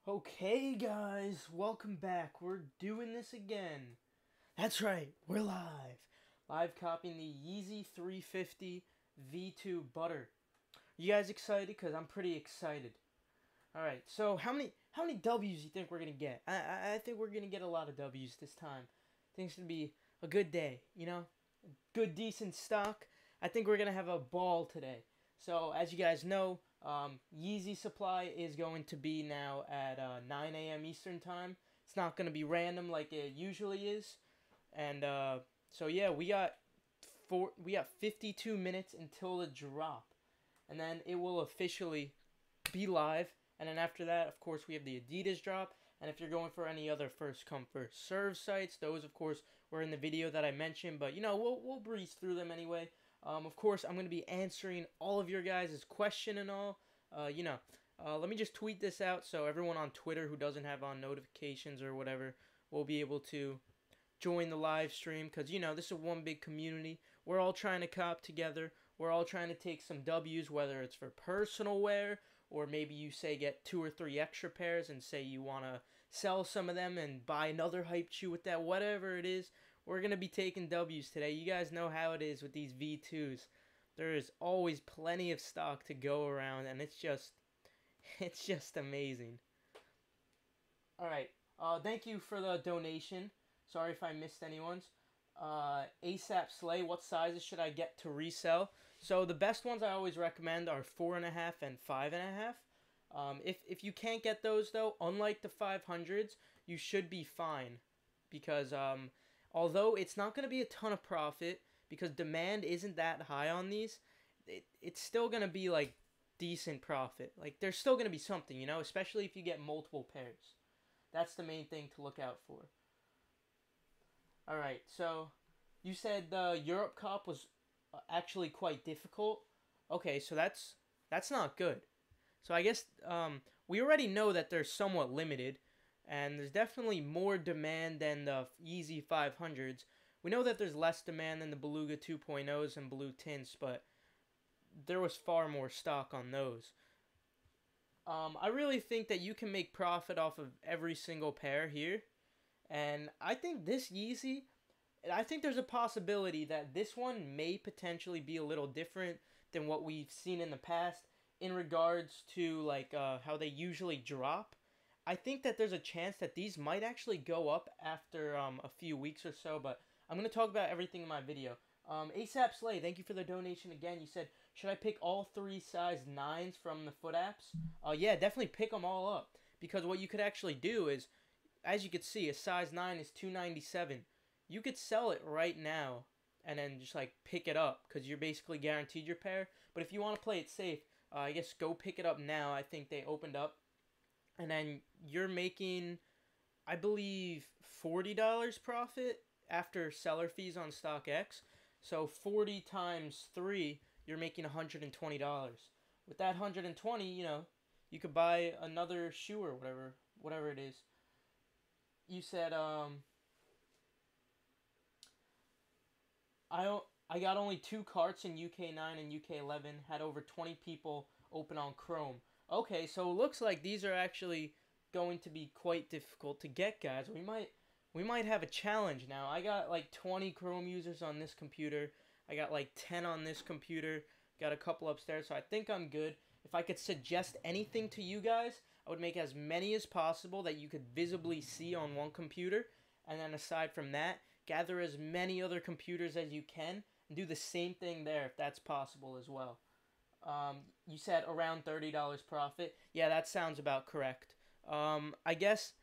Okay, guys, welcome back. We're doing this again. That's right, we're live. Live copying the Yeezy 350 V2 Butter. You guys excited? Because I'm pretty excited. All right, so how many W's you think we're gonna get? I think we're gonna get a lot of W's this time. I think it's gonna be a good day. Good decent stock. I think we're gonna have a ball today. So as you guys know, Yeezy supply is going to be now at 9 a.m. Eastern time. It's not gonna be random like it usually is, and so yeah, we got 52 minutes until the drop, and then it will officially be live. And then after that, of course, we have the Adidas drop. And if you're going for any other first come first serve sites, those of course were in the video that I mentioned. But we'll breeze through them anyway. Of course, I'm gonna be answering all of your guys' question and all. Let me just tweet this out so everyone on Twitter who doesn't have on notifications or whatever will be able to join the live stream, because this is one big community. We're all trying to cop together. We're all trying to take some W's, whether it's for personal wear or maybe you say get 2 or 3 extra pairs and say you want to sell some of them and buy another hype shoe with that. Whatever it is, we're going to be taking W's today. You guys know how it is with these V2s. There is always plenty of stock to go around, and it's just amazing. All right. Thank you for the donation. Sorry if I missed anyone's. ASAP Slay, what sizes should I get to resell? So the best ones I always recommend are 4.5 and 5.5. If you can't get those though, unlike the 500s, you should be fine, because although it's not going to be a ton of profit because demand isn't that high on these, it's still going to be like decent profit. Like there's still going to be something, especially if you get multiple pairs. That's the main thing to look out for. All right, so you said the Europe Cup was actually quite difficult. Okay, so that's not good. So I guess we already know that they're somewhat limited, and there's definitely more demand than the Yeezy 500s. We know that there's less demand than the Beluga 2.0s and Blue Tints, but there was far more stock on those. I really think that you can make profit off of every single pair here. And I think this Yeezy, I think there's a possibility that this one may potentially be a little different than what we've seen in the past in regards to like how they usually drop. I think that there's a chance that these might actually go up after a few weeks or so, but I'm going to talk about everything in my video. ASAP Slay, thank you for the donation again. You said, should I pick all 3 size 9s from the foot apps? Yeah, definitely pick them all up, because what you could actually do is, as you can see, a size 9 is $297. You could sell it right now and then just like pick it up, because you're basically guaranteed your pair. But if you want to play it safe, I guess go pick it up now. I think they opened up, and then you're making, I believe, $40 profit after seller fees on StockX. So 40 times 3, you're making $120. With that 120, you could buy another shoe or whatever it is. You said I got only 2 carts in UK9 and UK11. Had over 20 people open on Chrome. Okay, so it looks like these are actually going to be quite difficult to get, guys. We might have a challenge now. I got like 20 Chrome users on this computer. I got like 10 on this computer. Got a couple upstairs, so I think I'm good. If I could suggest anything to you guys, I would make as many as possible that you could visibly see on one computer. And then aside from that, gather as many other computers as you can and do the same thing there if that's possible as well. You said around $30 profit. Yeah, that sounds about correct. I guess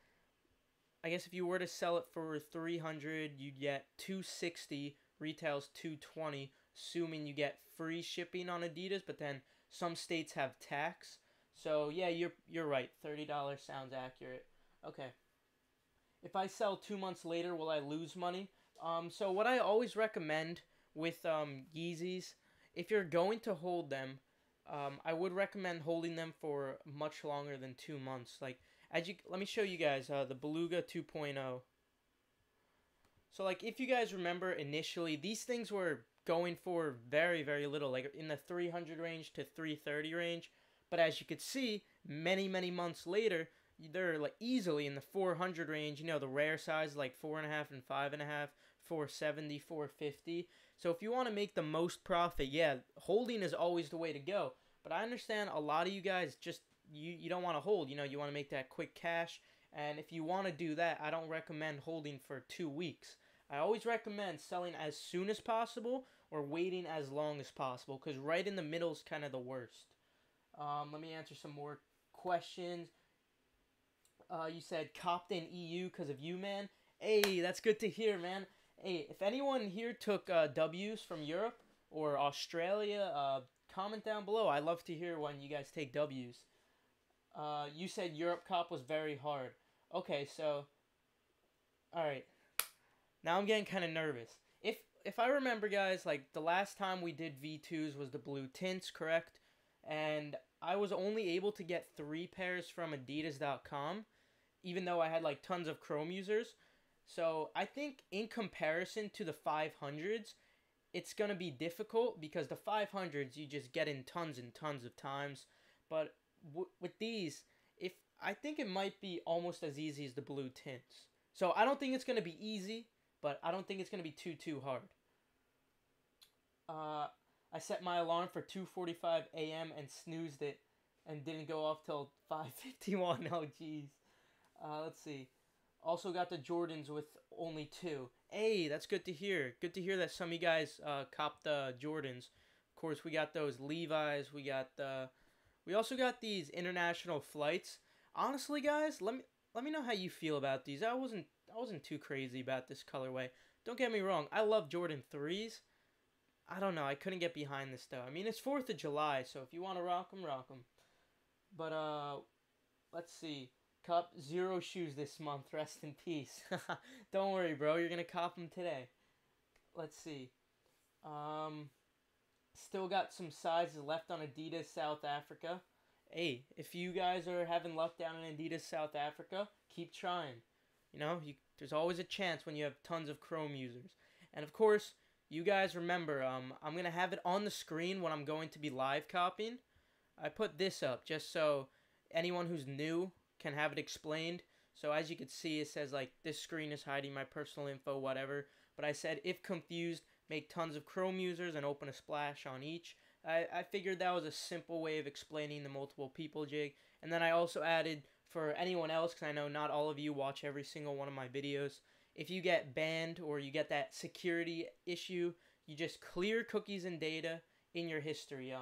if you were to sell it for 300, you'd get 260. Retails 220, assuming you get free shipping on Adidas. But then some states have tax. So yeah, you're right. $30 sounds accurate. Okay. If I sell 2 months later, will I lose money? So what I always recommend with Yeezys, if you're going to hold them, I would recommend holding them for much longer than 2 months. Like, let me show you guys the Beluga 2.0. So like, if you guys remember initially, these things were going for very, very little, like in the 300 range to 330 range. But as you could see, many, many months later, they're like easily in the 400 range. You know, the rare size like 4.5 and 5.5, 470, 450. So if you want to make the most profit, yeah, holding is always the way to go. But I understand a lot of you guys just you don't want to hold. You know, you want to make that quick cash. And if you want to do that, I don't recommend holding for 2 weeks. I always recommend selling as soon as possible or waiting as long as possible, because right in the middle is kind of the worst. Let me answer some more questions. You said copped in EU because of you, man. Hey, that's good to hear, man. Hey, if anyone here took W's from Europe or Australia, comment down below. I love to hear when you guys take W's. You said Europe cop was very hard. Okay, so, all right. Now I'm getting kind of nervous. If I remember, guys, like the last time we did V2s was the blue tints, correct? And I was only able to get 3 pairs from adidas.com, even though I had like tons of Chrome users. So I think in comparison to the 500s, it's going to be difficult because the 500s you just get in tons and tons of times. But with these, if I think it might be almost as easy as the blue tints. So I don't think it's going to be easy, but I don't think it's going to be too hard. I set my alarm for 2:45 a.m. and snoozed it and didn't go off till 5:51. Oh, jeez. Let's see. Also got the Jordans with only 2. Hey, that's good to hear. Good to hear that some of you guys copped the Jordans. Of course, we got those Levi's. We also got these international flights. Honestly, guys, let me know how you feel about these. I wasn't too crazy about this colorway. Don't get me wrong. I love Jordan 3s. I don't know. I couldn't get behind this though. I mean, it's 4th of July, so if you want to rock them, rock them. But let's see. Cop 0 shoes this month. Rest in peace. Don't worry, bro. You're gonna cop them today. Let's see. Still got some sizes left on Adidas South Africa. Hey, if you guys are having luck down in Adidas South Africa, keep trying. You know, there's always a chance when you have tons of Chrome users. And of course, you guys remember, I'm going to have it on the screen when I'm going to be live copying. I put this up just so anyone who's new can have it explained. So as you can see, it says like, this screen is hiding my personal info, whatever. But I said, if confused, make tons of Chrome users and open a splash on each. I figured that was a simple way of explaining the multiple people jig. And then I also added, for anyone else, because I know not all of you watch every single one of my videos, if you get banned or you get that security issue, you just clear cookies and data in your history.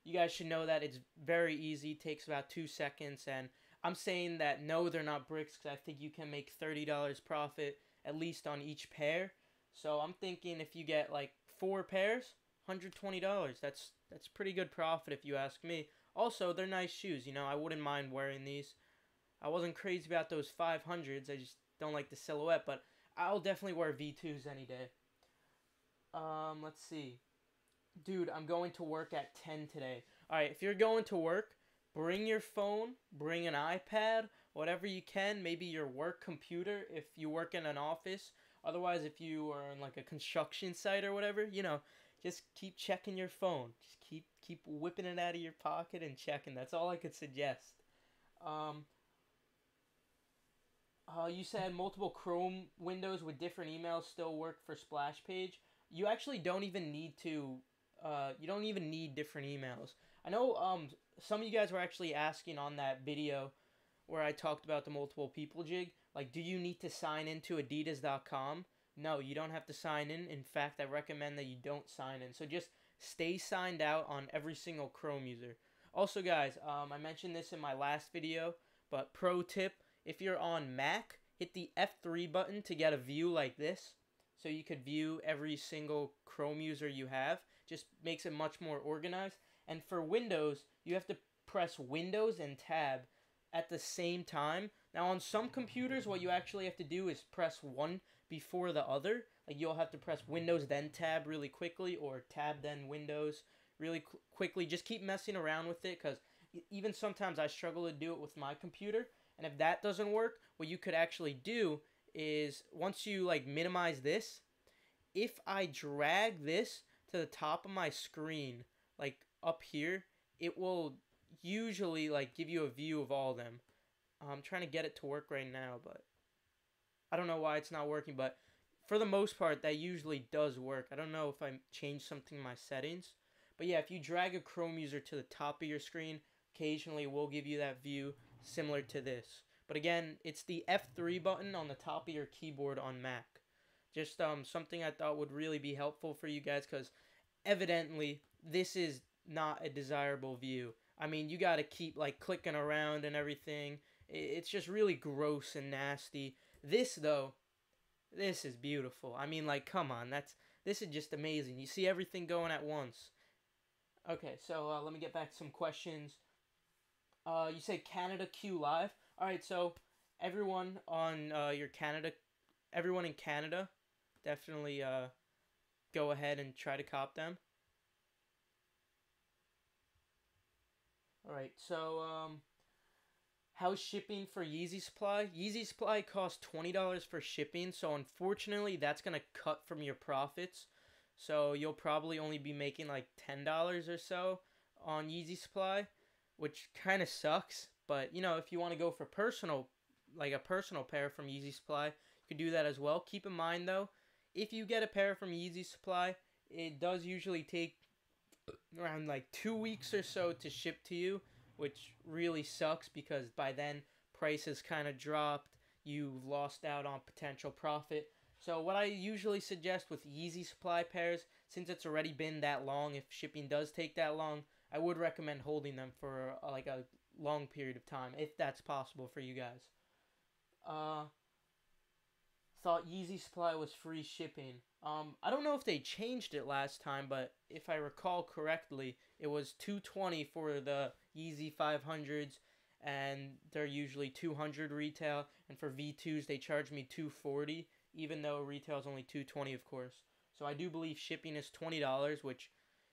You guys should know that it's very easy, takes about 2 seconds, and I'm saying that no, they're not bricks, because I think you can make $30 profit at least on each pair. So I'm thinking if you get like 4 pairs, $120. That's pretty good profit if you ask me. Also, they're nice shoes. You know, I wouldn't mind wearing these. I wasn't crazy about those 500s. I just don't like the silhouette, but I'll definitely wear V2s any day. Let's see. Dude, I'm going to work at 10 today. Alright, if you're going to work, bring your phone, bring an iPad, whatever you can, maybe your work computer if you work in an office. Otherwise, if you are on like a construction site or whatever, you know, just keep checking your phone. Just keep whipping it out of your pocket and checking. That's all I could suggest. You said multiple Chrome windows with different emails still work for splash page. You actually don't even need to. You don't even need different emails. I know some of you guys were actually asking on that video where I talked about the multiple people jig. Like, do you need to sign into adidas.com? No, you don't have to sign in. In fact, I recommend that you don't sign in. So just stay signed out on every single Chrome user. Also, guys, I mentioned this in my last video, but pro tip, if you're on Mac, hit the F3 button to get a view like this. So you could view every single Chrome user you have. Just makes it much more organized. And for Windows, you have to press Windows and Tab at the same time. Now on some computers, what you actually have to do is press one before the other. Like you'll have to press Windows then Tab really quickly, or Tab then Windows really quickly. Just keep messing around with it, because even sometimes I struggle to do it with my computer. And if that doesn't work, what you could actually do is once you like minimize this, if I drag this to the top of my screen, like up here, it will usually like give you a view of all of them. I'm trying to get it to work right now, but I don't know why it's not working. But for the most part, that usually does work. I don't know if I changed something in my settings. But yeah, if you drag a Chrome user to the top of your screen, occasionally it will give you that view similar to this. But again, it's the F3 button on the top of your keyboard on Mac. Just something I thought would really be helpful for you guys, because evidently this is not a desirable view. I mean, you got to keep like clicking around and everything. It's just really gross and nasty. This though, this is beautiful. I mean, like, come on, this is just amazing. You see everything going at once. Okay, so let me get back to some questions. You said Canada Q Live. All right, so everyone on your Canada, everyone in Canada, definitely go ahead and try to cop them. All right, so how's shipping for Yeezy Supply? Yeezy Supply costs $20 for shipping, so unfortunately that's gonna cut from your profits. So you'll probably only be making like $10 or so on Yeezy Supply, which kind of sucks. But you know, if you want to go for personal, like a personal pair from Yeezy Supply, you could do that as well. Keep in mind though, if you get a pair from Yeezy Supply, it does usually take around like 2 weeks or so to ship to you, which really sucks because by then prices kind of dropped. You've lost out on potential profit. So what I usually suggest with Yeezy Supply pairs, since it's already been that long, if shipping does take that long, I would recommend holding them for like a long period of time, if that's possible for you guys. Uh, Thought Yeezy Supply was free shipping. I don't know if they changed it last time, but if I recall correctly, it was $220 for the Yeezy 500s, and they're usually 200 retail. And for V2s, they charge me 240, even though retail is only 220, of course. So I do believe shipping is $20, which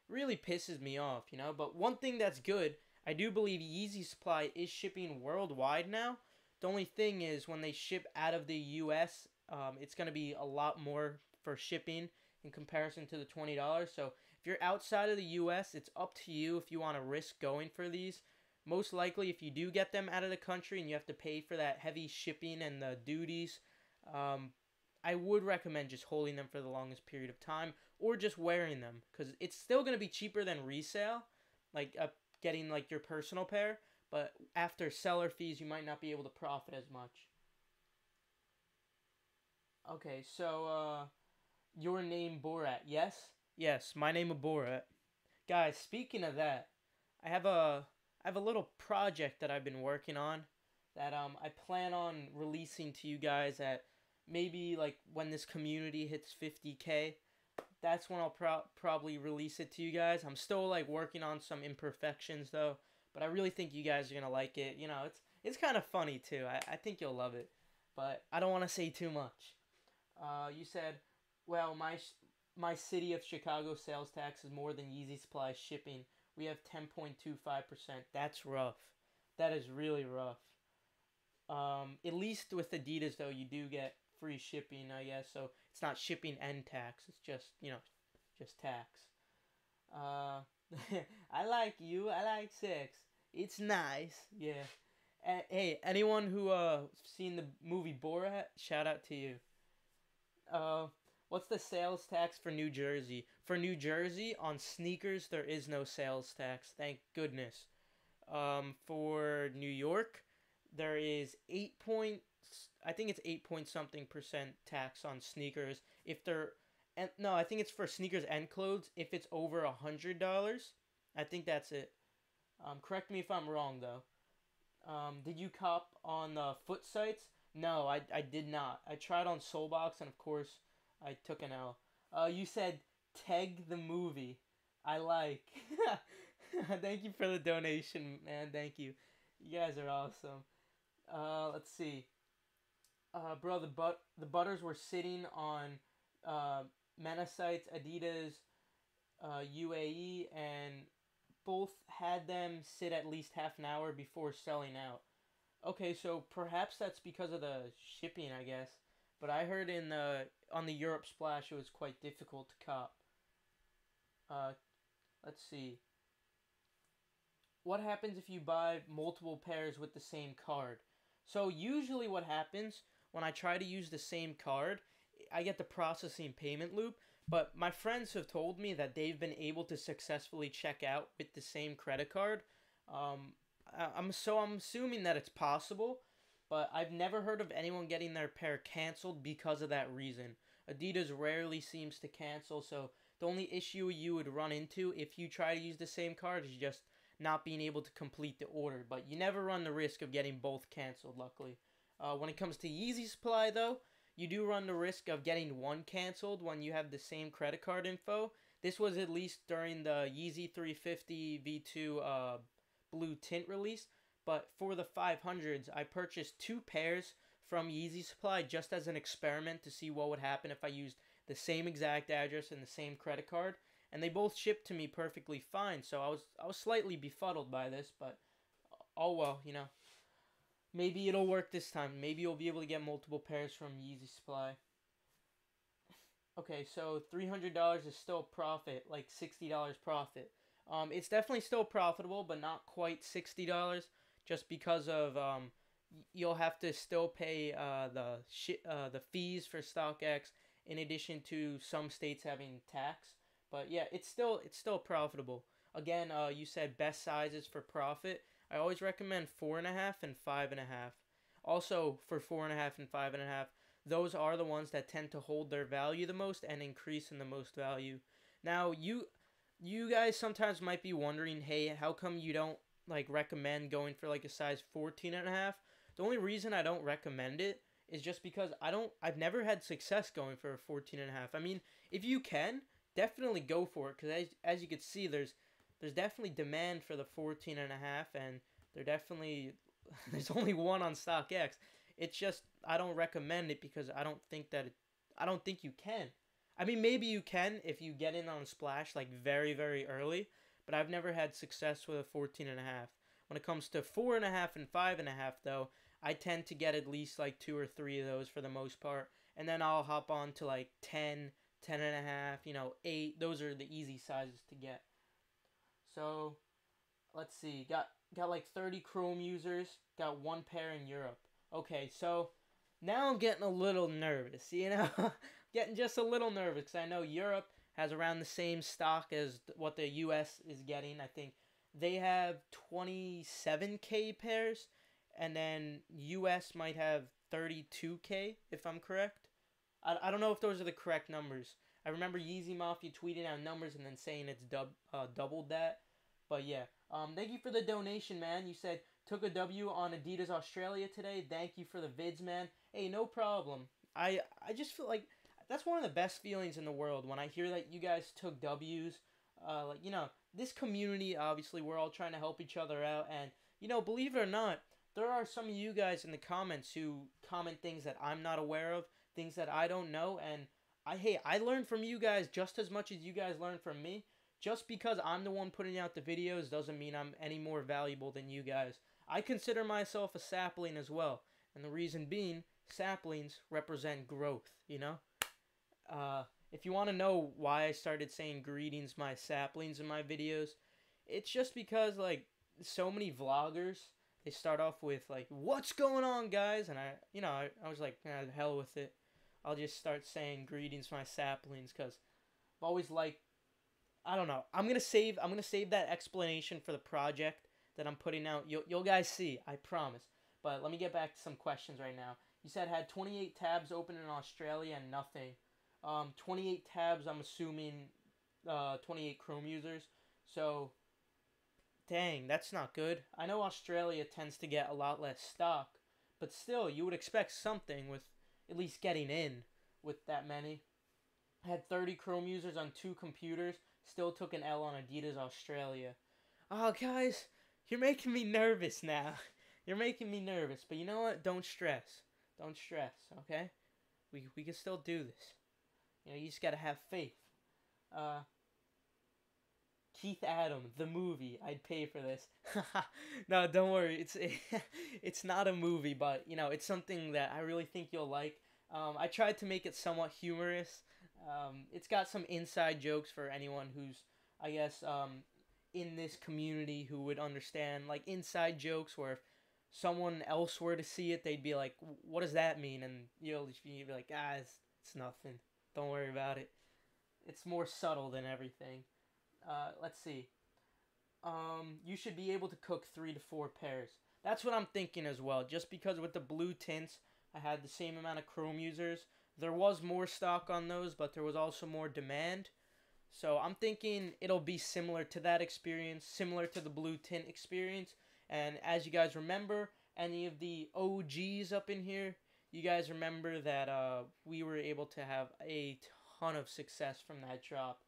really pisses me off, you know. But one thing that's good, I do believe Yeezy Supply is shipping worldwide now. The only thing is when they ship out of the U.S., it's going to be a lot more for shipping in comparison to the $20. So if you're outside of the U.S., it's up to you if you want to risk going for these. Most likely, if you do get them out of the country and you have to pay for that heavy shipping and the duties, um, I would recommend just holding them for the longest period of time or just wearing them, because it's still going to be cheaper than resale, like getting like your personal pair, but after seller fees, you might not be able to profit as much. Okay, so your name Borat, yes? Yes, my name is Borat. Guys, speaking of that, I have a I have a little project that I've been working on that I plan on releasing to you guys at maybe like when this community hits 50K. That's when I'll probably release it to you guys. I'm still like working on some imperfections though, but I really think you guys are gonna like it. You know, it's kind of funny too. I think you'll love it, but I don't want to say too much. You said, well, my city of Chicago sales tax is more than Yeezy Supply shipping. We have 10.25%. That's rough. That is really rough. At least with Adidas though, you do get free shipping, I guess. So it's not shipping and tax. It's just just tax. Uh, I like you. I like sex. It's nice. Yeah. Hey, anyone who seen the movie Borat, shout out to you. Uh, what's the sales tax for New Jersey? For New Jersey, on sneakers, there is no sales tax. Thank goodness. For New York, there is I think it's 8 point something percent tax on sneakers. If they're, and no, I think it's for sneakers and clothes. If it's over $100, I think that's it. Correct me if I'm wrong though. Did you cop on foot sites? No, I did not. I tried on Soulbox, and of course, I took an L. You said Teg the movie. I like. Thank you for the donation, man. Thank you. You guys are awesome. Let's see. Bro, the butters were sitting on uh, Mena sites, Adidas, UAE, and both had them sit at least half an hour before selling out. Okay, so perhaps that's because of the shipping, I guess. But I heard in the on the Europe Splash it was quite difficult to cop. Uh, let's see. What happens if you buy multiple pairs with the same card? So usually what happens when I try to use the same card, I get the processing payment loop. But my friends have told me that they've been able to successfully check out with the same credit card. Um, I'm assuming that it's possible, but I've never heard of anyone getting their pair canceled because of that reason. Adidas rarely seems to cancel, so the only issue you would run into if you try to use the same card is just not being able to complete the order. But you never run the risk of getting both canceled, luckily. When it comes to Yeezy supply, though, you do run the risk of getting one canceled when you have the same credit card info. This was at least during the Yeezy 350 V2 blue tint release. But for the 500s, I purchased two pairs from Yeezy Supply just as an experiment to see what would happen if I used the same exact address and the same credit card. And they both shipped to me perfectly fine. So I was slightly befuddled by this, but oh well, maybe it'll work this time. Maybe you'll be able to get multiple pairs from Yeezy Supply. Okay, so $300 is still profit, like $60 profit. It's definitely still profitable, but not quite $60, just because of you'll have to still pay the fees for StockX, in addition to some states having tax. But yeah, it's still profitable. Again, you said best sizes for profit. I always recommend 4.5 and 5.5. Also, for 4.5 and 5.5, those are the ones that tend to hold their value the most and increase in the most value. Now, you guys sometimes might be wondering, hey, how come you don't like recommend going for like a size 14.5? The only reason I don't recommend it is just because I've never had success going for a 14.5. I mean, if you can, definitely go for it, because as you can see, there's definitely demand for the 14.5, and there's only one on StockX. It's just I don't recommend it because I don't think you can. I mean, maybe you can if you get in on a splash like very, very early, but I've never had success with a 14.5. When it comes to 4.5 and 5.5, though, I tend to get at least like two or three of those for the most part, and then I'll hop on to like 10, 10.5, 8. Those are the easy sizes to get. So let's see, got like 30 Chrome users, got one pair in Europe. Okay, so now I'm getting a little nervous. Getting just a little nervous because I know Europe has around the same stock as what the US is getting. I think they have 27K pairs, and then US might have 32K, if I'm correct. I don't know if those are the correct numbers. I remember Yeezy Mafia tweeting out numbers and then saying it's doubled that. But yeah, thank you for the donation, man. You said took a W on Adidas Australia today. Thank you for the vids, man. Hey, no problem. I just feel like that's one of the best feelings in the world when I hear that you guys took W's. This community, obviously, we're all trying to help each other out, and believe it or not, there are some of you guys in the comments who comment things that I'm not aware of, things that I don't know, and I learn from you guys just as much as you guys learn from me. Just because I'm the one putting out the videos doesn't mean I'm any more valuable than you guys. I consider myself a sapling as well. And the reason being, saplings represent growth. If you want to know why I started saying greetings my saplings in my videos, it's just because, like, so many vloggers, they start off with, like, what's going on, guys? And I was like, the hell with it. I'll just start saying greetings my saplings, because I've always liked, I don't know. I'm gonna save that explanation for the project that I'm putting out. You'll guys see, I promise. But let me get back to some questions right now. You said had 28 tabs open in Australia and nothing. 28 tabs, I'm assuming 28 Chrome users. So, dang, that's not good. I know Australia tends to get a lot less stock, but still, you would expect something with at least getting in with that many. I had 30 Chrome users on 2 computers. Still took an L on Adidas Australia. Oh, guys, you're making me nervous now. You're making me nervous. But you know what? Don't stress. Don't stress, okay? We can still do this. You just gotta have faith. Keith Adam, the movie. I'd pay for this. No, don't worry. It's not a movie, but, it's something that I really think you'll like. I tried to make it somewhat humorous. It's got some inside jokes for anyone who's, I guess, in this community who would understand, like inside jokes where someone else were to see it, they'd be like, "What does that mean?" And you'll be like, "Ah, it's nothing. Don't worry about it." It's more subtle than everything. Let's see. You should be able to cook 3 to 4 pairs. That's what I'm thinking as well. Just because with the blue tints, I had the same amount of Chrome users. There was more stock on those, but there was also more demand. So I'm thinking it'll be similar to that experience, similar to the blue tint experience. And as you guys remember, any of the OGs up in here, you guys remember that we were able to have a ton of success from that drop.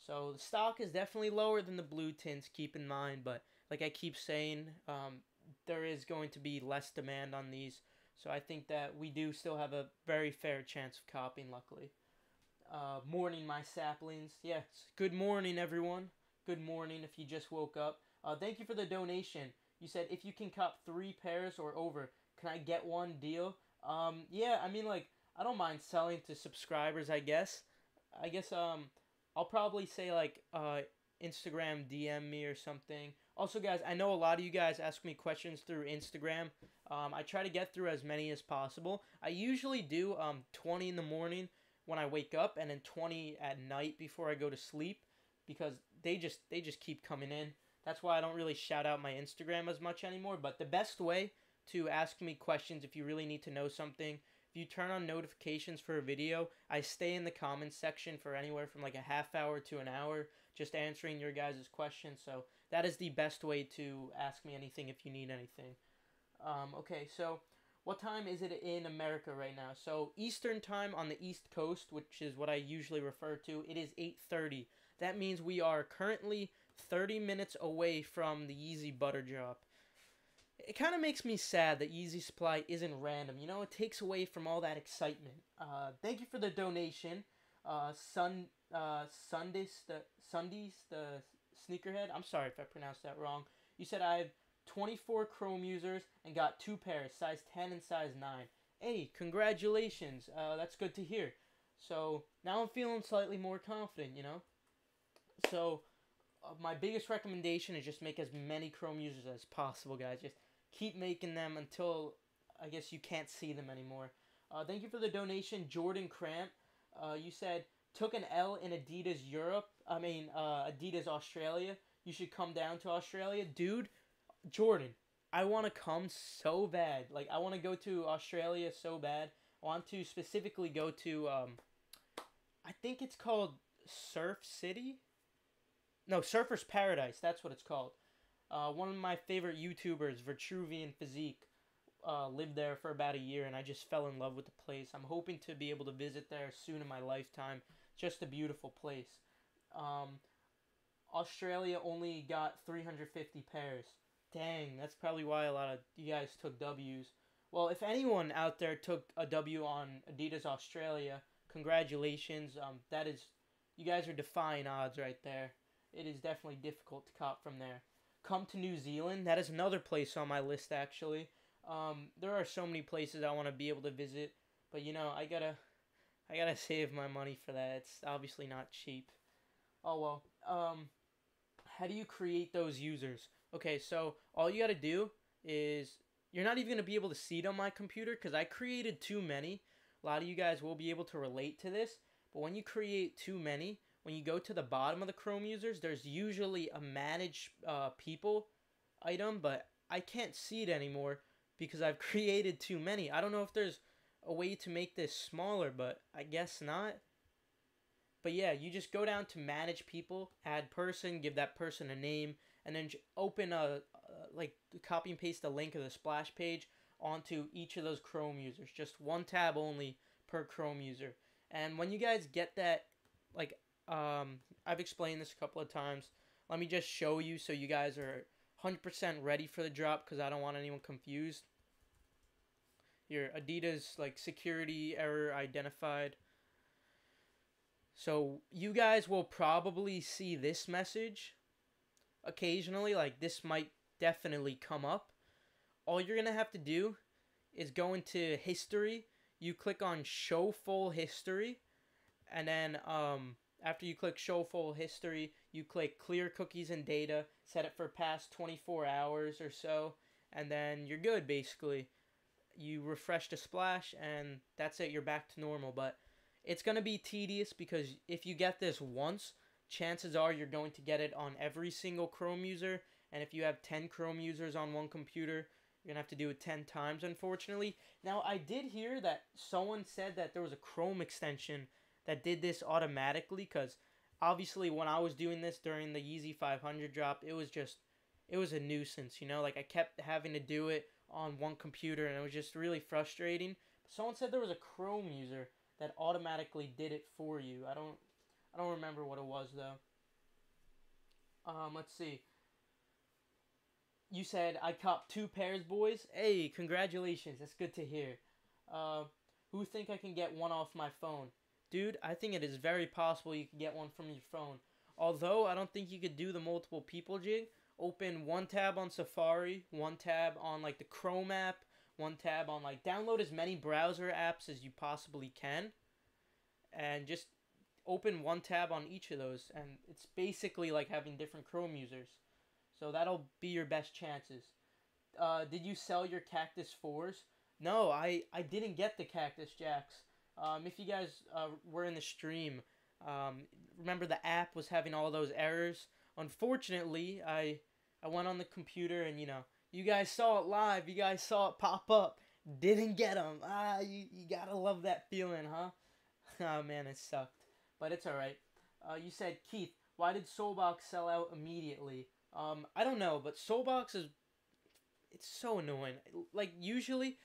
So the stock is definitely lower than the blue tints, keep in mind. But like I keep saying, there is going to be less demand on these. So I think that we do still have a very fair chance of copying, luckily. Morning, my saplings. Yes, good morning, everyone. Good morning if you just woke up. Thank you for the donation. You said if you can cop 3 pairs or over, can I get one deal? Yeah, I mean, like, I don't mind selling to subscribers, I guess. I guess, I'll probably say, like, Instagram DM me or something. Also, guys, I know a lot of you guys ask me questions through Instagram. I try to get through as many as possible. I usually do 20 in the morning when I wake up, and then 20 at night before I go to sleep, because they just keep coming in. That's why I don't really shout out my Instagram as much anymore. But the best way to ask me questions if you really need to know something, if you turn on notifications for a video, I stay in the comments section for anywhere from like a half hour to an hour just answering your guys' questions. So that is the best way to ask me anything if you need anything. Okay, so what time is it in America right now? So Eastern time on the East Coast, which is what I usually refer to, it is 8:30. That means we are currently 30 minutes away from the Yeezy butter drop. It kind of makes me sad that Yeezy supply isn't random. You know, it takes away from all that excitement. Thank you for the donation. Sundays, the sneakerhead. I'm sorry if I pronounced that wrong. You said I have 24 Chrome users and got 2 pairs, size 10 and size 9. Hey, congratulations. That's good to hear. So now I'm feeling slightly more confident, you know? So my biggest recommendation is just make as many Chrome users as possible, guys. Just keep making them until I guess you can't see them anymore. Thank you for the donation, Jordan Cramp. You said took an L in Adidas Europe. Adidas Australia. You should come down to Australia, dude. Jordan, I want to come so bad. Like I want to go to Australia so bad. I want to specifically go to I think it's called Surf City. No, Surfer's Paradise. That's what it's called. One of my favorite YouTubers, Vitruvian Physique, lived there for about a year, and I just fell in love with the place. I'm hoping to be able to visit there soon in my lifetime. Just a beautiful place. Um, Australia only got 350 pairs. Dang, that's probably why a lot of you guys took W's. Well, if anyone out there took a W on Adidas Australia, congratulations. That is, you guys are defying odds right there. It is definitely difficult to cop from there. Come to New Zealand. That is another place on my list, actually. There are so many places I want to be able to visit, but you know, I gotta save my money for that. It's obviously not cheap. Oh well. How do you create those users? Okay, so all you gotta do is you're not even gonna be able to see it on my computer because I created too many. A lot of you guys will be able to relate to this, but when you create too many, when you go to the bottom of the Chrome users, there's usually a manage people item, but I can't see it anymore because I've created too many. I don't know if there's a way to make this smaller, but I guess not. But yeah, you just go down to manage people, add person, give that person a name, and then open like copy and paste the link of the splash page onto each of those Chrome users. Just one tab only per Chrome user. And when you guys get that, like I've explained this a couple of times. Let me just show you so you guys are 100% ready for the drop because I don't want anyone confused. Here, Adidas like security error identified. So you guys will probably see this message occasionally. Like this might definitely come up. All you're going to have to do is go into history. You click on show full history. And then after you click show full history, you click clear cookies and data. Set it for past 24 hours or so. and then you're good basically. You refresh the splash, and that's it. You're back to normal. But it's gonna be tedious because if you get this once, chances are you're going to get it on every single Chrome user. And if you have 10 Chrome users on one computer, you're gonna have to do it 10 times, unfortunately. Now, I did hear that someone said that there was a Chrome extension that did this automatically, because obviously when I was doing this during the Yeezy 500 drop, it was a nuisance, you know? Like, I kept having to do it on one computer, and it was just really frustrating. But someone said there was a Chrome user that automatically did it for you. I don't remember what it was though. Let's see. You said I copped 2 pairs, boys. Hey, congratulations. That's good to hear. Uh, who think I can get one off my phone? Dude, I think it is very possible you can get one from your phone. Although I don't think you could do the multiple people jig. Open one tab on Safari, one tab on like the Chrome app, one tab on like download as many browser apps as you possibly can, and just open one tab on each of those, and it's basically like having different Chrome users. So that'll be your best chances. Did you sell your Cactus 4s? No, I didn't get the Cactus Jacks. If you guys were in the stream, remember the app was having all those errors. Unfortunately, I went on the computer and, you guys saw it live. You guys saw it pop up. Didn't get them. You gotta love that feeling, huh? Oh, man, it sucked. But it's alright. You said, Keith, why did Soulbox sell out immediately? I don't know, but Soulbox is, it's so annoying. Like, usually,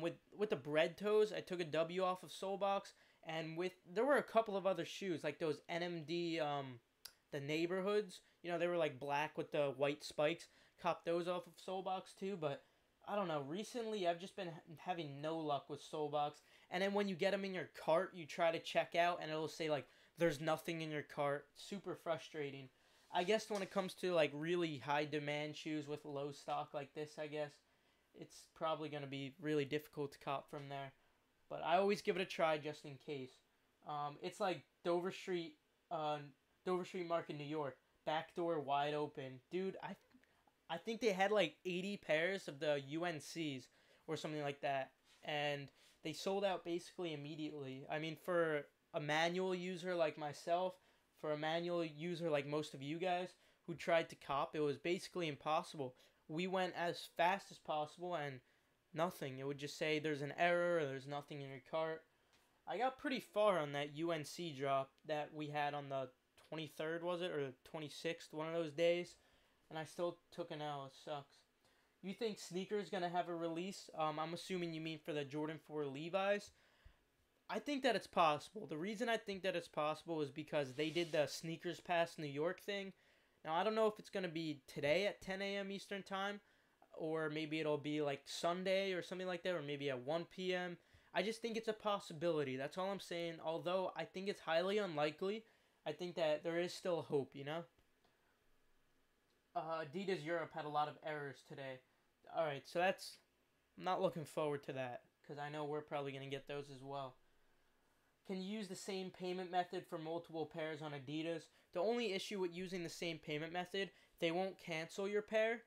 with the bread toes, I took a W off of Soulbox, and there were a couple of other shoes, like those NMD, the neighborhoods, they were like black with the white spikes. Copped those off of Soulbox too, but I don't know. Recently, I've just been having no luck with Soulbox. And then when you get them in your cart, you try to check out, and it'll say like there's nothing in your cart. Super frustrating. I guess when it comes to like really high demand shoes with low stock like this, I guess it's probably gonna be really difficult to cop from there. But I always give it a try just in case. It's like Dover Street Market, New York. Back door wide open, dude. I think they had like 80 pairs of the UNCs or something like that, and they sold out basically immediately. I mean, for a manual user like myself, for a manual user like most of you guys who tried to cop, it was basically impossible. We went as fast as possible and nothing. It would just say there's an error or there's nothing in your cart. I got pretty far on that UNC drop that we had on the 23rd, was it, or the 26th, one of those days, and I still took an L. It sucks. You think sneakers gonna have a release? I'm assuming you mean for the Jordan 4 Levi's. I think that it's possible. The reason I think that it's possible is because they did the Sneakers Pass New York thing. Now, I don't know if it's going to be today at 10 a.m. Eastern Time, or maybe it'll be like Sunday or something like that, or maybe at 1 p.m. I just think it's a possibility. That's all I'm saying. Although I think it's highly unlikely, I think that there is still hope. Adidas Europe had a lot of errors today. Alright, so I'm not looking forward to that, because I know we're probably going to get those as well. Can you use the same payment method for multiple pairs on Adidas? The only issue with using the same payment method, they won't cancel your pair.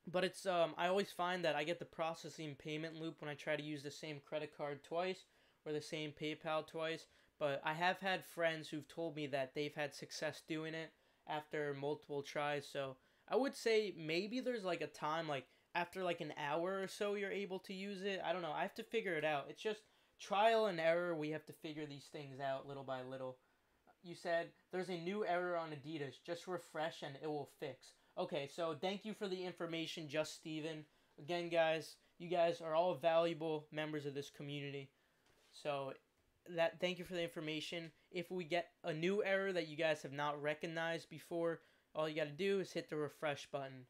But it's I always find that I get the processing payment loop when I try to use the same credit card twice or the same PayPal twice. But I have had friends who've told me that they've had success doing it after multiple tries. So I would say maybe there's like a time, like after like an hour or so, you're able to use it. I don't know. I have to figure it out. It's just trial and error. We have to figure these things out little by little. You said there's a new error on Adidas. Just refresh and it will fix. Okay, so thank you for the information, Just Steven. Again, guys, you guys are all valuable members of this community. So thank you for the information. If we get a new error that you guys have not recognized before, all you got to do is hit the refresh button.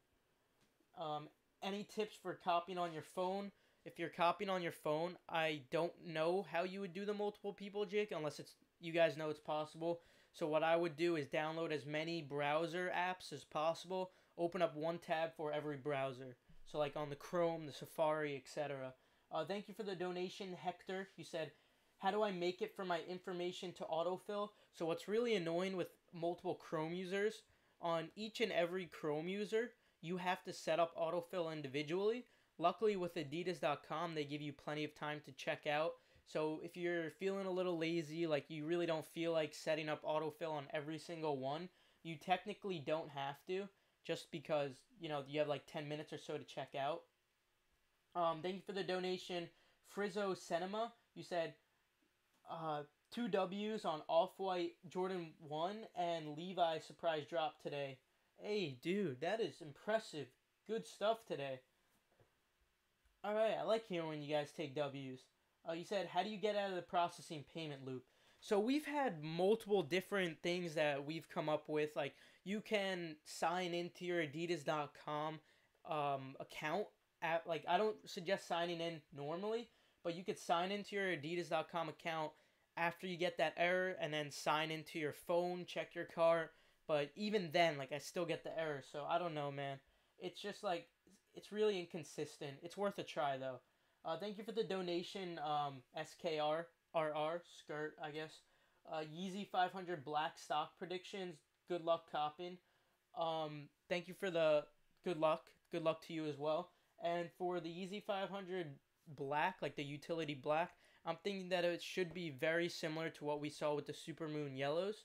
Any tips for copying on your phone? If you're copying on your phone, I don't know how you would do the multiple people jig unless you guys know it's possible. So what I would do is download as many browser apps as possible. Open up one tab for every browser. So like on the Chrome, the Safari, etc. Thank you for the donation, Hector. You said, how do I make it for my information to autofill? So what's really annoying with multiple Chrome users, on each and every Chrome user, you have to set up autofill individually. Luckily, with adidas.com, they give you plenty of time to check out. So if you're feeling a little lazy, like you really don't feel like setting up autofill on every single one, you technically don't have to, just because you have like 10 minutes or so to check out. Thank you for the donation, Frizzo Cinema. You said uh, two W's on Off-White Jordan 1 and Levi surprise drop today. Hey, dude, that is impressive. Good stuff today. Alright, I like hearing when you guys take W's. You said, how do you get out of the processing payment loop? So we've had multiple different things that we've come up with. Like, you can sign into your adidas.com account. Like, I don't suggest signing in normally, but you could sign into your adidas.com account after you get that error and then sign into your phone, check your cart. But even then, like, I still get the error. So I don't know, man. It's just like, it's really inconsistent. It's worth a try, though. Thank you for the donation, SKRRR, skirt, I guess. Yeezy 500 black stock predictions. Good luck copping. Thank you for the good luck. Good luck to you as well. And for the Yeezy 500 black, like the utility black, I'm thinking that it should be very similar to what we saw with the Supermoon yellows,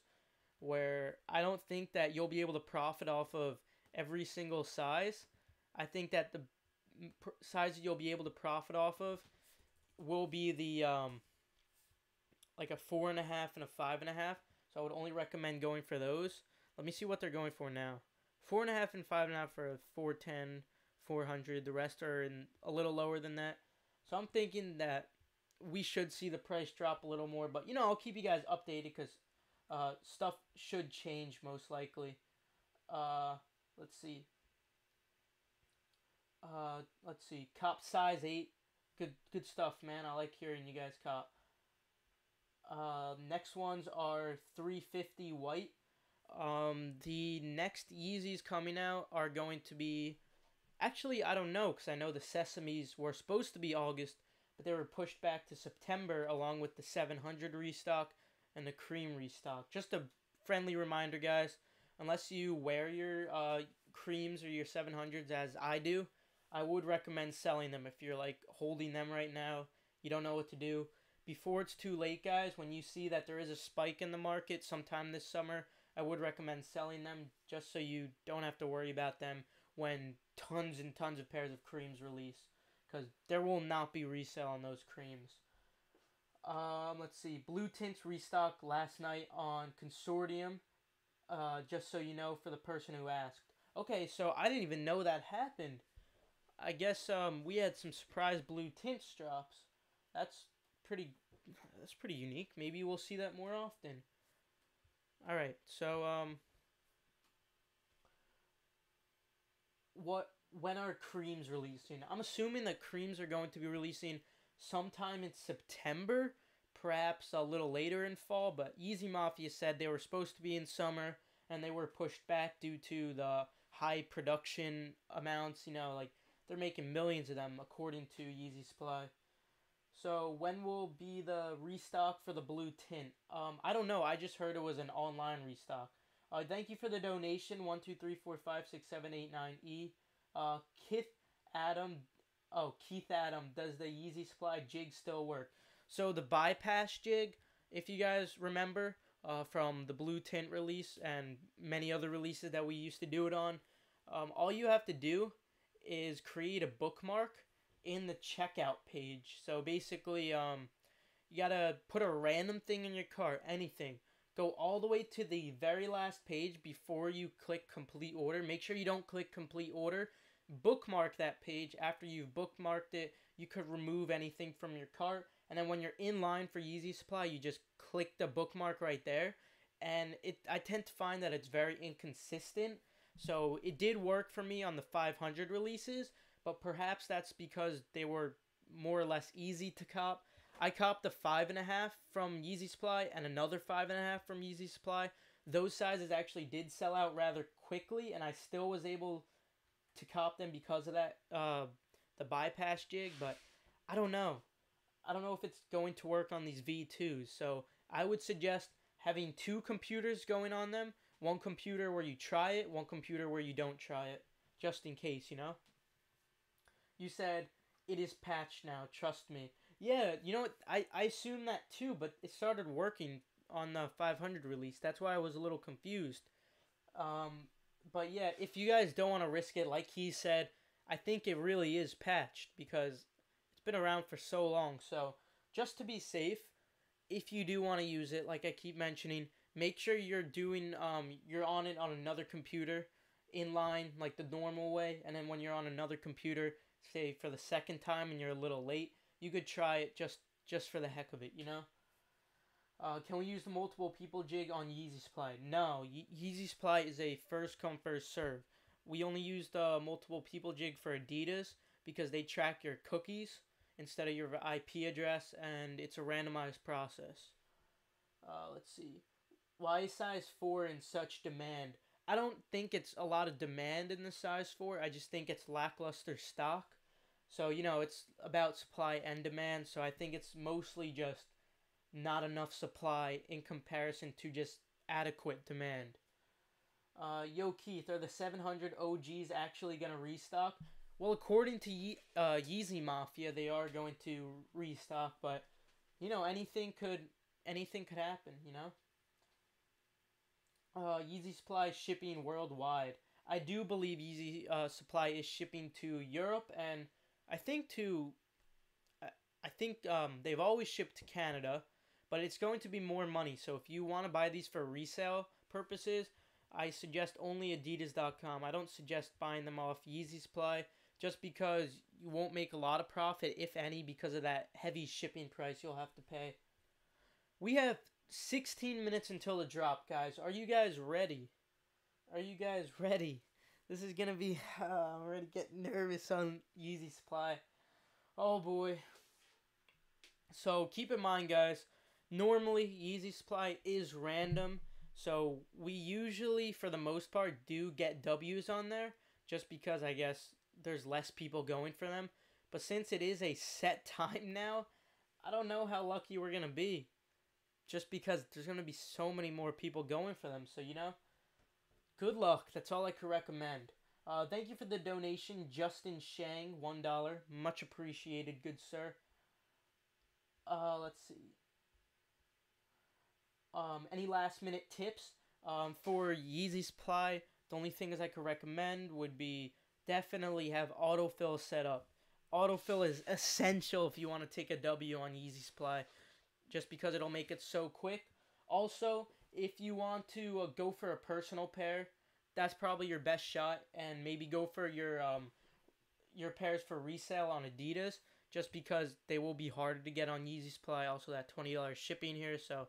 where I don't think that you'll be able to profit off of every single size. I think that the size you'll be able to profit off of will be the like a 4.5 and a 5.5. So I would only recommend going for those. Let me see what they're going for now. 4.5 and 5.5 for a 410, 400. The rest are in a little lower than that. So I'm thinking that we should see the price drop a little more. But I'll keep you guys updated because stuff should change most likely. Let's see. Let's see. Cop size 8. Good stuff, man. I like hearing you guys cop. Next ones are 350 white. The next Yeezys coming out are going to be... Actually, I don't know, because I know the Sesames were supposed to be August, but they were pushed back to September along with the 700 restock and the cream restock. Just a friendly reminder, guys. Unless you wear your creams or your 700s as I do, I would recommend selling them if you're like holding them right now. You don't know what to do. Before it's too late, guys, when you see that there is a spike in the market sometime this summer, I would recommend selling them just so you don't have to worry about them when tons and tons of pairs of creams release. Because there will not be resale on those creams. Let's see. Blue Tints restock last night on Consortium. Just so you know, for the person who asked. Okay, so I didn't even know that happened. I guess we had some surprise Blue Tints drops. That's pretty unique. Maybe we'll see that more often. All right, so when are creams releasing? I'm assuming that creams are going to be releasing sometime in September, perhaps a little later in fall, but Yeezy Mafia said they were supposed to be in summer and they were pushed back due to the high production amounts. Like they're making millions of them according to Yeezy Supply. So when will be the restock for the blue tint? I don't know. I just heard it was an online restock. Thank you for the donation. 1, 2, 3, 4, 5, 6, 7, 8, 9, E. Keith Adam. Oh, Keith Adam. Does the Yeezy Supply jig still work? So the bypass jig, if you guys remember, from the blue tint release and many other releases that we used to do it on, all you have to do is create a bookmark in the checkout page. So basically, you gotta put a random thing in your cart, anything. Go all the way to the very last page before you click complete order. Make sure you don't click complete order. Bookmark that page. After you've bookmarked it, you could remove anything from your cart. And then when you're in line for Yeezy Supply, you just click the bookmark right there. And I tend to find that it's very inconsistent. So it did work for me on the 500 releases, but perhaps that's because they were more or less easy to cop. I copped the 5.5 from Yeezy Supply and another 5.5 from Yeezy Supply. Those sizes actually did sell out rather quickly, and I still was able to cop them because of that, the bypass jig. But I don't know. I don't know if it's going to work on these V2s. So I would suggest having 2 computers going on them. One computer where you try it, one computer where you don't try it. just in case, you know? You said it is patched now, trust me. Yeah, you know what? I assumed that too, but it started working on the 500 release. That's why I was a little confused. Um, but yeah, if you guys don't want to risk it, like he said, I think it really is patched because it's been around for so long. So just to be safe, if you do want to use it, like I keep mentioning, make sure you're on it on another computer in line like the normal way, and then when you're on another computer, say for the second time and you're a little late, you could try it just for the heck of it, you know. Can we use the multiple people jig on Yeezy Supply? No, Yeezy Supply is a first come first serve. We only use the multiple people jig for Adidas because they track your cookies instead of your IP address, and it's a randomized process. Let's see. Why is size 4 in such demand? I don't think it's a lot of demand in the size 4. I just think it's lackluster stock. So, you know, it's about supply and demand. So I think it's mostly just not enough supply in comparison to just adequate demand. Yo, Keith, are the 700 OGs actually going to restock? Well, according to Yeezy Mafia, they are going to restock, but you know, anything could happen, you know? Yeezy Supply is shipping worldwide. I do believe Yeezy Supply is shipping to Europe, and I think to I think they've always shipped to Canada, but it's going to be more money. So if you want to buy these for resale purposes, I suggest only adidas.com. I don't suggest buying them off Yeezy Supply just because you won't make a lot of profit, if any, because of that heavy shipping price you'll have to pay. We have 16 minutes until the drop, guys. Are you guys ready? Are you guys ready? This is going to be... I'm already getting nervous on Yeezy Supply. Oh, boy. So keep in mind, guys, normally Yeezy Supply is random. So we usually, for the most part, do get W's on there just because I guess there's less people going for them. But since it is a set time now, I don't know how lucky we're going to be. Just because there's going to be so many more people going for them. So, you know, good luck. That's all I could recommend. Thank you for the donation, Justin Shang, $1. Much appreciated, good sir. Let's see. Any last minute tips? For Yeezy Supply, the only things I could recommend would be definitely have autofill set up. Autofill is essential if you want to take a W on Yeezy Supply, just because it'll make it so quick. Also, if you want to go for a personal pair, that's probably your best shot, and maybe go for your pairs for resale on Adidas, just because they will be harder to get on Yeezy Supply. Also, that $20 shipping here, so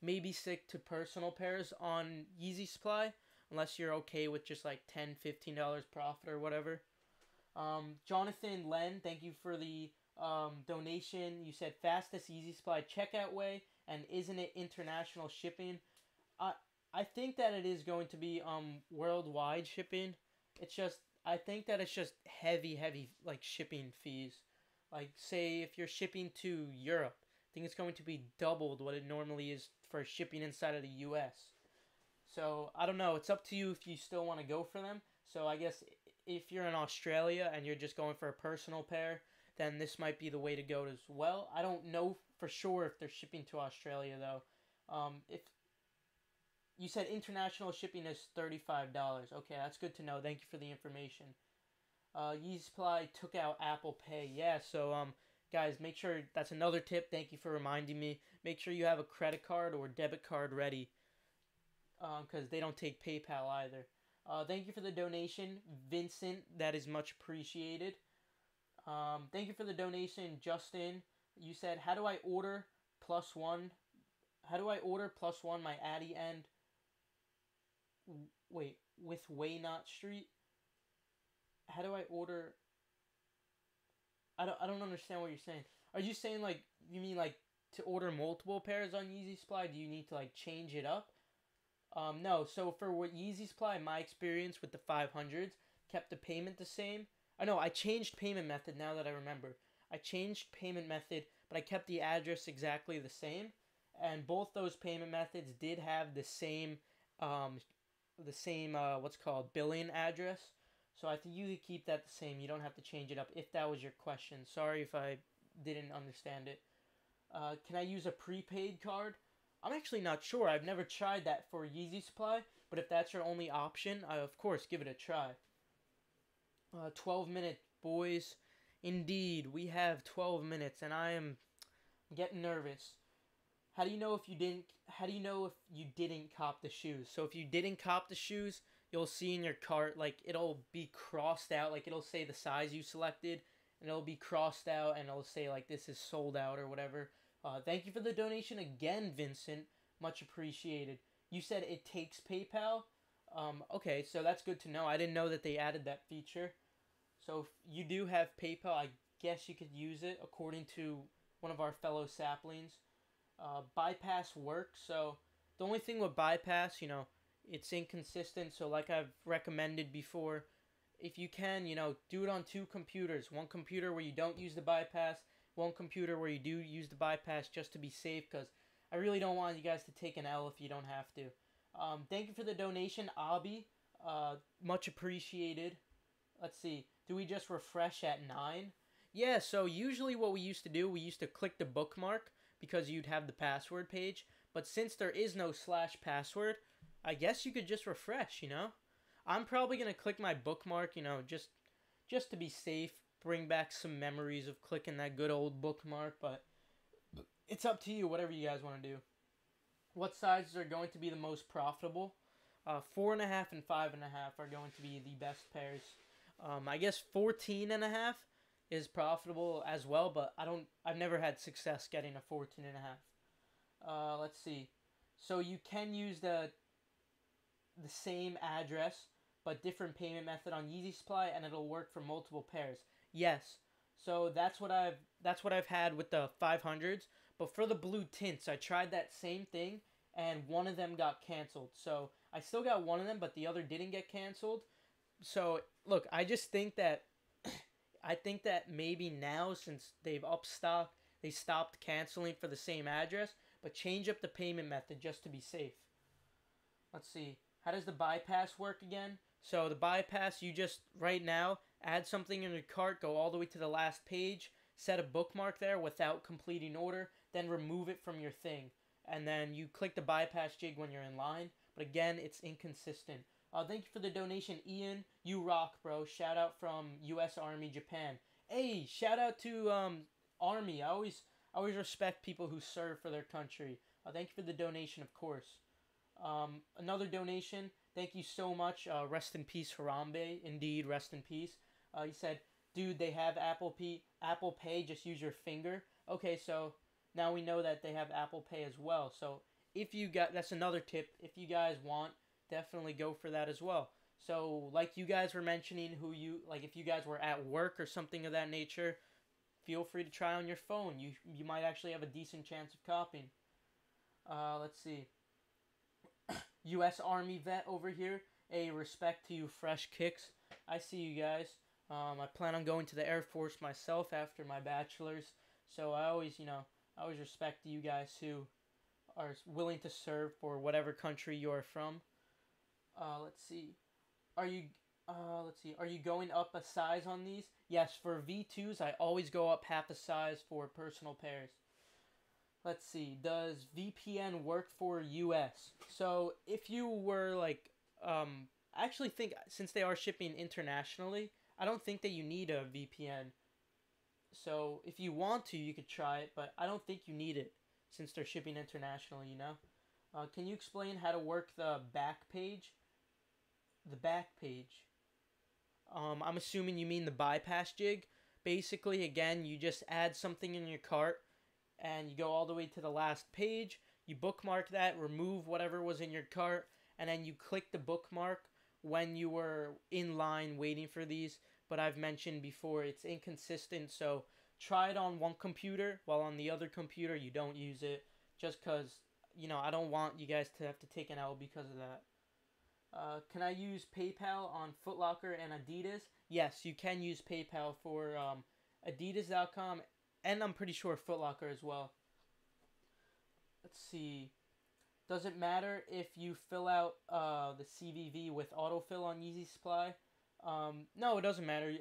maybe stick to personal pairs on Yeezy Supply, unless you're okay with just like $10, $15 profit or whatever. Jonathan Len, thank you for the donation. You said fastest Yeezy Supply checkout way, and isn't it international shipping? I I think that it is going to be worldwide shipping. It's just I think that it's just heavy like shipping fees. Like say if you're shipping to Europe, I think it's going to be doubled what it normally is for shipping inside of the US. So I don't know. It's up to you if you still want to go for them. So I guess if you're in Australia and you're just going for a personal pair, then this might be the way to go as well. I don't know for sure if they're shipping to Australia though. If you said international shipping is $35, okay, that's good to know. Thank you for the information. Yeezy Supply took out Apple Pay. Yeah, so guys, make sure that's another tip. Thank you for reminding me. Make sure you have a credit card or debit card ready, because they don't take PayPal either. Thank you for the donation, Vincent. That is much appreciated. Thank you for the donation, Justin. You said, how do I order plus one? How do I order plus one my Addy and wait with Waynot Street? How do I order? I don't understand what you're saying. Are you saying like you mean like to order multiple pairs on Yeezy Supply? Do you need to like change it up? No. So for what Yeezy Supply, my experience with the 500s kept the payment the same. I know I changed payment method now that I remember. I changed payment method, but I kept the address exactly the same. And both those payment methods did have the same what's called billing address. So I think you could keep that the same. You don't have to change it up if that was your question. Sorry if I didn't understand it. Can I use a prepaid card? I'm actually not sure. I've never tried that for Yeezy Supply, but if that's your only option, I of course give it a try. 12 minute boys. Indeed, we have 12 minutes, and I am getting nervous. How do you know if you didn't? How do you know if you didn't cop the shoes? So if you didn't cop the shoes, you'll see in your cart like it'll be crossed out, like it'll say the size you selected, and it'll be crossed out, and it'll say like this is sold out or whatever. Thank you for the donation again, Vincent. Much appreciated. You said it takes PayPal. Okay, so that's good to know. I didn't know that they added that feature. So if you do have PayPal, I guess you could use it according to one of our fellow saplings. Bypass works. So the only thing with bypass, it's inconsistent. So like I've recommended before, if you can, do it on two computers. One computer where you don't use the bypass, one computer where you do use the bypass just to be safe, because I really don't want you guys to take an L if you don't have to. Thank you for the donation, Abby. Much appreciated. Let's see. Do we just refresh at 9? Yeah, so usually what we used to do, we used to click the bookmark because you'd have the password page. But since there is no /password, I guess you could just refresh, I'm probably going to click my bookmark, just to be safe, bring back some memories of clicking that good old bookmark. But it's up to you, whatever you guys want to do. What sizes are going to be the most profitable? 4.5 and 5.5 are going to be the best pairs. I guess 14.5 is profitable as well, but I've never had success getting a 14.5. Let's see. So you can use the same address but different payment method on Yeezy Supply, and it'll work for multiple pairs. Yes. So that's what I've had with the 500s. But for the blue tints, I tried that same thing, and one of them got canceled. So I still got one of them, but the other didn't get canceled. So look, I just think that maybe now, since they've upstocked, they stopped canceling for the same address, but change up the payment method just to be safe. Let's see. How does the bypass work again? So the bypass, you just right now add something in your cart, go all the way to the last page, set a bookmark there without completing order, then remove it from your thing, and then you click the bypass jig when you're in line. But again, it's inconsistent. Thank you for the donation, Ian. You rock, bro. Shout out from U.S. Army, Japan. Hey, shout out to Army. I always respect people who serve for their country. Thank you for the donation, of course. Another donation. Thank you so much. Rest in peace, Harambe. Indeed, rest in peace. He said, dude, they have Apple Pay. Just use your finger. Okay, so now we know that they have Apple Pay as well. So if you got, that's another tip. If you guys want, definitely go for that as well. So like you guys were mentioning, if you guys were at work or something of that nature, feel free to try on your phone. You might actually have a decent chance of copying. Let's see. U.S. Army vet over here. A respect to you, fresh kicks. I see you guys. I plan on going to the Air Force myself after my bachelor's. So I always respect you guys who are willing to serve for whatever country you're from. Let's see. Are you going up a size on these? Yes, for V2s, I always go up half a size for personal pairs. Let's see. Does VPN work for US? So if you were I actually think since they are shipping internationally, I don't think that you need a VPN. So if you want to, you could try it, but I don't think you need it since they're shipping internationally, Can you explain how to work the back page? The back page. I'm assuming you mean the bypass jig. Basically, again, you just add something in your cart and you go all the way to the last page. You bookmark that, remove whatever was in your cart, and then you click the bookmark when you were in line waiting for these. But I've mentioned before, it's inconsistent, so try it on one computer while on the other computer you don't use it, just because, I don't want you guys to have to take an L because of that. Can I use PayPal on Foot Locker and Adidas? Yes, you can use PayPal for adidas.com, and I'm pretty sure Foot Locker as well. Let's see. Does it matter if you fill out the CVV with autofill on Yeezy Supply? No, it doesn't matter.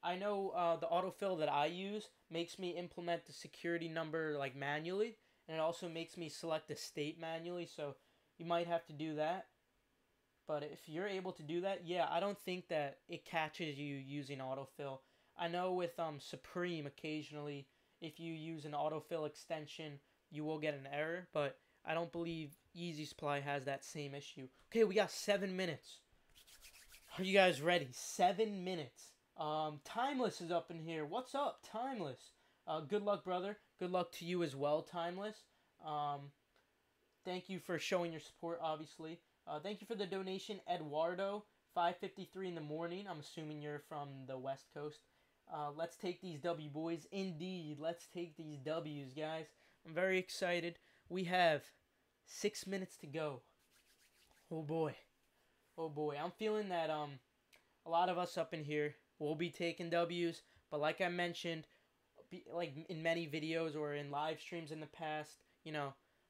I know the autofill that I use makes me implement the security number like manually, and it also makes me select a state manually. So you might have to do that. But if you're able to do that, yeah, I don't think that it catches you using autofill. I know with Supreme occasionally, if you use an autofill extension, you will get an error, but I don't believe Yeezy Supply has that same issue. Okay, we got 7 minutes. Are you guys ready? 7 minutes. Timeless is up in here. What's up, Timeless? Good luck, brother. Good luck to you as well, Timeless. Um, Thank you for showing your support, obviously. Thank you for the donation, Eduardo. 5:53 in the morning. I'm assuming you're from the West Coast. Let's take these W, boys. Indeed, let's take these W's, guys. I'm very excited. We have 6 minutes to go. Oh boy. Oh boy. I'm feeling that a lot of us up in here will be taking W's, but like I mentioned, like in many videos or in live streams in the past,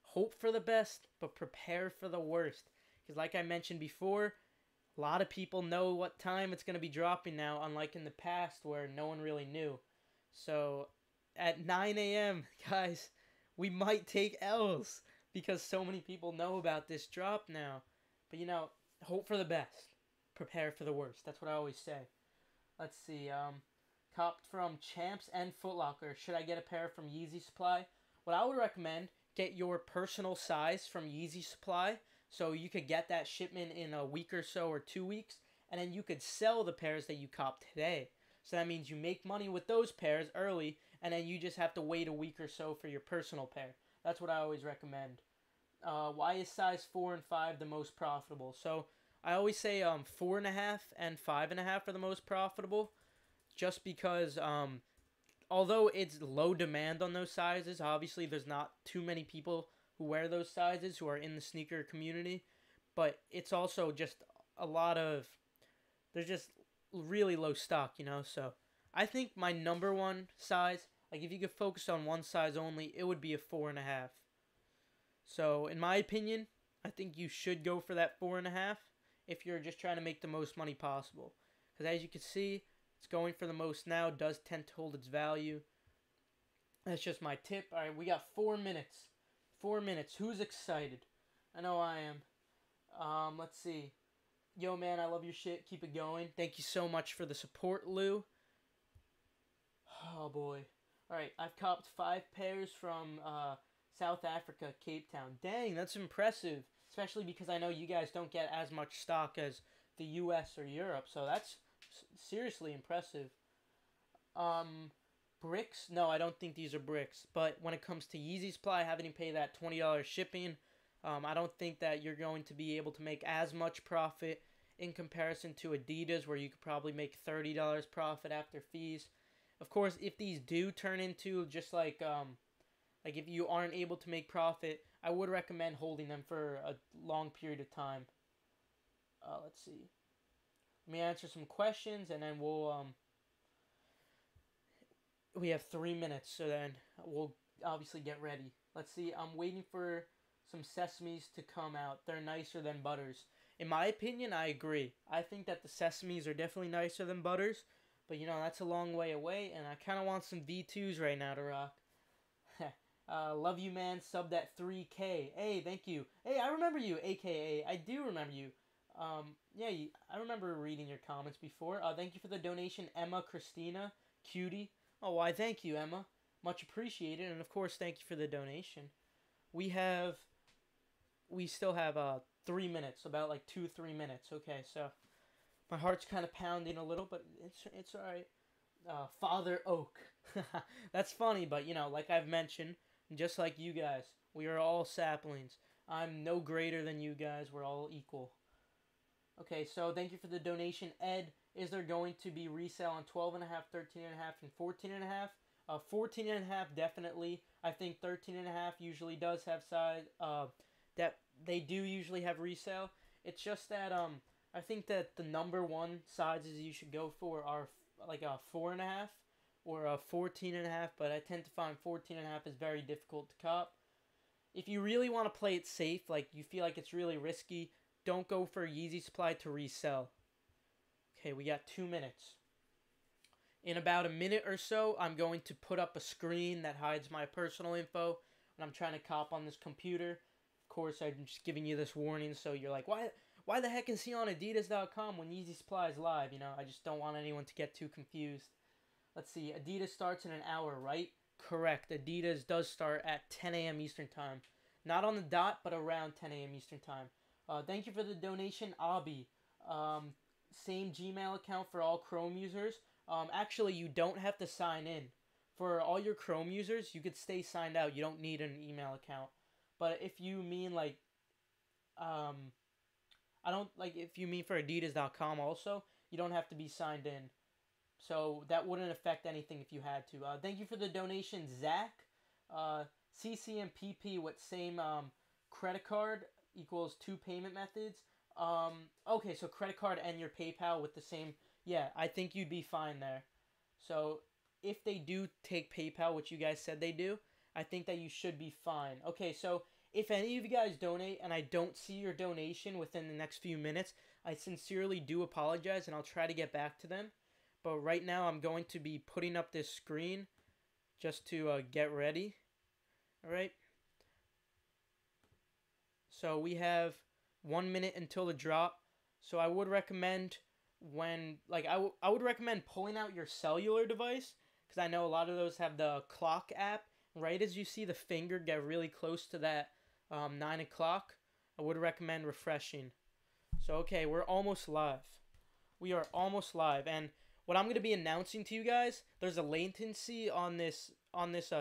hope for the best, but prepare for the worst. Because like I mentioned before, a lot of people know what time it's going to be dropping now, unlike in the past where no one really knew. So at 9 a.m., guys, we might take L's because so many people know about this drop now. But hope for the best. Prepare for the worst. That's what I always say. Let's see. Copped from Champs and Foot Locker. Should I get a pair from Yeezy Supply? What I would recommend, get your personal size from Yeezy Supply, so you could get that shipment in a week or so or 2 weeks, and then you could sell the pairs that you copped today. So that means you make money with those pairs early, and then you just have to wait a week or so for your personal pair. That's what I always recommend. Why is size 4 and 5 the most profitable? So I always say 4.5 and 5.5 are the most profitable, just because although it's low demand on those sizes, obviously there's not too many people who wear those sizes who are in the sneaker community, but it's also just there's just really low stock, so I think my number one size, like if you could focus on one size only, it would be a 4.5. So in my opinion, I think you should go for that 4.5 if you're just trying to make the most money possible, because as you can see, it's going for the most now, does tend to hold its value. That's just my tip. All right, we got 4 minutes. 4 minutes. Who's excited? I know I am. Let's see. Yo, man, I love your shit. Keep it going. Thank you so much for the support, Lou. Oh, boy. All right, I've copped 5 pairs from South Africa, Cape Town. Dang, that's impressive. Especially because I know you guys don't get as much stock as the U.S. or Europe. So that's seriously impressive. Bricks? No, I don't think these are bricks. But when it comes to Yeezy Supply, having to pay that $20 shipping, I don't think that you're going to be able to make as much profit in comparison to Adidas, where you could probably make $30 profit after fees. Of course, if these do turn into just like if you aren't able to make profit, I would recommend holding them for a long period of time. Let's see. Let me answer some questions, and then we have 3 minutes, so then we'll obviously get ready. Let's see. I'm waiting for some sesames to come out. They're nicer than butters. In my opinion, I agree. I think that the sesames are definitely nicer than butters, but that's a long way away, and I kind of want some V2s right now to rock. Love you, man. Subbed at 3K. Hey, thank you. Hey, I remember you, AKA. I do remember you. Yeah, I remember reading your comments before. Thank you for the donation, Emma Christina. Cutie. Oh, why, thank you, Emma. Much appreciated. And, of course, thank you for the donation. We still have 3 minutes, about like 2-3 minutes. Okay, so my heart's kind of pounding a little, but it's all right. Father Oak. That's funny, but, like I've mentioned, just like you guys, we are all saplings. I'm no greater than you guys. We're all equal. Okay, so thank you for the donation, Ed. Is there going to be resale on 12.5, 13.5, and 14.5? 14.5 definitely. I think 13.5 usually does have size. That they do usually have resale. It's just that I think that the number one sizes you should go for are like a 4.5 or a 14.5. But I tend to find 14.5 is very difficult to cop. If you really want to play it safe, like you feel like it's really risky, don't go for Yeezy Supply to resell. Okay, we got 2 minutes. In about a minute or so, I'm going to put up a screen that hides my personal info. And I'm trying to cop on this computer. Of course, I'm just giving you this warning so you're like, why the heck is he on adidas.com when Yeezy Supply is live? You know, I just don't want anyone to get too confused. Let's see, Adidas starts in an hour, right? Correct. Adidas does start at 10 a.m. Eastern Time. Not on the dot, but around 10 a.m. Eastern Time. Thank you for the donation, Abi. Same Gmail account for all Chrome users. Actually, you don't have to sign in. For all your Chrome users, you could stay signed out. You don't need an email account. But if you mean like, I don't like if you mean for adidas.com also, you don't have to be signed in. So that wouldn't affect anything if you had to. Thank you for the donation, Zach. CC and PP with same credit card equals 2 payment methods. Okay, so credit card and your PayPal with the same. Yeah, I think you'd be fine there. So if they do take PayPal, which you guys said they do, I think that you should be fine. Okay, so if any of you guys donate and I don't see your donation within the next few minutes, I sincerely do apologize and I'll try to get back to them. But right now I'm going to be putting up this screen just to get ready. Alright. So we have 1 minute until the drop. So I would recommend I would recommend pulling out your cellular device, because I know a lot of those have the clock app. Right as you see the finger get really close to that 9 o'clock, I would recommend refreshing. So okay, we're almost live. We are almost live, and what I'm going to be announcing to you guys, there's a latency on this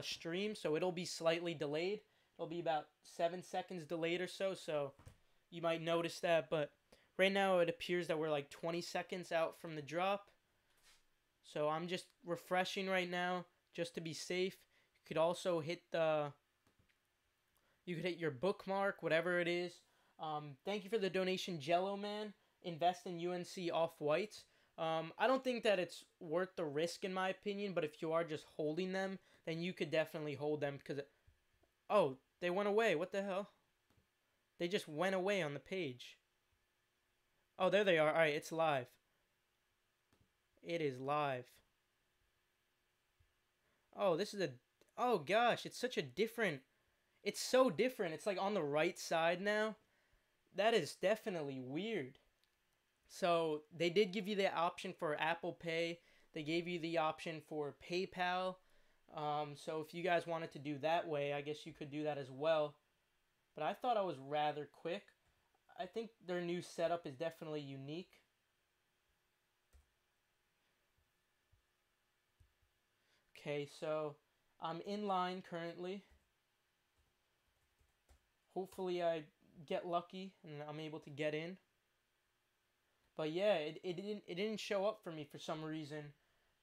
stream, so it'll be slightly delayed. It'll be about 7 seconds delayed or so, so you might notice that, but right now it appears that we're like 20 seconds out from the drop. So I'm just refreshing right now just to be safe. You could also hit your bookmark, whatever it is. Thank you for the donation, Jello Man. Invest in UNC Off-Whites. I don't think that it's worth the risk in my opinion, but if you are just holding them, then you could definitely hold them because oh, they went away. What the hell? They just went away on the page. Oh, there they are. All right, it's live. It is live. Oh, this is oh gosh, it's such a different, it's so different. It's like on the right side now. That is definitely weird. So they did give you the option for Apple Pay. They gave you the option for PayPal. So if you guys wanted to do that way, I guess you could do that as well. But I thought I was rather quick. I think their new setup is definitely unique. Okay, so I'm in line currently. Hopefully I get lucky and I'm able to get in. But yeah, it didn't show up for me for some reason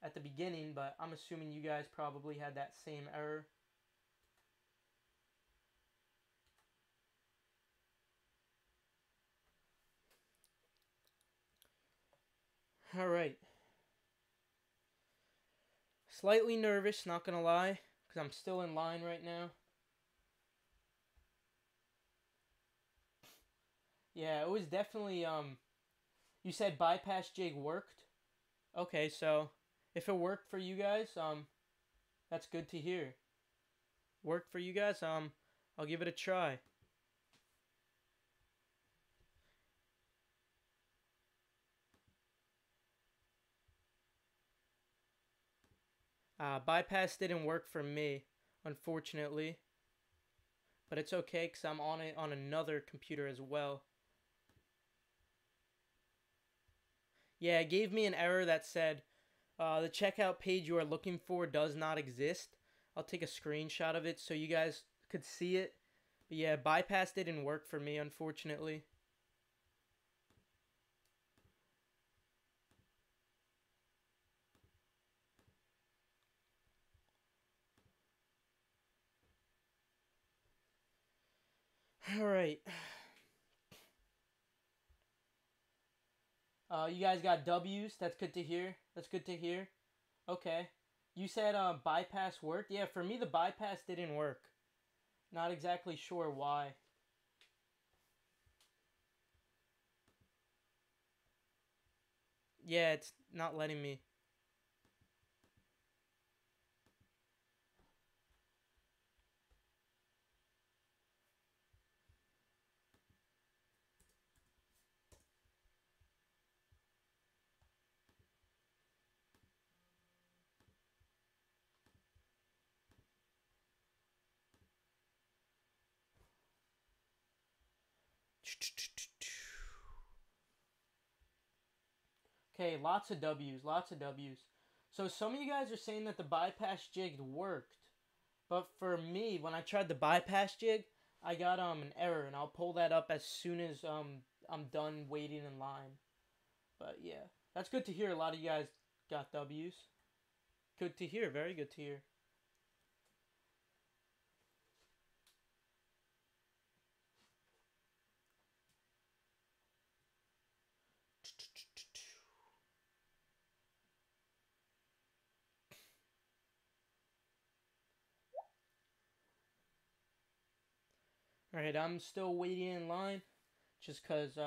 at the beginning, but I'm assuming you guys probably had that same error. Alright. Slightly nervous, not gonna lie, because I'm still in line right now. Yeah, it was definitely, you said bypass jig worked? Okay, so if it worked for you guys, that's good to hear. Worked for you guys, I'll give it a try. Bypass didn't work for me, unfortunately. But it's okay, because I'm on it on another computer as well. Yeah, it gave me an error that said, the checkout page you are looking for does not exist. I'll take a screenshot of it so you guys could see it. But yeah, bypass didn't work for me, unfortunately. Alright. You guys got W's. That's good to hear. That's good to hear. Okay. You said bypass worked. Yeah, for me the bypass didn't work. Not exactly sure why. Yeah, it's not letting me. Okay, lots of W's, lots of W's. So some of you guys are saying that the bypass jig worked, but for me, when I tried the bypass jig, I got an error, and I'll pull that up as soon as I'm done waiting in line. But yeah, that's good to hear. A lot of you guys got W's. Good to hear. Very good to hear. All right, I'm still waiting in line, just cause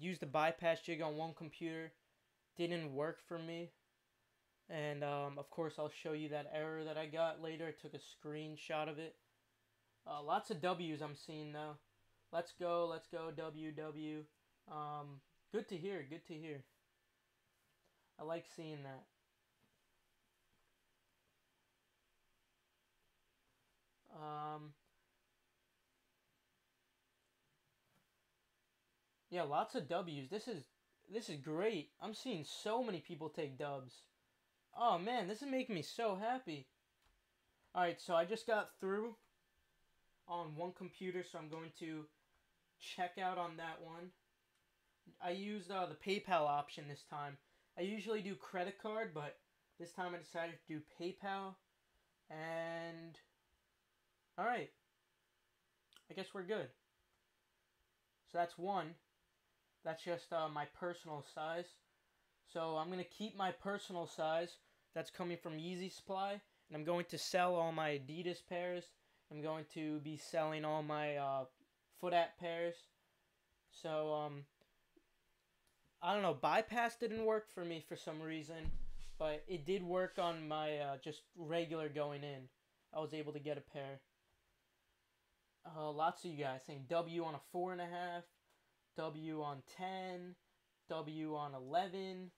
used the bypass jig on one computer, didn't work for me, and of course I'll show you that error that I got later. I took a screenshot of it. Lots of W's I'm seeing now. Let's go, W W. Um, Good to hear. Good to hear. I like seeing that. Um, yeah, lots of W's. This is great. I'm seeing so many people take dubs. Oh man, this is making me so happy. All right, so I just got through on one computer, so I'm going to check out on that one. I used the PayPal option this time. I usually do credit card, but this time I decided to do PayPal. And all right, I guess we're good. So that's one. That's just my personal size. So I'm going to keep my personal size. That's coming from Yeezy Supply. And I'm going to sell all my Adidas pairs. I'm going to be selling all my foot at pairs. So, I don't know. Bypass didn't work for me for some reason. But it did work on my just regular going in. I was able to get a pair. Lots of you guys saying W on a 4.5. W on 10. W on 11.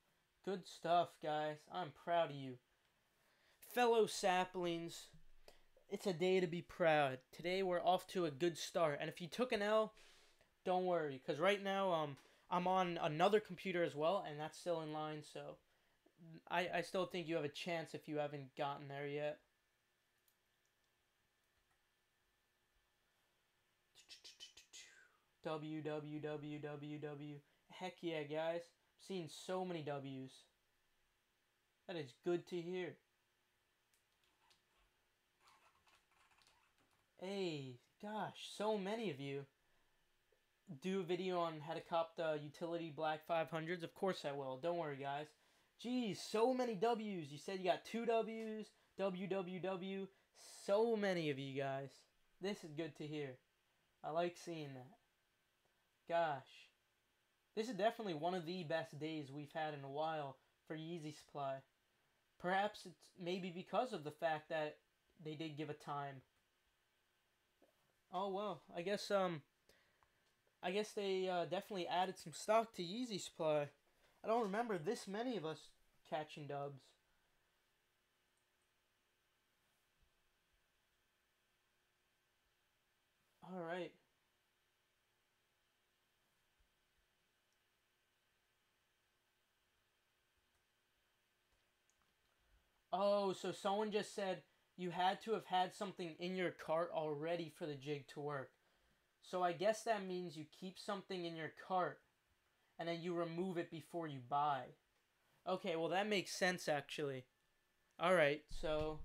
Good stuff, guys. I'm proud of you. Fellow saplings, it's a day to be proud. Today we're off to a good start. And if you took an L, don't worry. Because right now I'm on another computer as well, and that's still in line. So I still think you have a chance if you haven't gotten there yet. W, W, W, W, W. Heck yeah, guys. I'm seeing so many W's. That is good to hear. Hey, gosh, so many of you. Do a video on how to cop the utility black 500s? Of course I will. Don't worry, guys. Geez, so many W's. You said you got 2 W's. W, W, W. So many of you guys. This is good to hear. I like seeing that. Gosh. This is definitely one of the best days we've had in a while for Yeezy Supply. Perhaps it's maybe because of the fact that they did give a time. Oh well, I guess they definitely added some stock to Yeezy Supply. I don't remember this many of us catching dubs. All right. Oh, so someone just said you had to have had something in your cart already for the jig to work. So I guess that means you keep something in your cart and then you remove it before you buy. Okay, well that makes sense actually. All right, so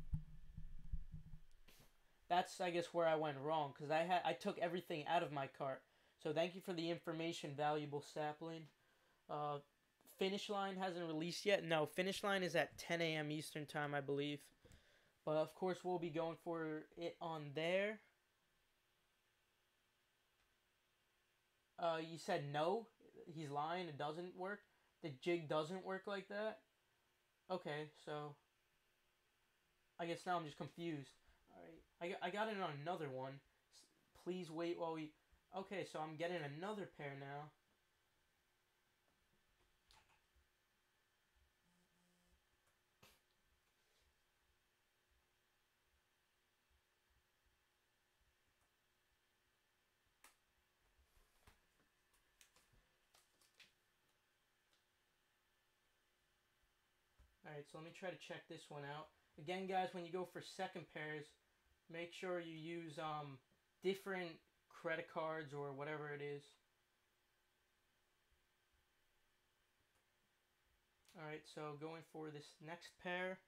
that's I guess where I went wrong because I took everything out of my cart. So thank you for the information, valuable sapling. Uh, Finish line hasn't released yet. No, finish line is at 10 a.m. Eastern time, I believe. But of course, we'll be going for it on there. You said no. he's lying. It doesn't work. The jig doesn't work like that. Okay, so I guess now I'm just confused. All right, I got it on another one. Please wait while we. Okay, so I'm getting another pair now. All right, so let me try to check this one out. Again, guys, when you go for second pairs, make sure you use different credit cards or whatever it is. All right, so going for this next pair.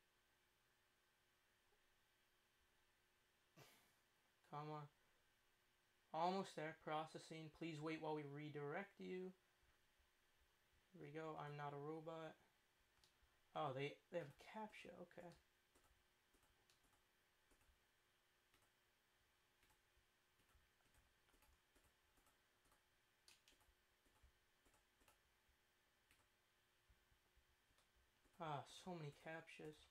Come on. Almost there. Processing. Please wait while we redirect you. Here we go. I'm not a robot. Oh, they have a CAPTCHA. Okay. Ah, so many CAPTCHAs.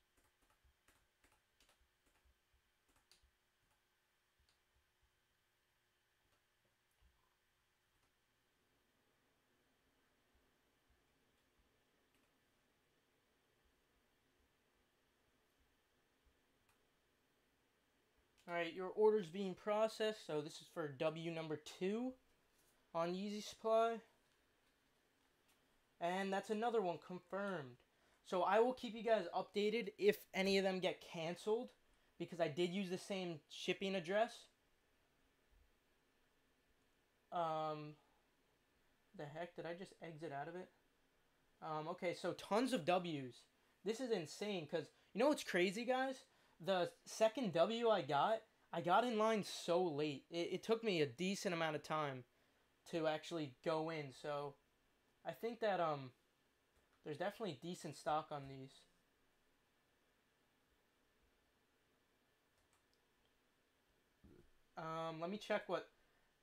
Alright, your order's being processed, so this is for W number 2 on Yeezy Supply. And that's another one confirmed. So I will keep you guys updated if any of them get canceled, because I did use the same shipping address. The heck, did I just exit out of it? Okay, so tons of W's. This is insane, because you know what's crazy, guys? The second W I got in line so late. It took me a decent amount of time to actually go in, so I think that there's definitely decent stock on these. Let me check what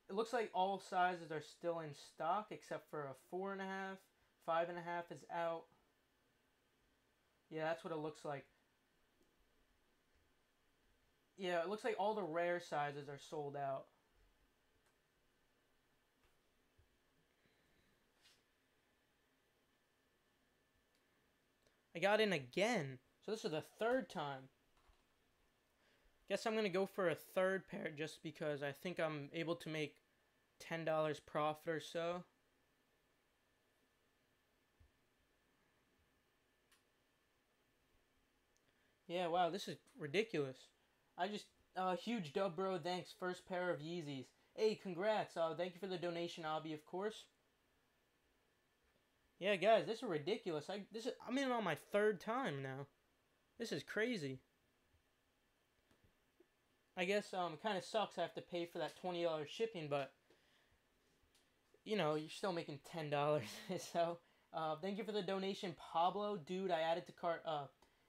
it looks like. All sizes are still in stock except for a 4.5, 5.5 is out. Yeah, that's what it looks like. Yeah, it looks like all the rare sizes are sold out. I got in again. So this is the third time. Guess I'm going to go for a third pair just because I think I'm able to make $10 profit or so. Yeah, wow, this is ridiculous. I just, huge dub, bro. Thanks. First pair of Yeezys. Hey, congrats. Thank you for the donation, Abby, of course. Yeah, guys, this is ridiculous. I'm in on my third time now. This is crazy. I guess it kind of sucks I have to pay for that $20 shipping, but you know, you're still making $10. So, thank you for the donation, Pablo. Dude, I added to cart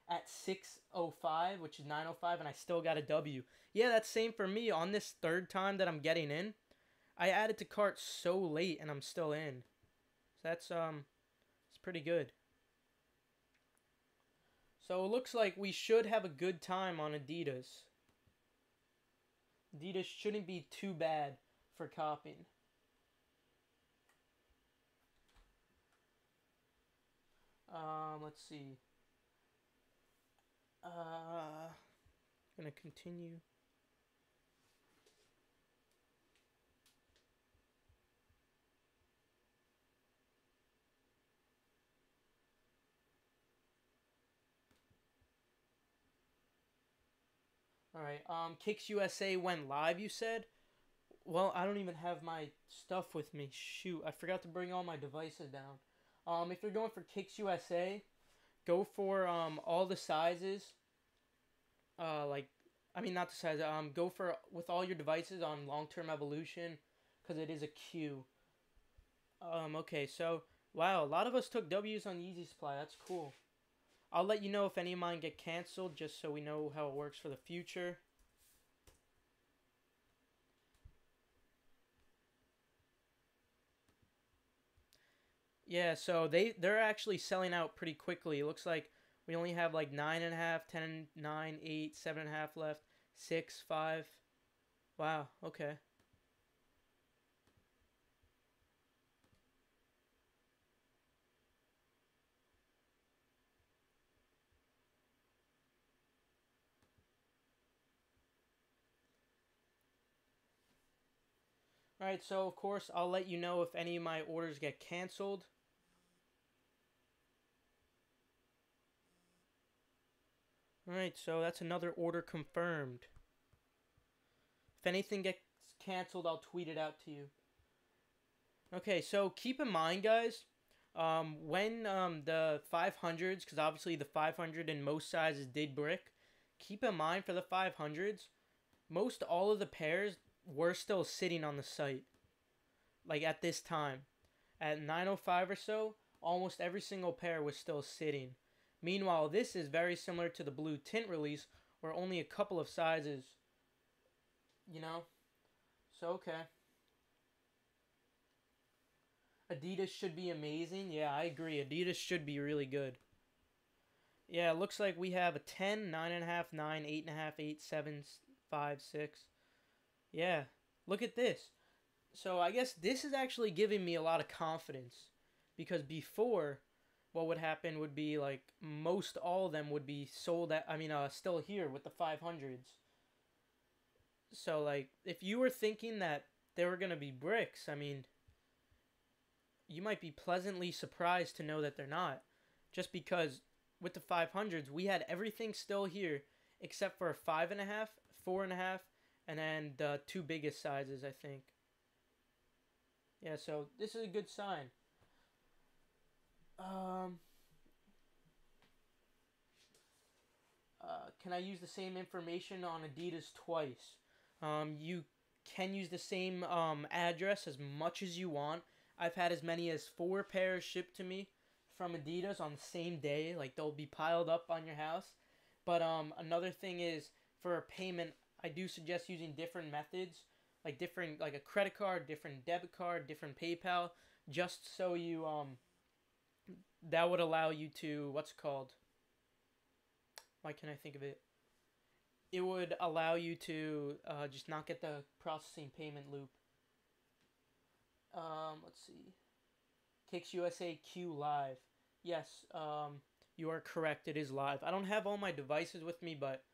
at 6:05, which is 9:05, and I still got a W. Yeah, that's same for me. On this third time that I'm getting in, I added to cart so late, and I'm still in. So that's it's pretty good. So it looks like we should have a good time on Adidas. Adidas shouldn't be too bad for copying. Let's see. Gonna continue. Alright, Kicks USA went live, you said? Well, I don't even have my stuff with me. Shoot, I forgot to bring all my devices down. If you're going for Kicks USA, go for all the sizes. I mean not the size. Go for with all your devices on long-term evolution, because it is a queue. Okay, so wow, a lot of us took W's on Yeezy Supply. That's cool. I'll let you know if any of mine get canceled, just so we know how it works for the future. Yeah, so they're actually selling out pretty quickly. It looks like we only have like 9.5, 10, 9, 8, 7.5 left. 6, 5. Wow, okay. Alright, so of course I'll let you know if any of my orders get canceled. Alright, so that's another order confirmed. If anything gets canceled, I'll tweet it out to you. Okay, so keep in mind, guys, when the 500s, because obviously the 500 in most sizes did brick, keep in mind for the 500s, most all of the pairs were still sitting on the site, like at this time. At 9:05 or so, almost every single pair was still sitting. Meanwhile, this is very similar to the blue tint release, where only a couple of sizes, you know? So, okay. Adidas should be amazing. Yeah, I agree. Adidas should be really good. Yeah, it looks like we have a 10, 9.5, 9, 8.5, 8, 7, 5, 6. Yeah, look at this. So I guess this is actually giving me a lot of confidence. Because before, what would happen would be like most all of them would be sold at, still here with the 500s. So like, if you were thinking that they were going to be bricks, you might be pleasantly surprised to know that they're not. Just because with the 500s, we had everything still here except for a 5.5, 4.5, and then the two biggest sizes, I think. Yeah, so this is a good sign. Um, can I use the same information on Adidas twice? You can use the same address as much as you want. I've had as many as 4 pairs shipped to me from Adidas on the same day. Like they'll be piled up on your house. But another thing is for a payment, I do suggest using different methods, like different like a credit card, different debit card, different PayPal, just so you that would allow you to what's it called? Why can't I think of it? It would allow you to just not get the processing payment loop. Let's see. Kicks USA Q live. Yes, you are correct. It is live. I don't have all my devices with me, but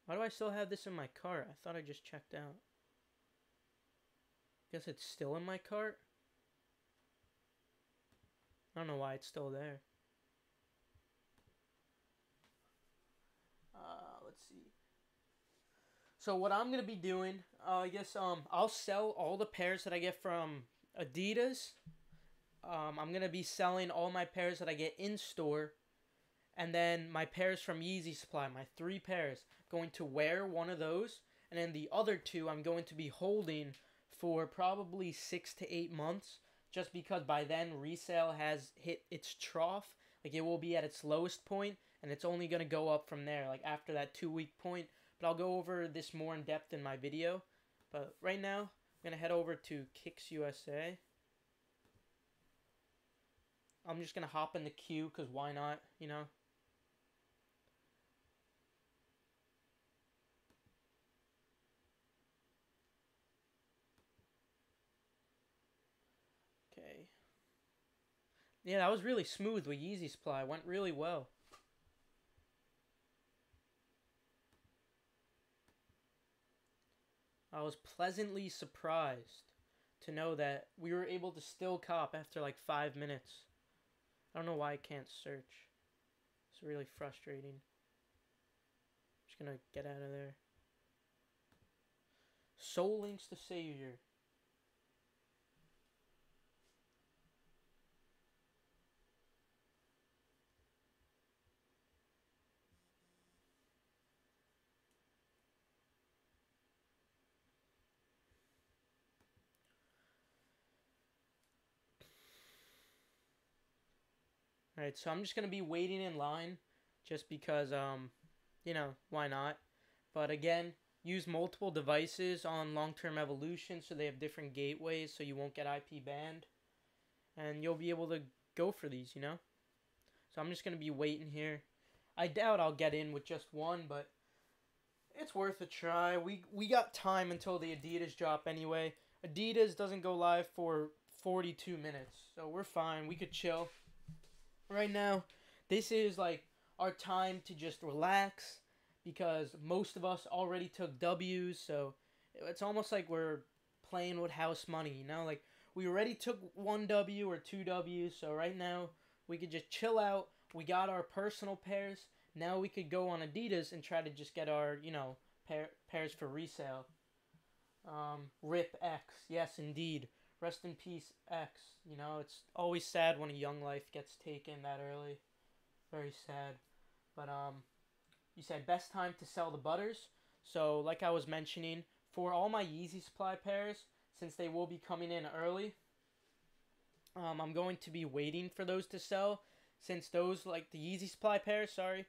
why do I still have this in my cart? I thought I just checked out. Guess it's still in my cart. I don't know why it's still there. Let's see. So what I'm gonna be doing, I guess I'll sell all the pairs that I get from Adidas. I'm gonna be selling all my pairs that I get in store, and then my pairs from Yeezy Supply, my 3 pairs. Going to wear one of those, and then the other 2 I'm going to be holding for probably 6 to 8 months, just because by then resale has hit its trough. Like it will be at its lowest point, and it's only gonna go up from there. Like after that 2-week point. But I'll go over this more in depth in my video. But right now, I'm gonna head over to Kicks USA. I'm just gonna hop in the queue because why not, you know? Okay. Yeah, that was really smooth with Yeezy Supply. Went really well. I was pleasantly surprised to know that we were able to still cop after like 5 minutes. I don't know why I can't search. It's really frustrating. Just gonna get out of there. Soul Links to Savior. Alright, so I'm just gonna be waiting in line just because, why not? But again, use multiple devices on long-term evolution, so they have different gateways, so you won't get IP banned, and you'll be able to go for these, you know. So I'm just gonna be waiting here. I doubt I'll get in with just one, but it's worth a try. We got time until the Adidas drop anyway. Adidas doesn't go live for 42 minutes, so we're fine. We could chill. Right now, this is like our time to just relax because most of us already took W's, so it's almost like we're playing with house money, you know? Like we already took one W or two W's, so right now we could just chill out. We got our personal pairs. Now we could go on Adidas and try to just get our, you know, pairs for resale. Rip X, yes indeed. Rest in peace, X. You know, it's always sad when a young life gets taken that early. Very sad. But you said best time to sell the butters. So like I was mentioning, for all my Yeezy supply pairs, since they will be coming in early, I'm going to be waiting for those to sell. Since those, like the Yeezy supply pairs, sorry,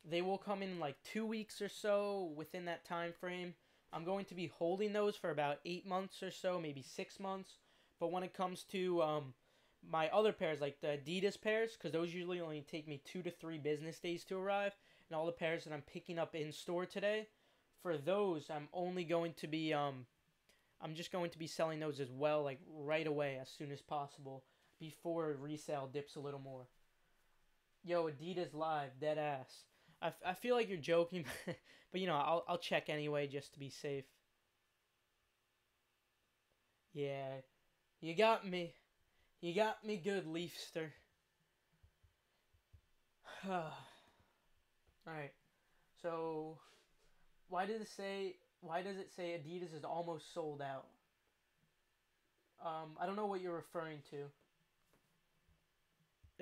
they will come in like 2 weeks or so within that time frame. I'm going to be holding those for about 8 months or so, maybe 6 months. But when it comes to my other pairs, like the Adidas pairs, because those usually only take me 2 to 3 business days to arrive, and all the pairs that I'm picking up in store today, for those I'm only going to be I'm just going to be selling those as well, like right away as soon as possible before resale dips a little more. Yo, Adidas live, dead ass. I feel like you're joking, but you know I'll check anyway just to be safe. Yeah, you got me. You got me good, Leafster. Alright, so why does it say Adidas is almost sold out? I don't know what you're referring to.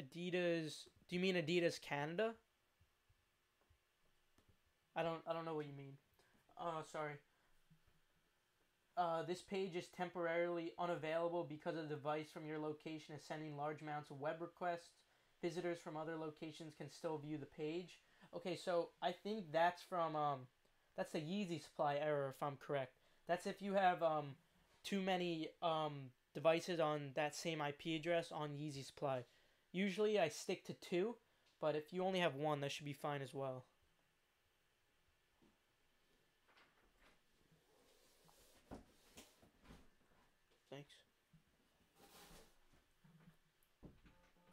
Adidas, do you mean Adidas Canada? I don't know what you mean. Sorry. This page is temporarily unavailable because a device from your location is sending large amounts of web requests. Visitors from other locations can still view the page. Okay, so I think that's from that's the Yeezy supply error if I'm correct. That's if you have too many devices on that same IP address on Yeezy supply. Usually I stick to 2, but if you only have 1, that should be fine as well. Thanks.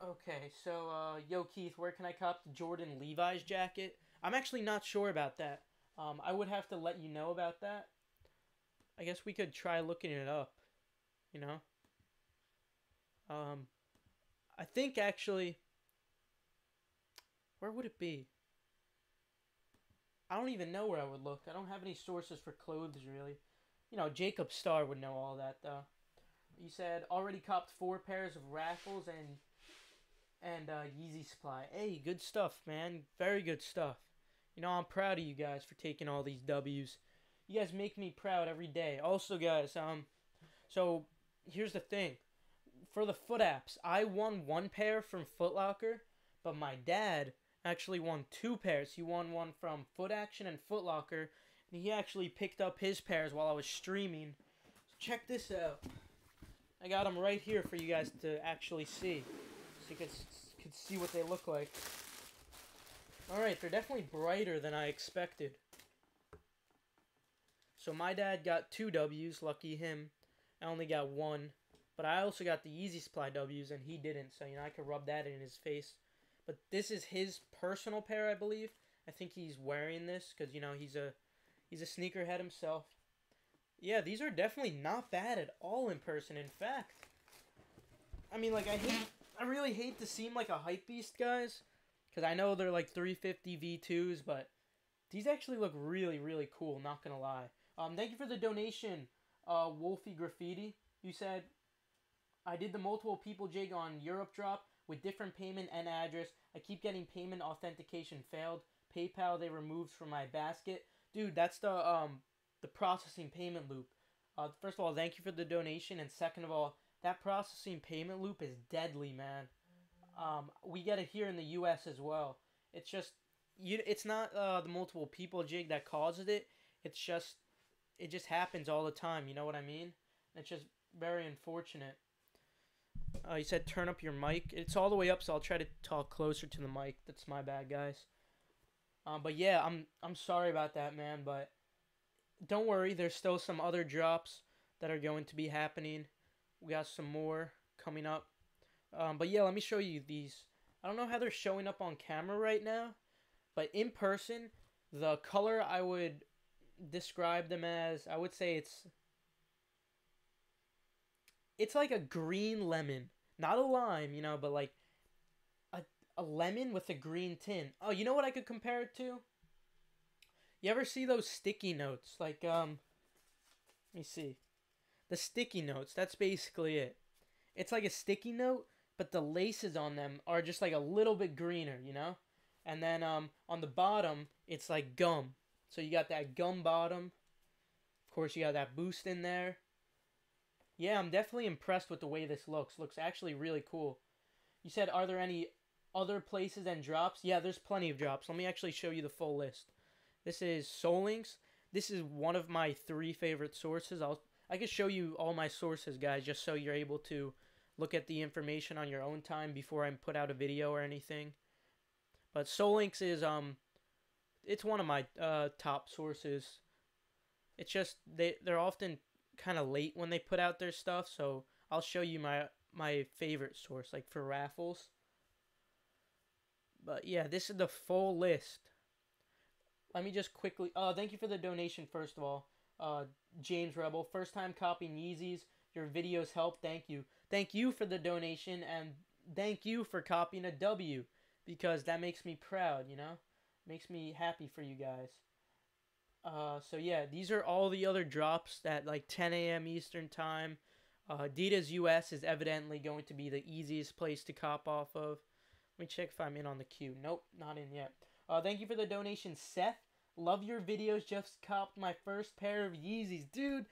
Okay, so yo Keith, where can I cop the Jordan Levi's jacket? I'm actually not sure about that. I would have to let you know about that. I guess we could try looking it up. You know. Um, I think actually, where would it be? I don't even know where I would look. I don't have any sources for clothes really. You know, Jacob Starr would know all that though. You said already copped 4 pairs of raffles and Yeezy supply. Hey, good stuff, man. Very good stuff. You know, I'm proud of you guys for taking all these W's. You guys make me proud every day. Also, guys, so here's the thing. For the foot apps, I won 1 pair from Foot Locker, but my dad actually won 2 pairs. He won one from Foot Action and Foot Locker, and he actually picked up his pairs while I was streaming. So check this out. I got them right here for you guys to actually see, so you could see what they look like. Alright, they're definitely brighter than I expected. So my dad got 2 W's, lucky him. I only got 1. But I also got the Yeezy Supply W's and he didn't, so you know I could rub that in his face. But this is his personal pair, I believe. I think he's wearing this because you know he's a sneakerhead himself. Yeah, these are definitely not bad at all in person. In fact, I mean, like I really hate to seem like a hype beast, guys, because I know they're like 350 V2s, but these actually look really, really cool. Not gonna lie. Thank you for the donation, Wolfie Graffiti. You said I did the multiple people jig on Europe drop with different payment and address. I keep getting payment authentication failed. PayPal they removed from my basket. Dude, that's the processing payment loop. First of all, thank you for the donation, and second of all, that processing payment loop is deadly, man. We get it here in the U.S. as well. It's just it's not the multiple people jig that causes it. It's just it just happens all the time. You know what I mean? It's just very unfortunate. You said turn up your mic. It's all the way up, so I'll try to talk closer to the mic. That's my bad, guys. But yeah, I'm sorry about that, man. But don't worry, there's still some other drops that are going to be happening. We got some more coming up. But yeah, let me show you these. I don't know how they're showing up on camera right now, but in person, the color I would describe them as, I would say it's like a green lemon, not a lime, you know, but like a a lemon with a green tint. Oh, you know what I could compare it to? You ever see those sticky notes? Like let me see. The sticky notes, that's basically it. It's like a sticky note, but the laces on them are just like a little bit greener, you know? And then on the bottom, it's like gum. So you got that gum bottom. Of course, you got that boost in there. Yeah, I'm definitely impressed with the way this looks. Looks actually really cool. You said, are there any other places and drops? Yeah, there's plenty of drops. Let me actually show you the full list. This is Solinks. This is one of my 3 favorite sources. I can show you all my sources, guys, just so you're able to look at the information on your own time before I put out a video or anything. But Solinks is it's one of my top sources. It's just they're often kind of late when they put out their stuff, so I'll show you my favorite source, like for raffles. But yeah, this is the full list. Let me just quickly. Thank you for the donation first of all. James Rebel, first time copying Yeezys. Your videos help. Thank you. Thank you for the donation, and thank you for copying a W, because that makes me proud. You know, makes me happy for you guys. So yeah, these are all the other drops at like 10 a.m. Eastern time. Adidas US is evidently going to be the easiest place to cop off of. Let me check if I'm in on the queue. Nope, not in yet. Thank you for the donation, Seth. Love your videos. Just copped my first pair of Yeezys. Dude,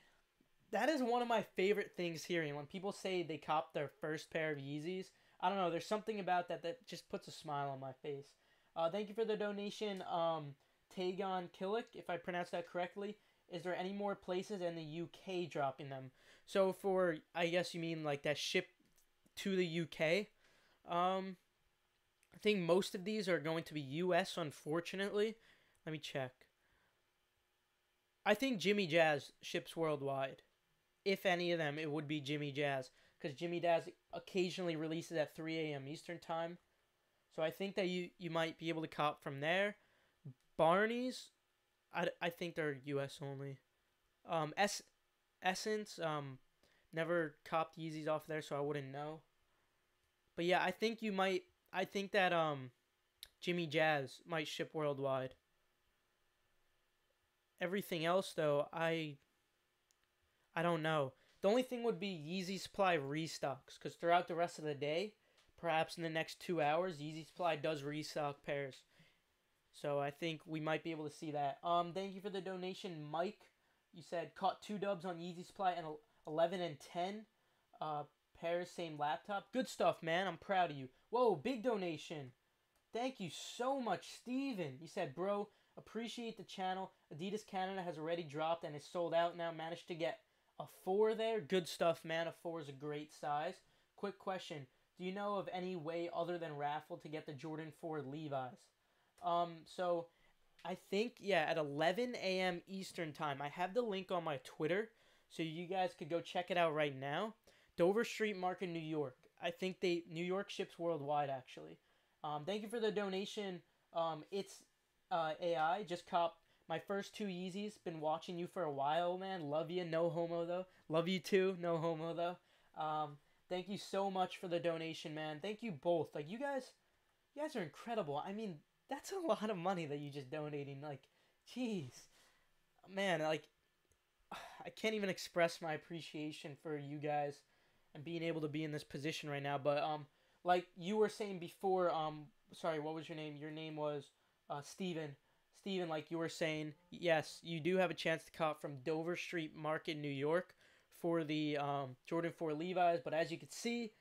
that is one of my favorite things hearing. When people say they copped their first pair of Yeezys, I don't know. There's something about that that just puts a smile on my face. Thank you for the donation, Tagon Killick, if I pronounced that correctly. Is there any more places in the UK dropping them? So for, I guess you mean like that ship to the UK. I think most of these are going to be US, unfortunately. Let me check. I think Jimmy Jazz ships worldwide. If any of them, it would be Jimmy Jazz, because Jimmy Jazz occasionally releases at 3 a.m. Eastern time. So I think that you might be able to cop from there. Barney's, I think they're U.S. only. Essence, never copped Yeezys off there, so I wouldn't know. But yeah, I think you might. I think that Jimmy Jazz might ship worldwide. Everything else though, I don't know. The only thing would be Yeezy Supply restocks, because throughout the rest of the day, perhaps in the next 2 hours, Yeezy Supply does restock pairs. So I think we might be able to see that. Thank you for the donation, Mike. You said caught 2 dubs on Yeezy Supply and 11 and 10 pairs, same laptop. Good stuff, man. I'm proud of you. Whoa, big donation. Thank you so much, Steven. You said, bro, appreciate the channel. Adidas Canada has already dropped and is sold out now. Managed to get a 4 there. Good stuff, man. A 4 is a great size. Quick question. Do you know of any way other than raffle to get the Jordan 4 Levi's? So I think, yeah, at 11 a.m. Eastern time. I have the link on my Twitter, so you guys could go check it out right now. Dover Street Market, New York. I think New York ships worldwide, actually. Thank you for the donation. It's AI. Just copped my first 2 Yeezys. Been watching you for a while, man. Love you. No homo, though. Love you, too. No homo, though. Thank you so much for the donation, man. Thank you both. Like, you guys are incredible. I mean, that's a lot of money that you just donating. Like, jeez. Man, like, I can't even express my appreciation for you guys and being able to be in this position right now. But, like you were saying before, sorry, what was your name? Your name was, Steven. Steven, like you were saying, yes, you do have a chance to cop from Dover Street Market, New York for the, Jordan 4 Levi's. But as you can see,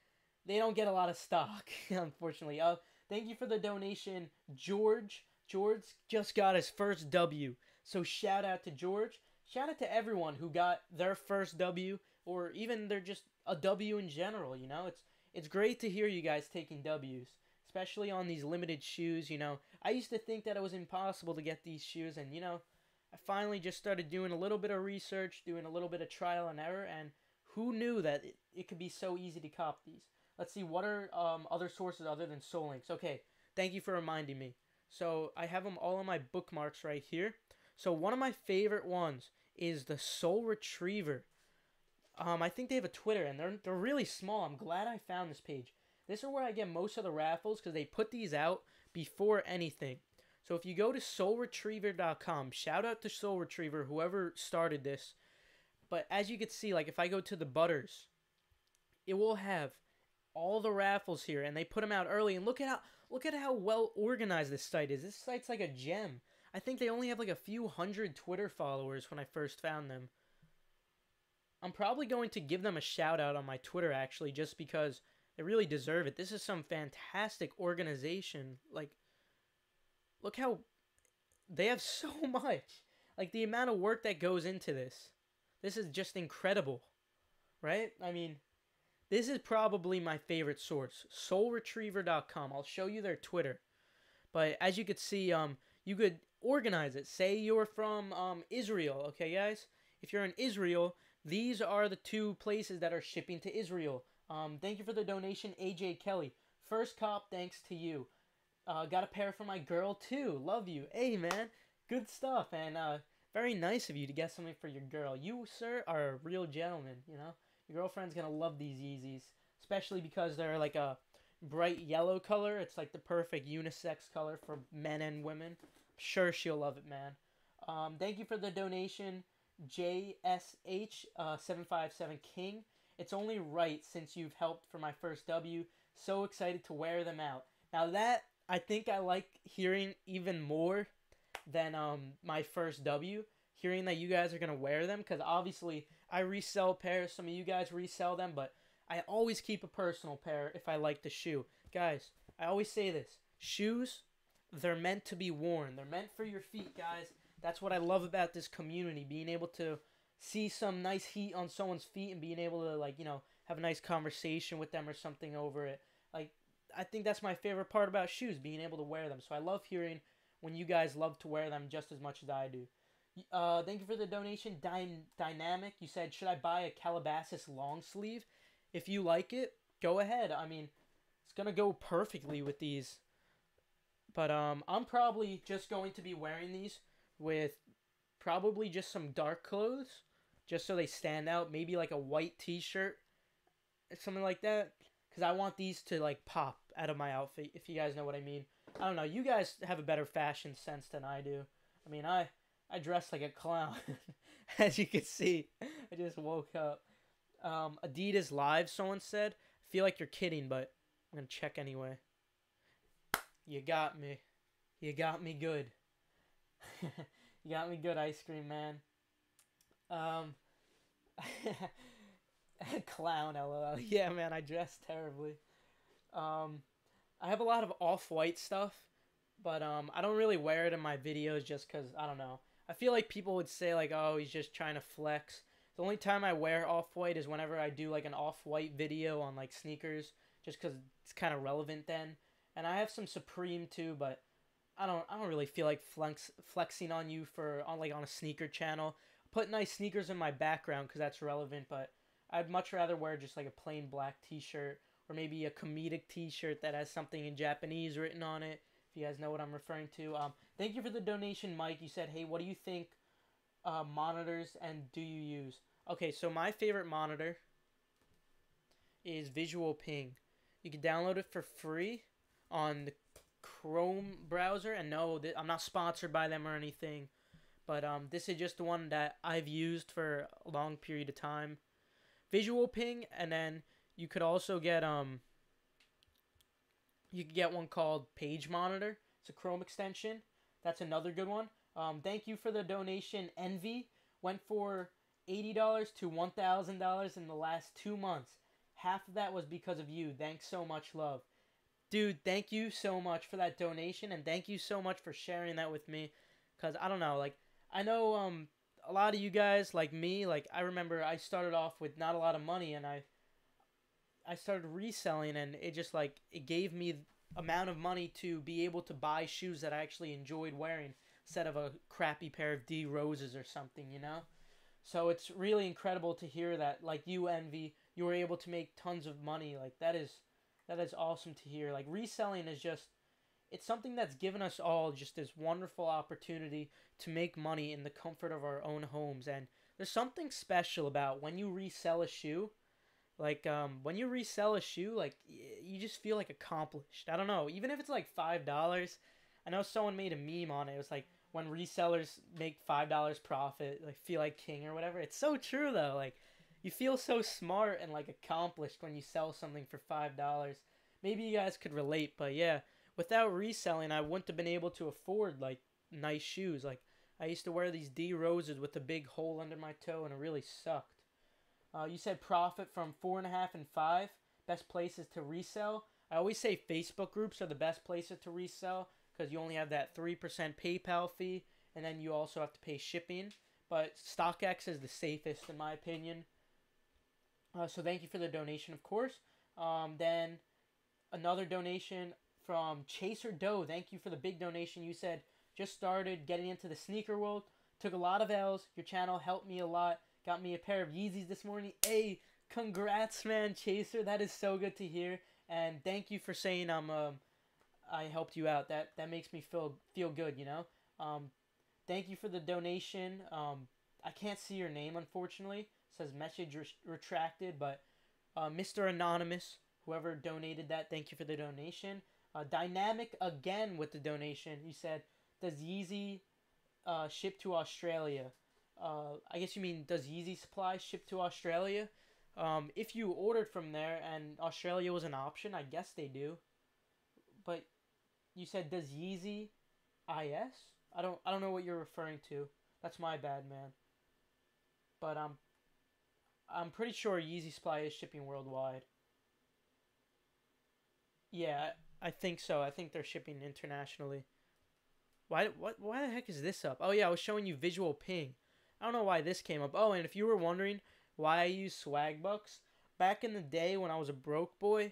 they don't get a lot of stock, unfortunately. Thank you for the donation, George. George just got his first W. So shout out to George. shout out to everyone who got their first W, or even they're just a W in general. It's great to hear you guys taking W's, especially on these limited shoes. I used to think that it was impossible to get these shoes, and I finally just started doing a little bit of research, doing a little bit of trial and error, and who knew that it could be so easy to cop these? Let's see, what are other sources other than Soul Links? Okay, thank you for reminding me. So I have them all on my bookmarks right here. So one of my favorite ones is the Soul Retriever. I think they have a Twitter, and they're really small. I'm glad I found this page. This is where I get most of the raffles because they put these out before anything. So if you go to soulretriever.com, shout out to Soul Retriever, whoever started this. But as you can see, like if I go to the Butters, it will have all the raffles here, and they put them out early. And look at how well organized this site is. This site's like a gem. I think they only have like a few hundred Twitter followers when I first found them. I'm probably going to give them a shout out on my Twitter actually, just because they really deserve it. This is some fantastic organization. Like, look how they have so much. Like the amount of work that goes into this. This is just incredible, right? I mean, this is probably my favorite source, soulretriever.com. I'll show you their Twitter. But as you could see, you could organize it. Say you're from Israel, okay, guys? If you're in Israel, these are the 2 places that are shipping to Israel. Thank you for the donation, AJ Kelly. First cop, thanks to you. Got a pair for my girl, too. Love you. Hey, man. Good stuff. And very nice of you to get something for your girl. You, sir, are a real gentleman, Your girlfriend's going to love these Yeezys, especially because they're like a bright yellow color. It's like the perfect unisex color for men and women. I'm sure she'll love it, man. Thank you for the donation, JSH757 King. It's only right since you've helped for my first W. So excited to wear them out. Now that I think I like hearing even more than my first W. Hearing that you guys are going to wear them, because obviously I resell pairs. Some of you guys resell them, but I always keep a personal pair if I like the shoe. Guys, I always say this. Shoes, they're meant to be worn. They're meant for your feet, guys. That's what I love about this community, being able to see some nice heat on someone's feet and being able to, like, have a nice conversation with them or something over it. Like, I think that's my favorite part about shoes, being able to wear them. So I love hearing when you guys love to wear them just as much as I do. Thank you for the donation, Dynamic. You said, should I buy a Calabasas long sleeve? If you like it, go ahead. I mean, it's going to go perfectly with these. But I'm probably just going to be wearing these with probably just some dark clothes, just so they stand out. Maybe like a white t-shirt, something like that. Because I want these to like pop out of my outfit, if you guys know what I mean. I don't know. You guys have a better fashion sense than I do. I mean, I dress like a clown. As you can see, I just woke up. Adidas Live, someone said. I feel like you're kidding, but I'm going to check anyway. You got me. You got me good. You got me good, ice cream man. Clown, lol. Yeah, man, I dress terribly. I have a lot of off-white stuff, but I don't really wear it in my videos just because, I don't know. I feel like people would say, like, oh, he's just trying to flex. The only time I wear off-white is whenever I do, like, an off-white video on, like, sneakers, just because it's kind of relevant then. And I have some Supreme, too, but I don't really feel like flexing on you on a sneaker channel. Put nice sneakers in my background because that's relevant, but I'd much rather wear just, like, a plain black t-shirt or maybe a comedic t-shirt that has something in Japanese written on it, if you guys know what I'm referring to. Thank you for the donation, Mike. You said, hey, what do you think monitors and do you use? Okay, so my favorite monitor is Visual Ping. You can download it for free on the Chrome browser. And no, I'm not sponsored by them or anything, but this is just the one that I've used for a long period of time. Visual Ping, and then you could also get you could get one called Page Monitor. It's a Chrome extension. That's another good one. Thank you for the donation. Envy went for $80 to $1,000 in the last 2 months. Half of that was because of you. Thanks so much, love. Dude, thank you so much for that donation, and thank you so much for sharing that with me. Because, I don't know, like, I know a lot of you guys like me, like I remember I started off with not a lot of money, and I started reselling, and it just like it gave me amount of money to be able to buy shoes that I actually enjoyed wearing instead of a crappy pair of D Roses or something, you know? So it's really incredible to hear that like you Envy, you were able to make tons of money. Like that is awesome to hear. Like reselling is just it's something that's given us all just this wonderful opportunity to make money in the comfort of our own homes. And there's something special about when you resell a shoe. Like when you resell a shoe, like you just feel like accomplished. I don't know, even if it's like $5. I know someone made a meme on it. It was like when resellers make $5 profit, like feel like king or whatever. It's so true though. Like you feel so smart and like accomplished when you sell something for $5. Maybe you guys could relate, but yeah, without reselling, I wouldn't have been able to afford like nice shoes. Like I used to wear these D Roses with a big hole under my toe, and it really sucked. You said profit from 4.5 and 5. Best places to resell. I always say Facebook groups are the best places to resell because you only have that 3% PayPal fee, and then you also have to pay shipping. But StockX is the safest in my opinion. So thank you for the donation, of course. Then another donation from Chaser Doe. Thank you for the big donation. You said just started getting into the sneaker world. Took a lot of L's. Your channel helped me a lot. Got me a pair of Yeezys this morning. Hey, congrats, man, Chaser. That is so good to hear. And thank you for saying I helped you out. That makes me feel good, you know. Thank you for the donation. I can't see your name unfortunately. It says message retracted, but Mr. Anonymous, whoever donated that, thank you for the donation. Dynamic again with the donation. You said, does Yeezy ship to Australia? I guess you mean, does Yeezy Supply ship to Australia? If you ordered from there and Australia was an option, I guess they do. But you said, does Yeezy IS? I don't know what you're referring to. That's my bad, man. But I'm pretty sure Yeezy Supply is shipping worldwide. Yeah, I think so. I think they're shipping internationally. Why the heck is this up? Oh yeah, I was showing you visual ping. I don't know why this came up. Oh, and if you were wondering why I use swag bucks, back in the day when I was a broke boy,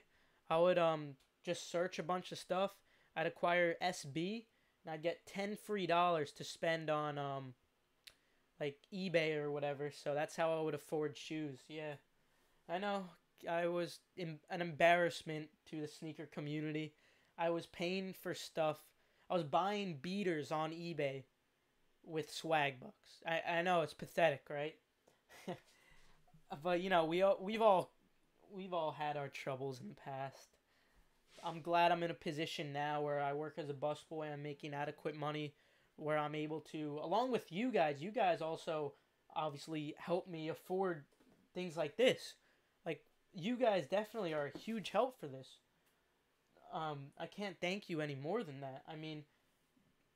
I would just search a bunch of stuff. I'd acquire SB and I'd get $10 free to spend on like eBay or whatever. So that's how I would afford shoes. Yeah. I know I was an embarrassment to the sneaker community. I was paying for stuff. I was buying beaters on eBay with swag bucks. I know it's pathetic, right? But you know, we've all had our troubles in the past. I'm glad I'm in a position now where I work as a busboy. I'm making adequate money where I'm able to, along with you guys also obviously help me afford things like this. Like, you guys definitely are a huge help for this. I can't thank you any more than that. I mean,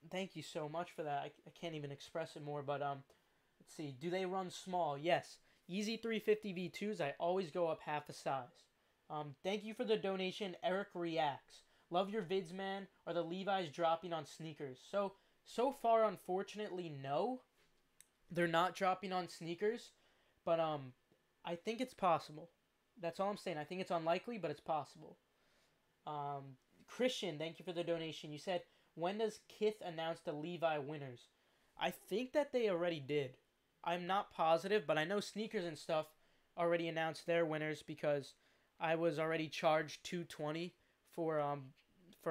thank you so much for that. I can't even express it more, but let's see. Do they run small? Yes. Yeezy 350 V2s, I always go up half a size. Thank you for the donation, Eric Reacts. Love your vids, man. Are the Levi's dropping on sneakers? So far, unfortunately, no. They're not dropping on sneakers, but I think it's possible. That's all I'm saying. I think it's unlikely, but it's possible. Christian, thank you for the donation. You said, when does Kith announce the Levi winners? I think that they already did. I'm not positive, but I know Sneakers and stuff already announced their winners because I was already charged 220 for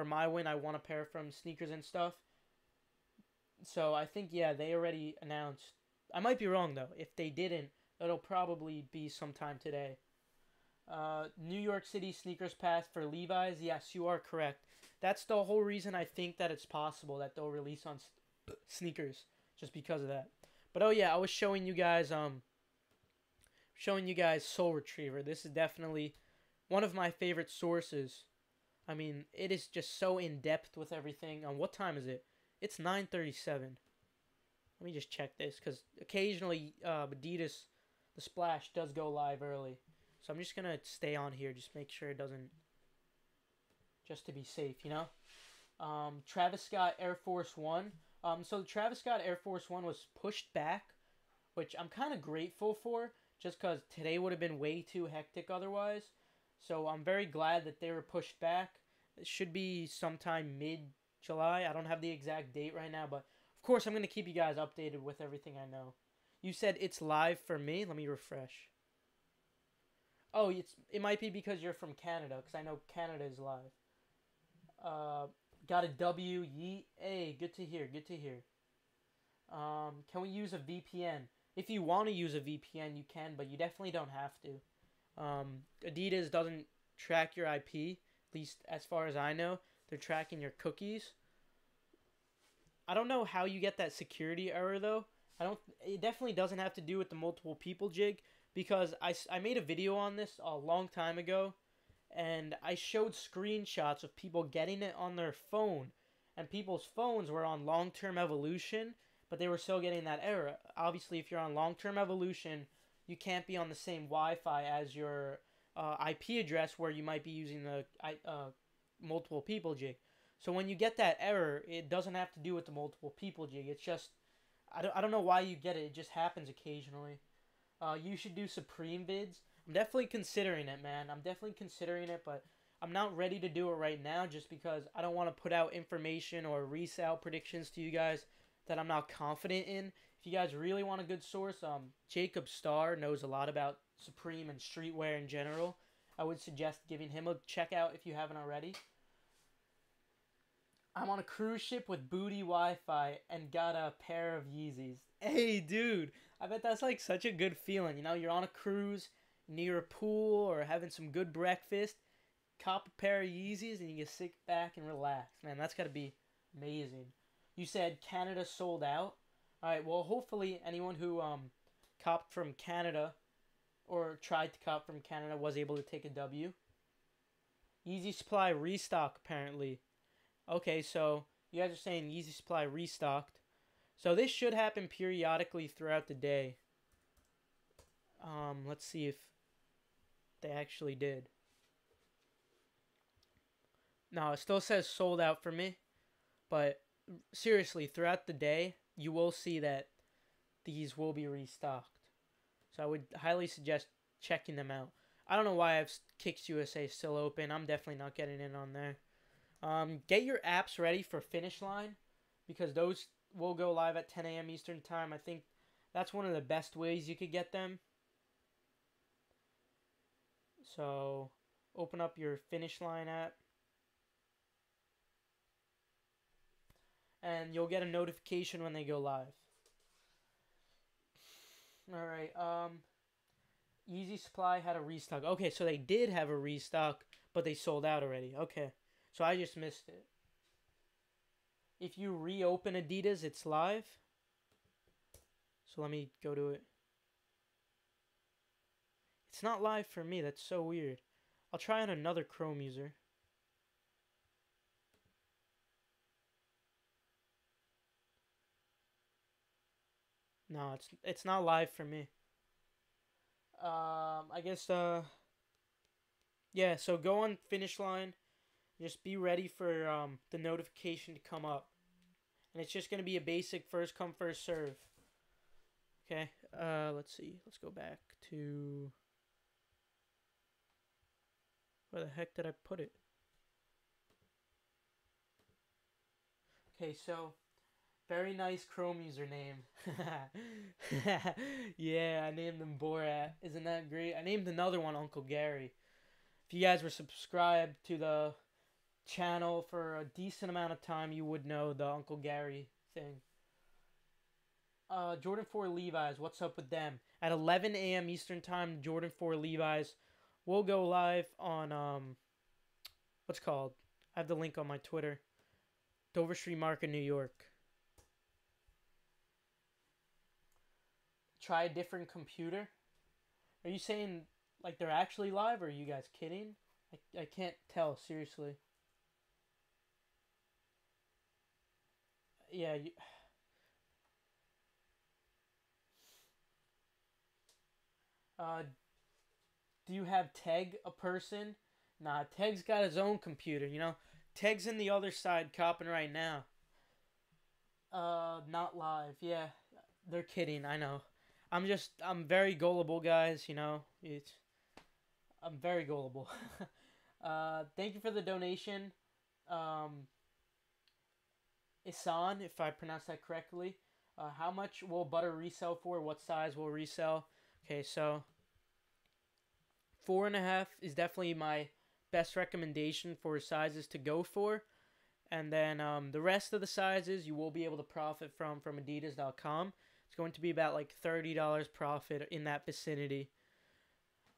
my win. I won a pair from Sneakers and stuff. So I think, yeah, they already announced. I might be wrong though. If they didn't, it'll probably be sometime today. New York City sneakers pass for Levi's. Yes, you are correct. That's the whole reason I think that it's possible that they'll release on sneakers, just because of that. But oh yeah, I was showing you guys Soul Retriever. This is definitely one of my favorite sources. I mean, it is just so in depth with everything. What time is it? It's 9:37. Let me just check this because occasionally Adidas, the Splash does go live early. So I'm just going to stay on here. Just make sure it doesn't. Just to be safe, you know? Travis Scott Air Force One. So the Travis Scott Air Force One was pushed back which I'm kind of grateful for, just because today would have been way too hectic otherwise. So I'm very glad that they were pushed back. It should be sometime mid July. I don't have the exact date right now, but of course I'm gonna keep you guys updated with everything I know. You said it's live for me. Let me refresh. Oh, it might be because you're from Canada, because I know Canada is live. Uh, got a W. Yeet. Hey, good to hear. Good to hear. Can we use a VPN? If you want to use a VPN, you can, but you definitely don't have to. Adidas doesn't track your IP, at least as far as I know. They're tracking your cookies. I don't know how you get that security error though. I don't. It definitely doesn't have to do with the multiple people jig because I made a video on this a long time ago, and I showed screenshots of people getting it on their phone, and people's phones were on long-term evolution, but they were still getting that error. Obviously, if you're on long-term evolution, you can't be on the same Wi-Fi as your IP address where you might be using the multiple people jig. So when you get that error, it doesn't have to do with the multiple people jig. It's just I don't know why you get it. It just happens occasionally. You should do Supreme vids. I'm definitely considering it, man. I'm definitely considering it, but I'm not ready to do it right now just because I don't want to put out information or resale predictions to you guys that I'm not confident in. If you guys really want a good source, Jacob Starr knows a lot about Supreme and streetwear in general. I would suggest giving him a check out if you haven't already. I'm on a cruise ship with booty Wi-Fi and got a pair of Yeezys. Hey, dude, I bet that's like such a good feeling. You know, you're on a cruise near a pool or having some good breakfast, cop a pair of Yeezys, and you can sit back and relax. Man, that's gotta be amazing. You said Canada sold out. All right, well, hopefully anyone who copped from Canada or tried to cop from Canada was able to take a W. Yeezy supply restock apparently. Okay, so you guys are saying Yeezy supply restocked. So this should happen periodically throughout the day. Let's see if they actually did. No, it still says sold out for me. But seriously, throughout the day, you will see that these will be restocked. So I would highly suggest checking them out. I don't know why I have Kicks USA still open. I'm definitely not getting in on there. Get your apps ready for Finish Line because those will go live at 10 a.m. Eastern Time. I think that's one of the best ways you could get them. So open up your Finish Line app and you'll get a notification when they go live. Alright, Yeezy Supply had a restock. Okay, so they did have a restock, but they sold out already. Okay, so I just missed it. If you reopen Adidas, it's live. So let me go to it. It's not live for me. That's so weird. I'll try on another Chrome user. No, it's not live for me. I guess yeah. So go on Finish Line. Just be ready for the notification to come up, and it's just gonna be a basic first come first serve. Okay. Let's see. Let's go back to where the heck did I put it? Okay, so very nice Chrome username. Yeah, I named them Borat. Isn't that great? I named another one Uncle Gary. If you guys were subscribed to the channel for a decent amount of time, you would know the Uncle Gary thing. Jordan 4 Levi's, what's up with them? At 11 a.m. Eastern Time, Jordan 4 Levi's will go live on, what's it called? I have the link on my Twitter. Dover Street Market, New York. Try a different computer? Are you saying, like, they're actually live, or are you guys kidding? I can't tell, seriously. Yeah, uh, do you have Teg a person? Nah, Teg's got his own computer, you know? Teg's in the other side copping right now. Not live, yeah. They're kidding, I know. I'm very gullible, guys. You know, I'm very gullible. Thank you for the donation, um, Isan, if I pronounce that correctly. How much will butter resell for? What size will resell? Okay, so 4.5 is definitely my best recommendation for sizes to go for. And then the rest of the sizes you will be able to profit from adidas.com. It's going to be about like $30 profit in that vicinity.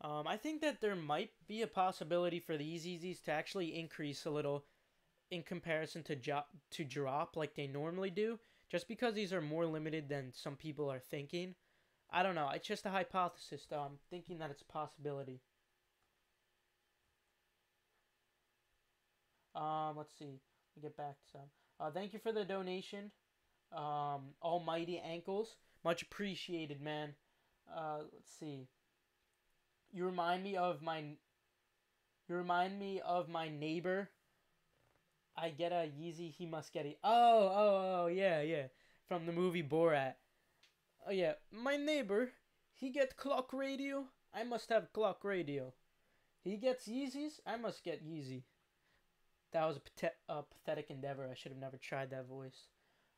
I think that there might be a possibility for these Yeezys to actually increase a little in comparison to drop like they normally do, just because these are more limited than some people are thinking. I don't know. It's just a hypothesis, though. I'm thinking that it's a possibility. Let's see. Let me get back to some. Thank you for the donation. Almighty Ankles, much appreciated, man. Let's see. You remind me of my. You remind me of my neighbor. I get a Yeezy, he must get it. Oh, yeah, yeah. From the movie Borat. Oh, yeah. My neighbor, he get clock radio. I must have clock radio. He gets Yeezys. I must get Yeezy. That was a pathetic endeavor. I should have never tried that voice.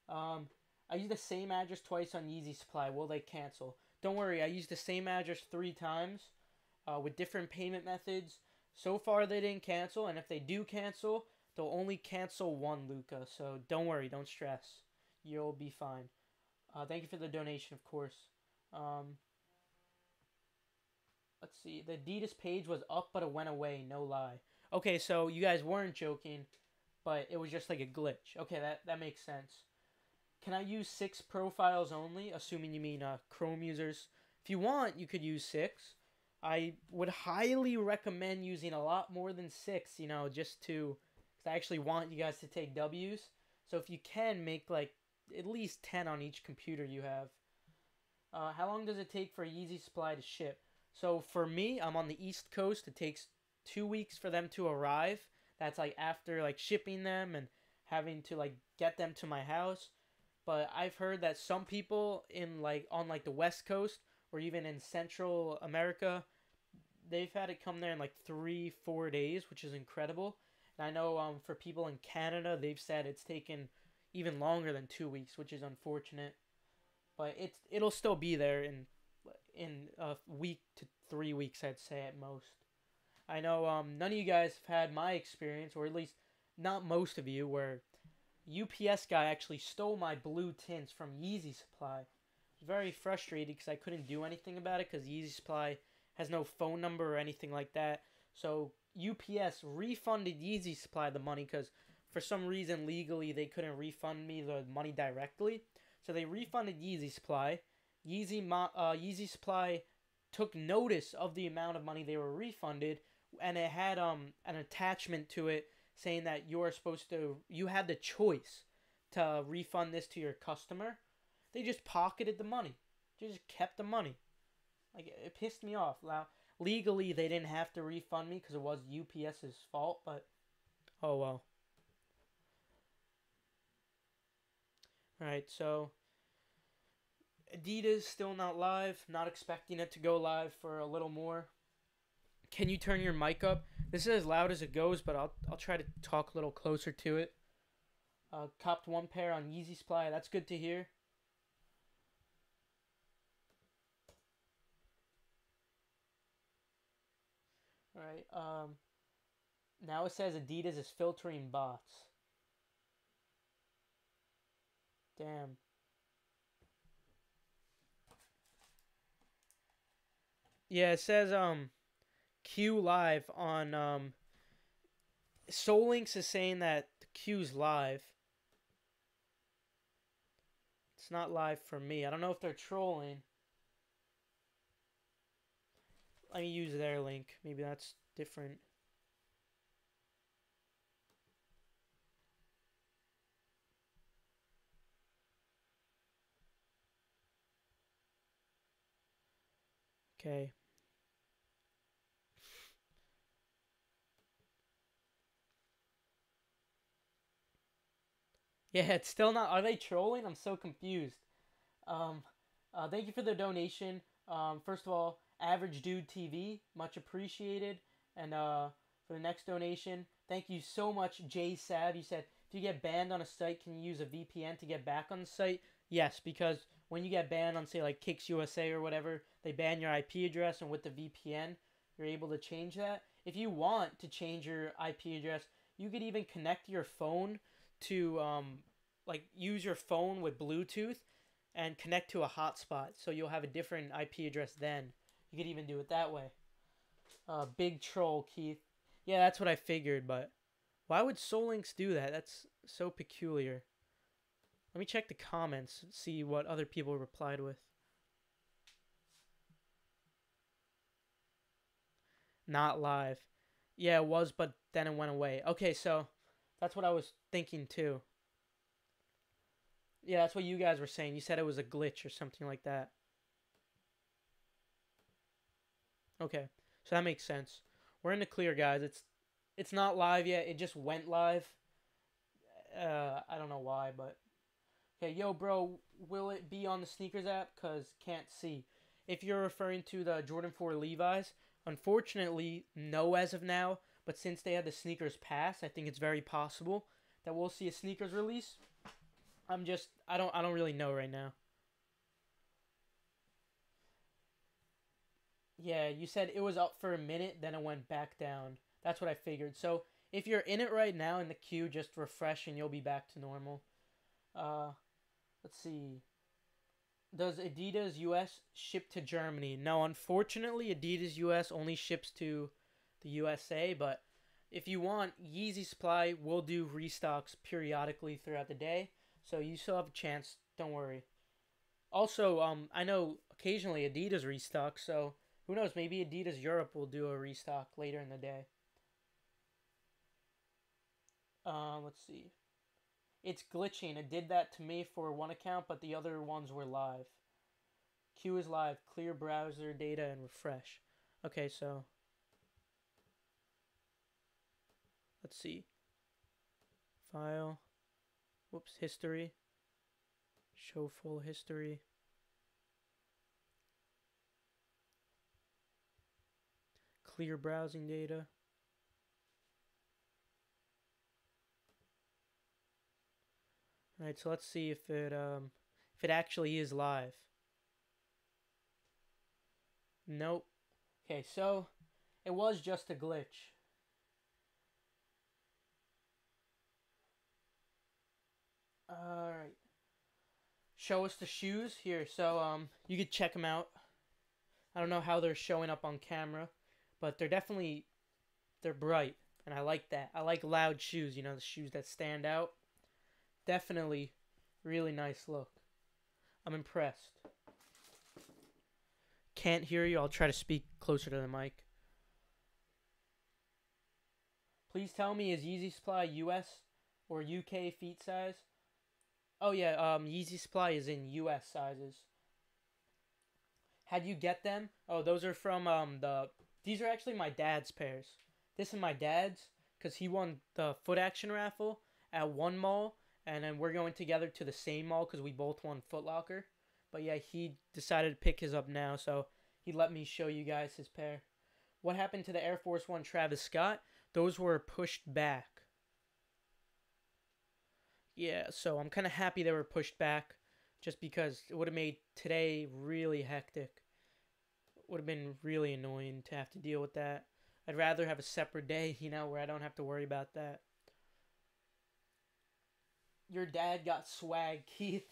Um, I used the same address twice on Yeezy Supply. Will they cancel? Don't worry. I used the same address 3 times with different payment methods. So far, they didn't cancel. And if they do cancel, they'll only cancel one, Luca. So don't worry. Don't stress. You'll be fine. Thank you for the donation, of course. Um, let's see. The Adidas page was up, but it went away. No lie. Okay, so you guys weren't joking, but it was just like a glitch. Okay, that makes sense. Can I use 6 profiles only? Assuming you mean Chrome users. If you want, you could use 6. I would highly recommend using a lot more than 6, you know, just to, because I actually want you guys to take W's. So if you can, make like at least 10 on each computer you have. How long does it take for a Yeezy Supply to ship? So for me, I'm on the East Coast. It takes 2 weeks for them to arrive. That's like after like shipping them and having to like get them to my house. But I've heard that some people in like on like the West Coast or even in Central America, they've had it come there in like 3-4 days, which is incredible. And I know for people in Canada, they've said it's taken even longer than 2 weeks, which is unfortunate. But it'll still be there in a week to 3 weeks, I'd say at most. I know none of you guys have had my experience, or at least not most of you, where UPS guy actually stole my blue tints from Yeezy Supply. I was very frustrated because I couldn't do anything about it because Yeezy Supply has no phone number or anything like that. So UPS refunded Yeezy Supply the money because for some reason legally they couldn't refund me the money directly. So they refunded Yeezy Supply. Yeezy Supply took notice of the amount of money they were refunded, and it had an attachment to it saying that you had the choice to refund this to your customer. They just pocketed the money. They just kept the money. Like, it pissed me off. Now, legally, they didn't have to refund me because it was UPS's fault, but oh well. Alright, so Adidas still not live. Not expecting it to go live for a little more. Can you turn your mic up? This is as loud as it goes, but I'll try to talk a little closer to it. Copped 1 pair on Yeezy Supply. That's good to hear. All right. Now it says Adidas is filtering bots. Damn. Yeah, it says Q live on Solinks is saying that the Q's live. It's not live for me. I don't know if they're trolling. Let me use their link. Maybe that's different. Okay. Yeah, it's still not. Are they trolling? I'm so confused. Um, Thank you for the donation. First of all, Average Dude TV, much appreciated. And for the next donation, thank you so much, Jay Sav. You said, if you get banned on a site, can you use a VPN to get back on the site? Yes, because when you get banned on, say, like Kicks USA or whatever, they ban your IP address, and with the VPN, you're able to change that. If you want to change your IP address, you could even connect your phone to, like, use your phone with Bluetooth and connect to a hotspot, so you'll have a different IP address then. You could even do it that way. Big troll, Keith. Yeah, that's what I figured, but why would Solinks do that? That's so peculiar. Let me check the comments, see what other people replied with. Not live. Yeah, it was, but then it went away. Okay, so that's what I was thinking too. Yeah, that's what you guys were saying. You said it was a glitch or something like that. Okay, so that makes sense. We're in the clear, guys. It's not live yet. It just went live. I don't know why, but okay. Yo, bro, will it be on the sneakers app? Cause can't see. If you're referring to the Jordan 4 Levi's, unfortunately, no as of now. But since they had the sneakers pass, I think it's very possible that we'll see a sneakers release. I don't really know right now. Yeah, you said it was up for a minute, then it went back down. That's what I figured. So if you're in it right now in the queue, just refresh and you'll be back to normal. Uh, let's see. Does Adidas US ship to Germany? No, unfortunately, Adidas US only ships to the USA. But if you want, Yeezy Supply will do restocks periodically throughout the day, so you still have a chance. Don't worry. Also, I know occasionally Adidas restock, so who knows? Maybe Adidas Europe will do a restock later in the day. Let's see. It's glitching. It did that to me for one account, but the other ones were live. Q is live. Clear browser data and refresh. Okay, so let's see. File. Whoops, history. Show full history. Clear browsing data. Alright, so let's see if it actually is live. Nope. Okay, so it was just a glitch. Alright. Show us the shoes here. So you could check them out. I don't know how they're showing up on camera, but they're bright, and I like that. I like loud shoes, you know, the shoes that stand out. Definitely really nice look. I'm impressed. Can't hear you. I'll try to speak closer to the mic. Please tell me, is Yeezy Supply US or UK feet size? Oh yeah, Yeezy Supply is in US sizes. How'd you get them? Oh, those are from these are actually my dad's pairs. This is my dad's because he won the Foot Action raffle at one mall, and then we're going together to the same mall because we both won Foot Locker. But yeah, he decided to pick his up now, so he let me show you guys his pair. What happened to the Air Force One Travis Scott? Those were pushed back. Yeah, so I'm kind of happy they were pushed back just because it would have made today really hectic. Would have been really annoying to have to deal with that. I'd rather have a separate day, you know, where I don't have to worry about that. Your dad got swag, Keith.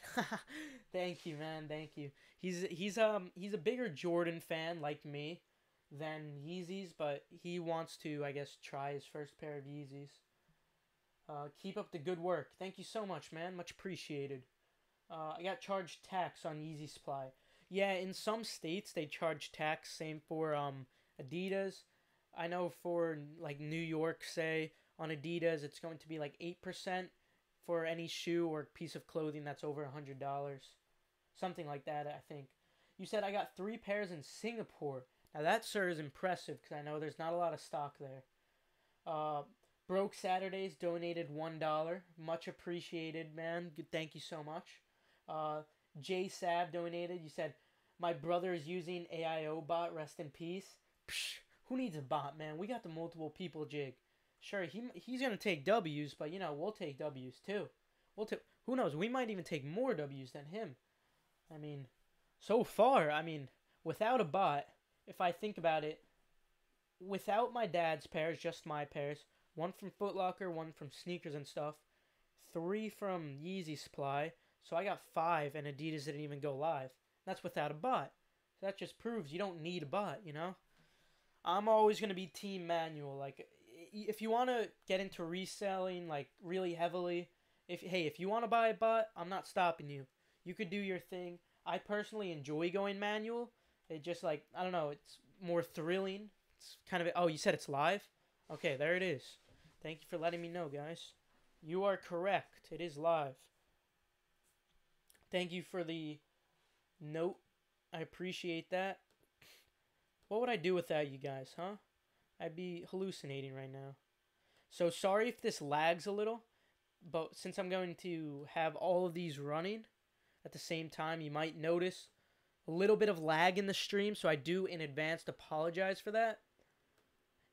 Thank you, man. Thank you. He's a bigger Jordan fan like me than Yeezys, but he wants to, I guess, try his first pair of Yeezys. Keep up the good work. Thank you so much, man. Much appreciated. I got charged tax on Yeezy Supply. Yeah, in some states they charge tax. Same for Adidas. I know for like New York, say on Adidas, it's going to be like 8% for any shoe or piece of clothing that's over $100, something like that. I think. You said I got 3 pairs in Singapore. Now that, sir, is impressive because I know there's not a lot of stock there. Uh, Broke Saturdays donated $1. Much appreciated, man. Thank you so much. Uh, J Sav donated. You said, my brother is using AIO bot. Rest in peace. Psh, who needs a bot, man? We got the multiple people jig. Sure, he's gonna take W's, but you know we'll take W's too. We'll take. Who knows? We might even take more W's than him. I mean, so far, I mean, without a bot, if I think about it, without my dad's pairs, just my pairs, one from Foot Locker, one from sneakers and stuff, three from Yeezy Supply. So I got five, and Adidas didn't even go live. That's without a bot. So that just proves you don't need a bot, you know? I'm always going to be team manual. Like, if you want to get into reselling, like, really heavily, if you want to buy a bot, I'm not stopping you. You could do your thing. I personally enjoy going manual. It just, like, I don't know, it's more thrilling. It's kind of, oh, you said it's live? Okay, there it is. Thank you for letting me know, guys. You are correct. It is live. Thank you for the note. I appreciate that. What would I do without you guys, huh? I'd be hallucinating right now. So sorry if this lags a little, but since I'm going to have all of these running at the same time, you might notice a little bit of lag in the stream, so I do in advance apologize for that.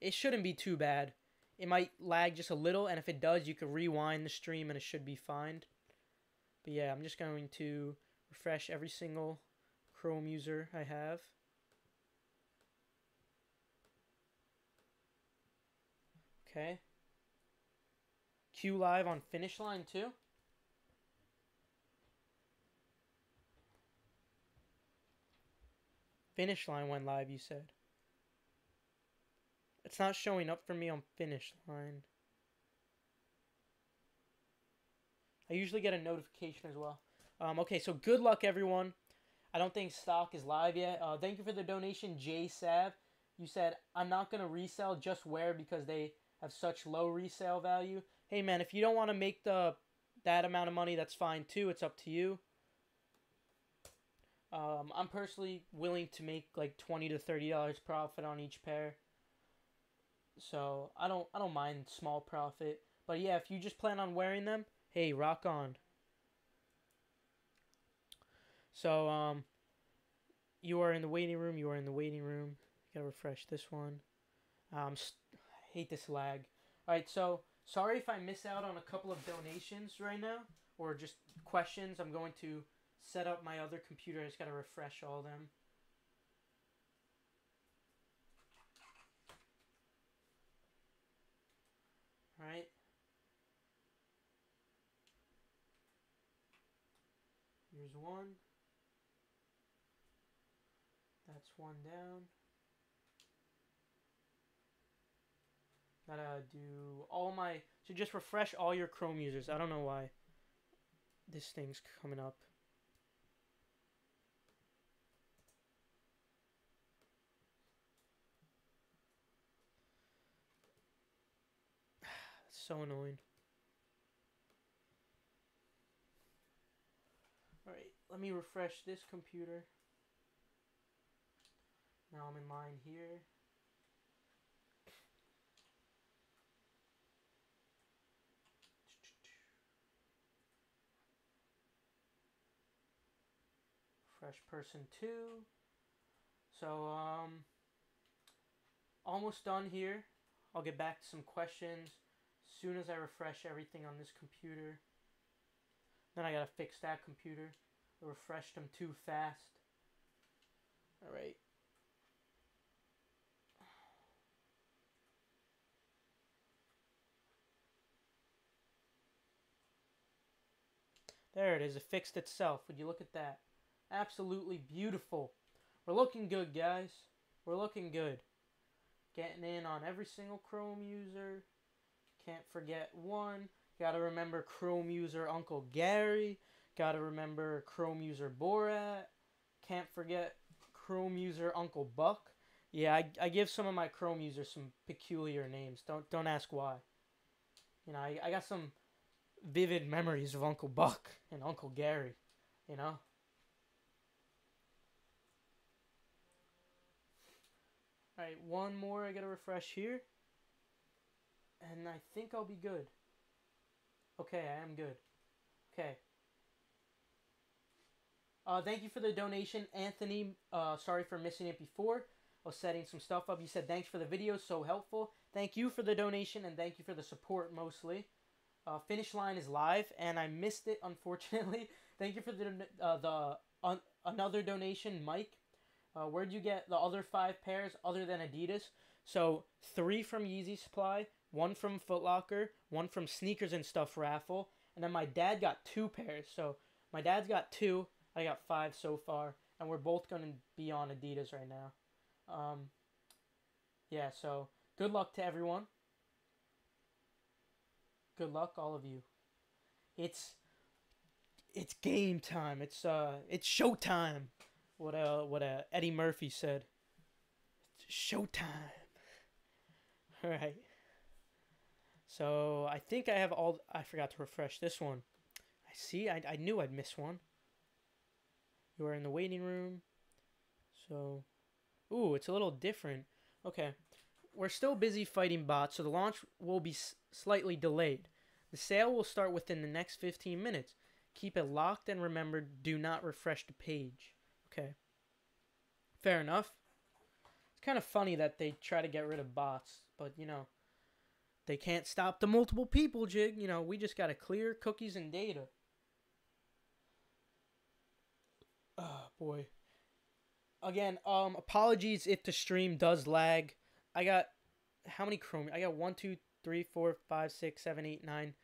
It shouldn't be too bad. It might lag just a little, and if it does, you can rewind the stream and it should be fine. But yeah, I'm just going to refresh every single Chrome user I have. Okay. Q live on finish line too. Finish line went live, you said. It's not showing up for me on finish line. I usually get a notification as well. Okay, so good luck, everyone. I don't think stock is live yet. Thank you for the donation, J Sav. You said, I'm not going to resell, just wear because they have such low resale value. Hey, man, if you don't want to make that amount of money, that's fine, too. It's up to you. I'm personally willing to make like $20 to $30 profit on each pair. So I don't mind small profit. But yeah, if you just plan on wearing them, hey, rock on. So you are in the waiting room. You are in the waiting room. Gotta refresh this one. I hate this lag. All right, so sorry if I miss out on a couple of donations right now or just questions. I'm going to set up my other computer. I just gotta refresh all of them. All right. Here's one. That's one down. Gotta do all my... So just refresh all your Chrome users. I don't know why this thing's coming up. It's so annoying. Alright, let me refresh this computer. Now I'm in line here. Fresh person 2. So, almost done here. I'll get back to some questions as soon as I refresh everything on this computer. Then I gotta fix that computer. I refreshed them too fast. Alright. There it is. It fixed itself. Would you look at that? Absolutely beautiful. We're looking good, guys. We're looking good. Getting in on every single Chrome user. Can't forget one. Gotta remember Chrome user Uncle Gary. Gotta remember Chrome user Borat. Can't forget Chrome user Uncle Buck. Yeah, I give some of my Chrome users some peculiar names. Don't ask why. You know, I got some vivid memories of Uncle Buck and Uncle Gary. You know. Alright, one more I gotta refresh here. And I think I'll be good. Okay, I am good. Okay. Thank you for the donation, Anthony. Sorry for missing it before. I was setting some stuff up. You said thanks for the video, so helpful. Thank you for the donation, and thank you for the support mostly. Finish line is live, and I missed it, unfortunately. Thank you for another donation, Mike. Where'd you get the other 5 pairs other than Adidas? So 3 from Yeezy Supply, 1 from Foot Locker, 1 from Sneakers and Stuff raffle, and then my dad got 2 pairs. So my dad's got 2, I got 5 so far, and we're both gonna be on Adidas right now. Yeah, so good luck to everyone. Good luck, all of you. It's game time. It's showtime. What Eddie Murphy said. It's showtime. All right. So I think I have all. I forgot to refresh this one. I see. I knew I'd miss one. You are in the waiting room. So, ooh, it's a little different. Okay. We're still busy fighting bots, so the launch will be slightly delayed. The sale will start within the next 15 minutes. Keep it locked and remember, do not refresh the page. Okay. Fair enough. It's kind of funny that they try to get rid of bots, but, you know, they can't stop the multiple people jig. You know, we just got to clear cookies and data. Oh, boy. Again, apologies if the stream does lag. I got, how many Chrome? I got 1, 2, 3, 4, 5, 6, 7, 8, 9,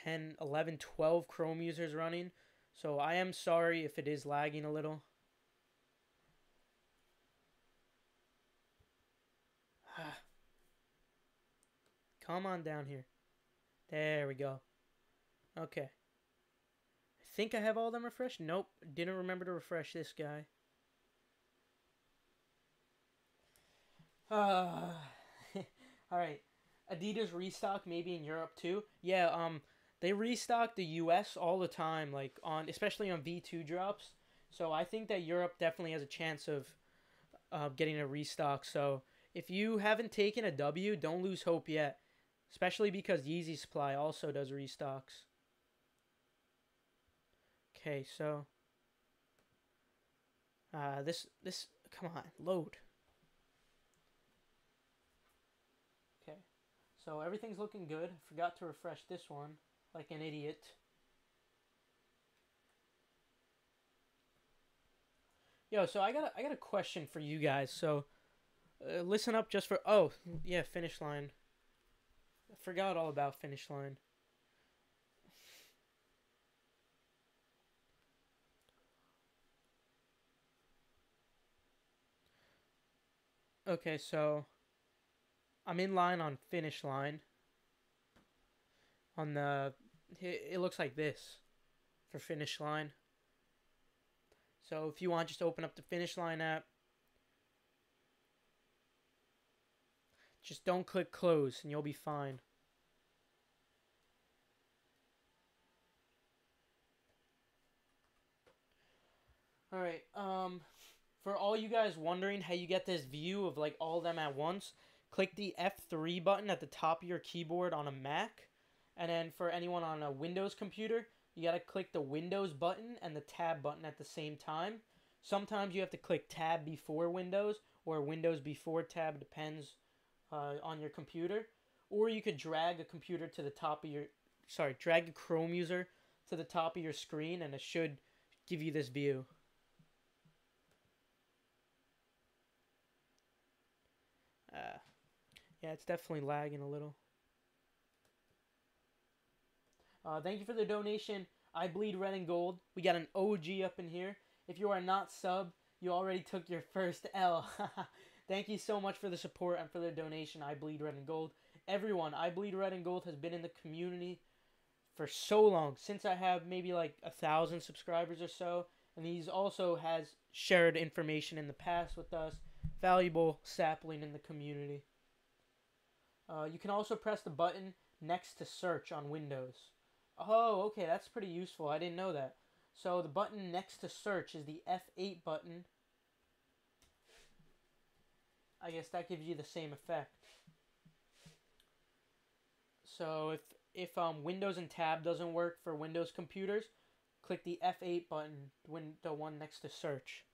10, 11, 12 Chrome users running. So I am sorry if it is lagging a little. Come on down here. There we go. Okay. I think I have all of them refreshed. Nope. Didn't remember to refresh this guy. Alright. Adidas restock maybe in Europe too. Yeah, they restock the US all the time, like especially on V2 drops. So I think that Europe definitely has a chance of getting a restock. So if you haven't taken a W, don't lose hope yet. Especially because Yeezy Supply also does restocks. Okay, so this come on, load. Okay. So everything's looking good. Forgot to refresh this one like an idiot. Yo, so I got a question for you guys. So listen up just for yeah, finish line. I forgot all about finish line. Okay, so I'm in line on finish line. On the it looks like this for finish line. So if you want, just open up the finish line app. Just don't click close and you'll be fine. Alright, for all you guys wondering how you get this view of like all of them at once, click the F3 button at the top of your keyboard on a Mac. And then for anyone on a Windows computer, you gotta click the Windows button and the Tab button at the same time. Sometimes you have to click Tab before Windows or Windows before Tab, depends on your computer. Or you could drag a computer to the top of your, drag a Chrome user to the top of your screen and it should give you this view. Yeah, it's definitely lagging a little. Thank you for the donation. I bleed red and gold. We got an OG up in here. If you are not sub, you already took your first L. Thank you so much for the support and for the donation. I bleed red and gold. Everyone, I bleed red and gold has been in the community for so long. Since I have maybe like 1,000 subscribers or so. And he's also has shared information in the past with us. Valuable sapling in the community. You can also press the button next to search on Windows. Oh, okay, that's pretty useful. I didn't know that. So the button next to search is the F8 button. I guess that gives you the same effect. So if Windows and Tab doesn't work for Windows computers, click the F8 button, the one next to search.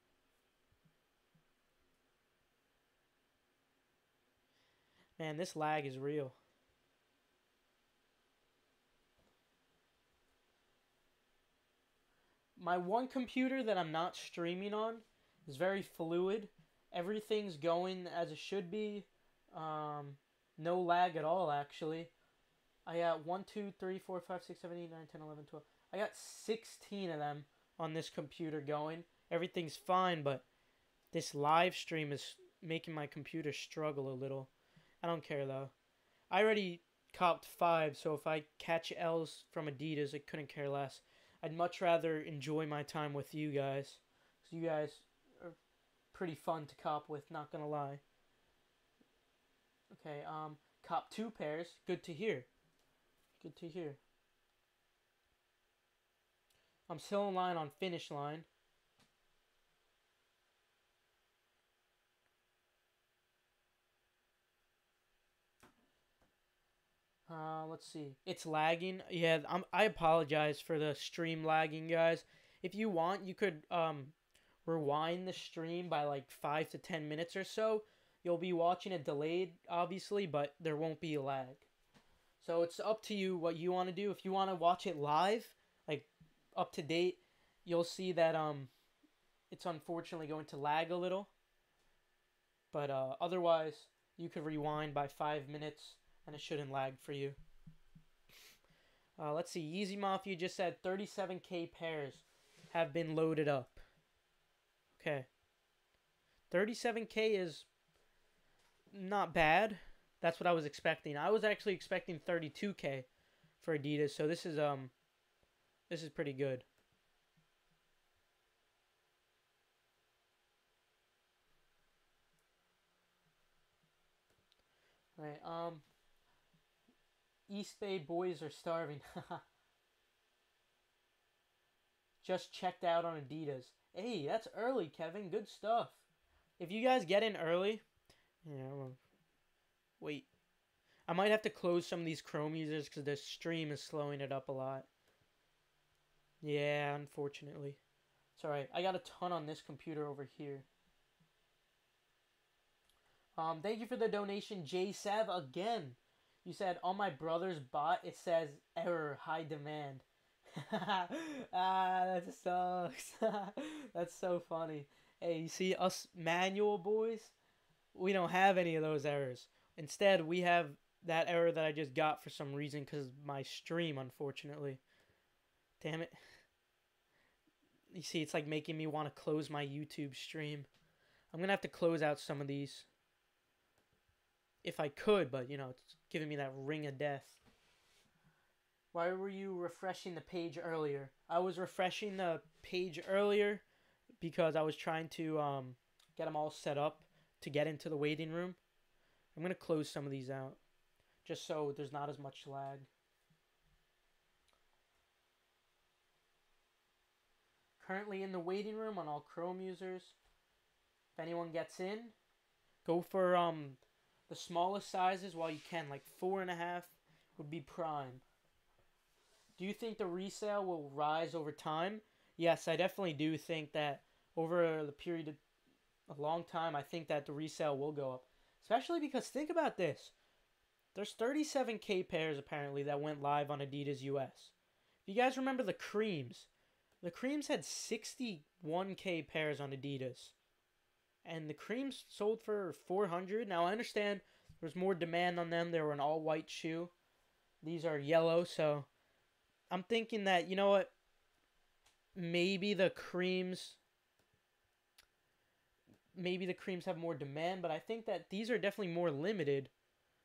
Man, this lag is real. My one computer that I'm not streaming on is very fluid. Everything's going as it should be. No lag at all, actually. I got 1, 2, 3, 4, 5, 6, 7, 8, 9, 10, 11, 12. I got 16 of them on this computer going. Everything's fine, but this live stream is making my computer struggle a little. I don't care, though. I already copped 5, so if I catch L's from Adidas, I couldn't care less. I'd much rather enjoy my time with you guys. So you guys are pretty fun to cop with, not gonna lie. Okay, cop 2 pairs. Good to hear. Good to hear. I'm still in line on finish line. Let's see. It's lagging. Yeah, I apologize for the stream lagging, guys. If you want, you could rewind the stream by like 5 to 10 minutes or so. You'll be watching it delayed, obviously, but there won't be a lag. So it's up to you what you want to do. If you want to watch it live, like up to date, you'll see that it's unfortunately going to lag a little. But otherwise, you could rewind by 5 minutes and it shouldn't lag for you. Let's see. Yeezy Mafia just said 37K pairs have been loaded up. Okay. 37K is not bad. That's what I was expecting. I was actually expecting 32K for Adidas, so this is pretty good. All right. East Bay boys are starving. Just checked out on Adidas. Hey, that's early, Kevin. Good stuff. If you guys get in early, yeah. Wait. I might have to close some of these Chrome users because the stream is slowing it up a lot. Yeah, unfortunately. It's alright. I got a ton on this computer over here. Thank you for the donation, J Sav, again. You said, on my brother's bot, it says, error, high demand. That sucks. That's so funny. Hey, you see, us manual boys, we don't have any of those errors. Instead, we have that error that I just got for some reason because of my stream, unfortunately. Damn it. You see, it's like making me want to close my YouTube stream. I'm going to have to close out some of these. If I could, but, you know, it's giving me that ring of death. Why were you refreshing the page earlier? I was refreshing the page earlier because I was trying to get them all set up to get into the waiting room. I'm going to close some of these out just so there's not as much lag. Currently in the waiting room on all Chrome users. If anyone gets in, go for the smallest sizes while you can, like 4.5 would be prime. Do you think the resale will rise over time? Yes, I definitely do think that over the period of a long time, I think that the resale will go up. Especially because, think about this. There's 37K pairs, apparently, that went live on Adidas US. If you guys remember the Creams had 61K pairs on Adidas. And the Creams sold for 400. Now, I understand there's more demand on them. They were an all-white shoe. These are yellow, so I'm thinking that, you know what? Maybe the Creams have more demand, but I think that these are definitely more limited.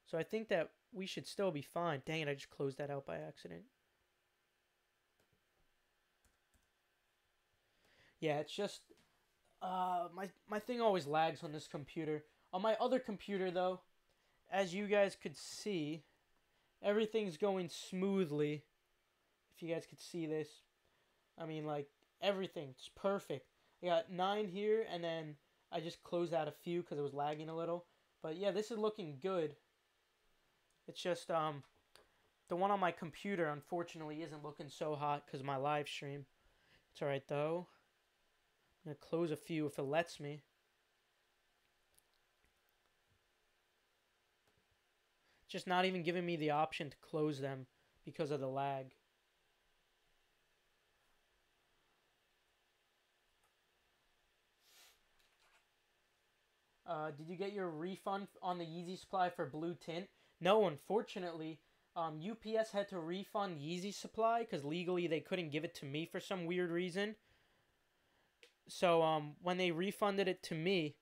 So I think that we should still be fine. Dang it, I just closed that out by accident. Yeah, it's just my thing always lags on this computer. On my other computer, though, as you guys could see, everything's going smoothly. If you guys could see this. I mean, like, everything's perfect. I got 9 here, and then I just closed out a few because it was lagging a little. But yeah, this is looking good. It's just, the one on my computer, unfortunately, isn't looking so hot because of my live stream. It's alright though. I'm gonna close a few if it lets me. Just not even giving me the option to close them because of the lag. Did you get your refund on the Yeezy supply for blue tint? No, unfortunately. UPS had to refund Yeezy supply because legally they couldn't give it to me for some weird reason. So when they refunded it to me,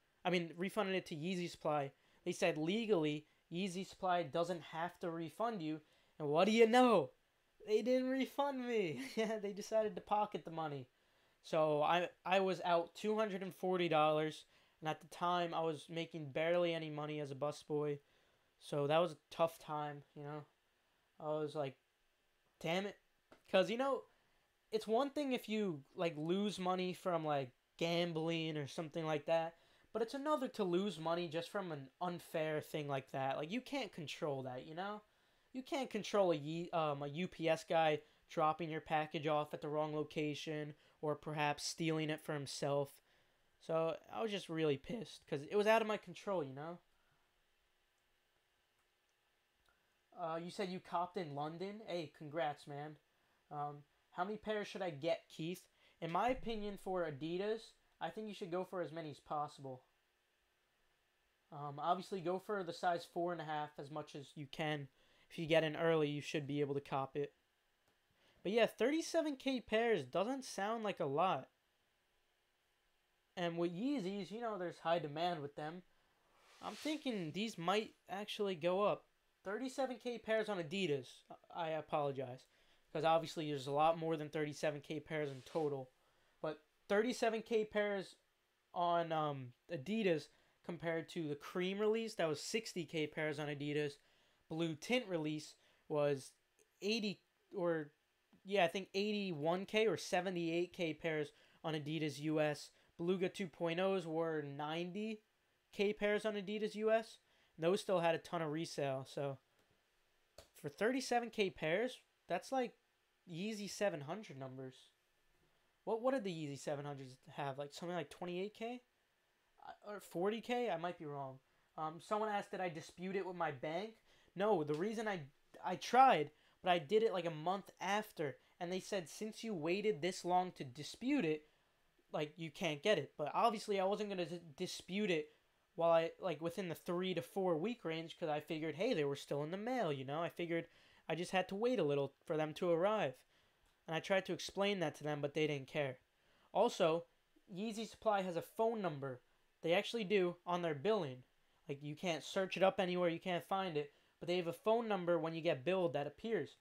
refunded it to Yeezy supply, they said legally Yeezy supply doesn't have to refund you. And what do you know? They didn't refund me. Yeah, they decided to pocket the money. So I was out $240, and at the time I was making barely any money as a busboy. So that was a tough time, you know. I was like, damn it, because it's one thing if you like lose money from like gambling or something like that, but it's another to lose money just from an unfair thing like that. Like you can't control that, you know. You can't control a UPS guy dropping your package off at the wrong location or perhaps stealing it for himself. So I was just really pissed because it was out of my control, you know. You said you copped in London. Hey, congrats, man. How many pairs should I get, Keith? In my opinion, for Adidas, I think you should go for as many as possible. Obviously, go for the size 4.5 as much as you can. If you get in early, you should be able to cop it. But yeah, 37K pairs doesn't sound like a lot. And with Yeezys, there's high demand with them. I'm thinking these might actually go up. 37K pairs on Adidas. I apologize. Because obviously there's a lot more than 37K pairs in total. But 37K pairs on Adidas compared to the cream release, that was 60K pairs on Adidas. Blue tint release was 80 or yeah, I think 81K or 78K pairs on Adidas US. Beluga 2.0s were 90K pairs on Adidas US. And those still had a ton of resale. So for 37K pairs, that's like Yeezy 700 numbers. What did the Yeezy 700s have? Like something like 28K or 40K? I might be wrong. Someone asked, did I dispute it with my bank? No, the reason I tried, but I did it like a month after, and they said since you waited this long to dispute it, like you can't get it. But obviously I wasn't gonna dispute it while I like within the 3 to 4 week range because I figured, hey, they were still in the mail. I figured I just had to wait a little for them to arrive, and I tried to explain that to them, but they didn't care. Also, Yeezy Supply has a phone number. They actually do on their billing. Like you can't search it up anywhere, you can't find it, but they have a phone number when you get billed that appears.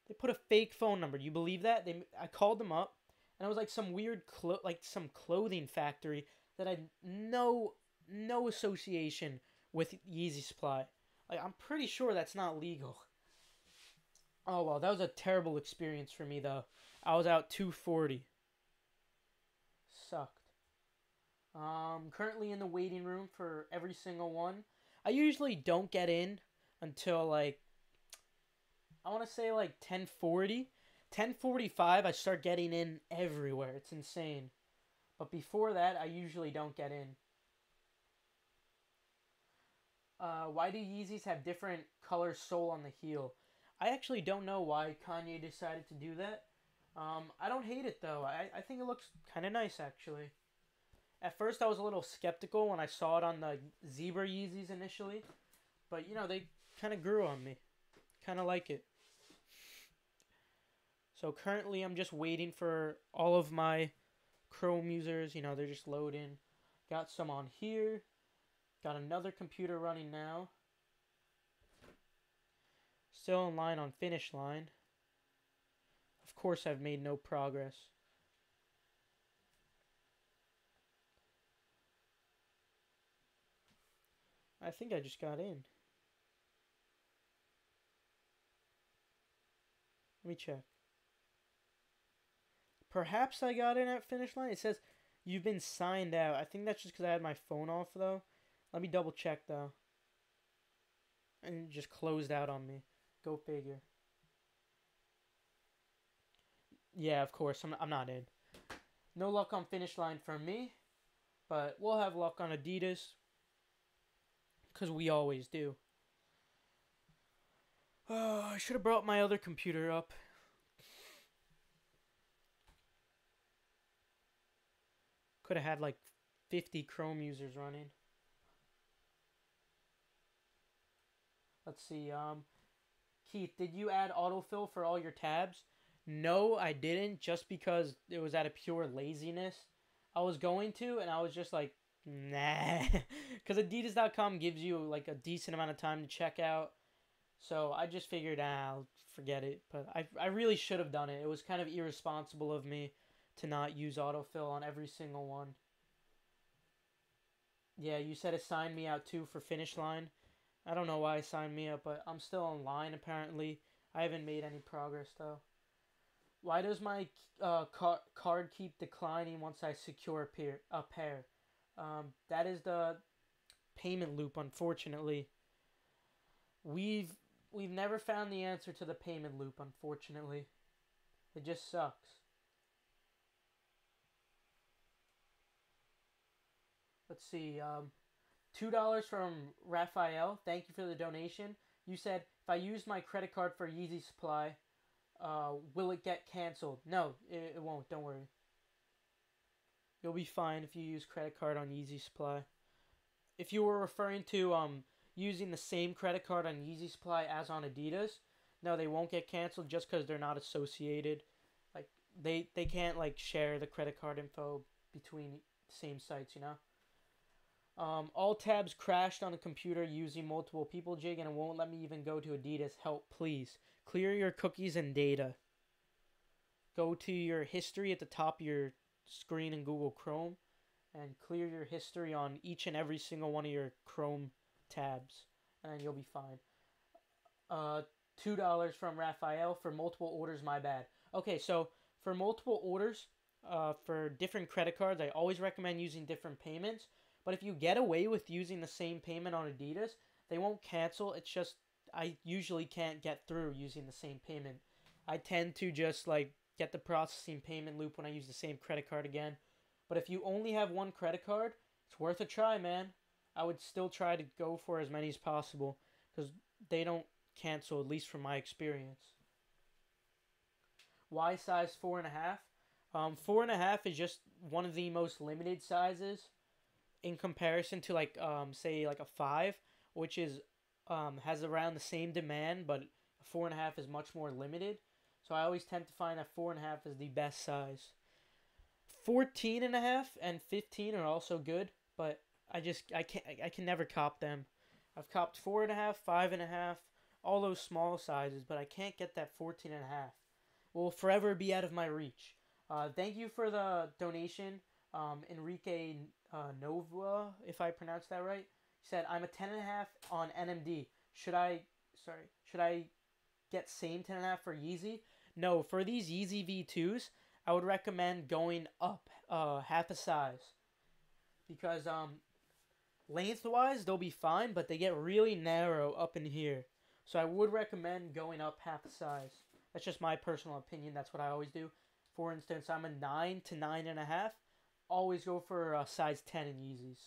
They put a fake phone number. Do you believe that? I called them up, and it was like some weird like some clothing factory that had no association with Yeezy Supply. Like I'm pretty sure that's not legal. Oh well, that was a terrible experience for me though. I was out 240. Sucked. Currently in the waiting room for every single one. I usually don't get in until like I want to say like 10:40. 10:45 I start getting in everywhere. It's insane. But before that, I usually don't get in. Why do Yeezys have different color sole on the heel? I actually don't know why Kanye decided to do that. I don't hate it though. I think it looks kind of nice actually. At first, I was a little skeptical when I saw it on the zebra Yeezys initially, but they kind of grew on me. Kind of like it. So currently, I'm just waiting for all of my Chrome users. They're just loading. Got some on here. Got another computer running now. Still in line on finish line. Of course, I've made no progress. I think I just got in. Let me check. Perhaps I got in at finish line. It says you've been signed out. I think that's just because I had my phone off though. Let me double check though. And it just closed out on me. Go figure. Yeah, of course. I'm not in. No luck on Finish Line for me, but we'll have luck on Adidas because we always do. Oh, I should have brought my other computer up. Could have had like 50 Chrome users running. Let's see. Keith, did you add autofill for all your tabs? No, I didn't, just because it was out of pure laziness. I was going to, and I was just like, nah. Because adidas.com gives you like a decent amount of time to check out. So I just figured, I'll forget it. But I really should have done it. It was kind of irresponsible of me to not use autofill on every single one. Yeah, you said it signed me out too for Finish Line. I don't know why it signed me up, but I'm still online apparently. I haven't made any progress though. Why does my card keep declining once I secure a pair? That is the payment loop, unfortunately. We've we've never found the answer to the payment loop, unfortunately. It just sucks. Let's see. $2 from Raphael. Thank you for the donation. You said if I use my credit card for Yeezy supply, will it get canceled? No, it won't. Don't worry. You'll be fine if you use credit card on Yeezy supply. If you were referring to using the same credit card on Yeezy supply as on Adidas, no, they won't get canceled just because they're not associated. Like they can't like share the credit card info between same sites, you know. All tabs crashed on the computer using multiple people jig and it won't let me even go to Adidas. Help, please. Clear your cookies and data. Go to your history at the top of your screen in Google Chrome and clear your history on each and every single one of your Chrome tabs, and then you'll be fine. Uh, $2 from Raphael for multiple orders. My bad. Okay, so for multiple orders, for different credit cards, I always recommend using different payments. But if you get away with using the same payment on Adidas, they won't cancel. It's just I usually can't get through using the same payment. I tend to just like get the processing payment loop when I use the same credit card again. But if you only have one credit card, it's worth a try, man. I would still try to go for as many as possible because they don't cancel, at least from my experience. Why size 4.5? 4.5 is just one of the most limited sizes in comparison to like say like a 5, which is has around the same demand, but a 4.5 is much more limited. So I always tend to find that 4.5 is the best size. 14.5 and 15 are also good, but I can never cop them. I've copped 4.5, 5.5, all those small sizes, but I can't get that 14.5. Will forever be out of my reach. Thank you for the donation, Enrique Nova, if I pronounced that right. He said, I'm a 10.5 on NMD. Should I get same 10.5 for Yeezy? No, for these Yeezy V2s, I would recommend going up half a size. Because lengthwise, they'll be fine, but they get really narrow up in here. So I would recommend going up half a size. That's just my personal opinion. That's what I always do. For instance, I'm a 9 to 9.5. Always go for size 10 in Yeezys.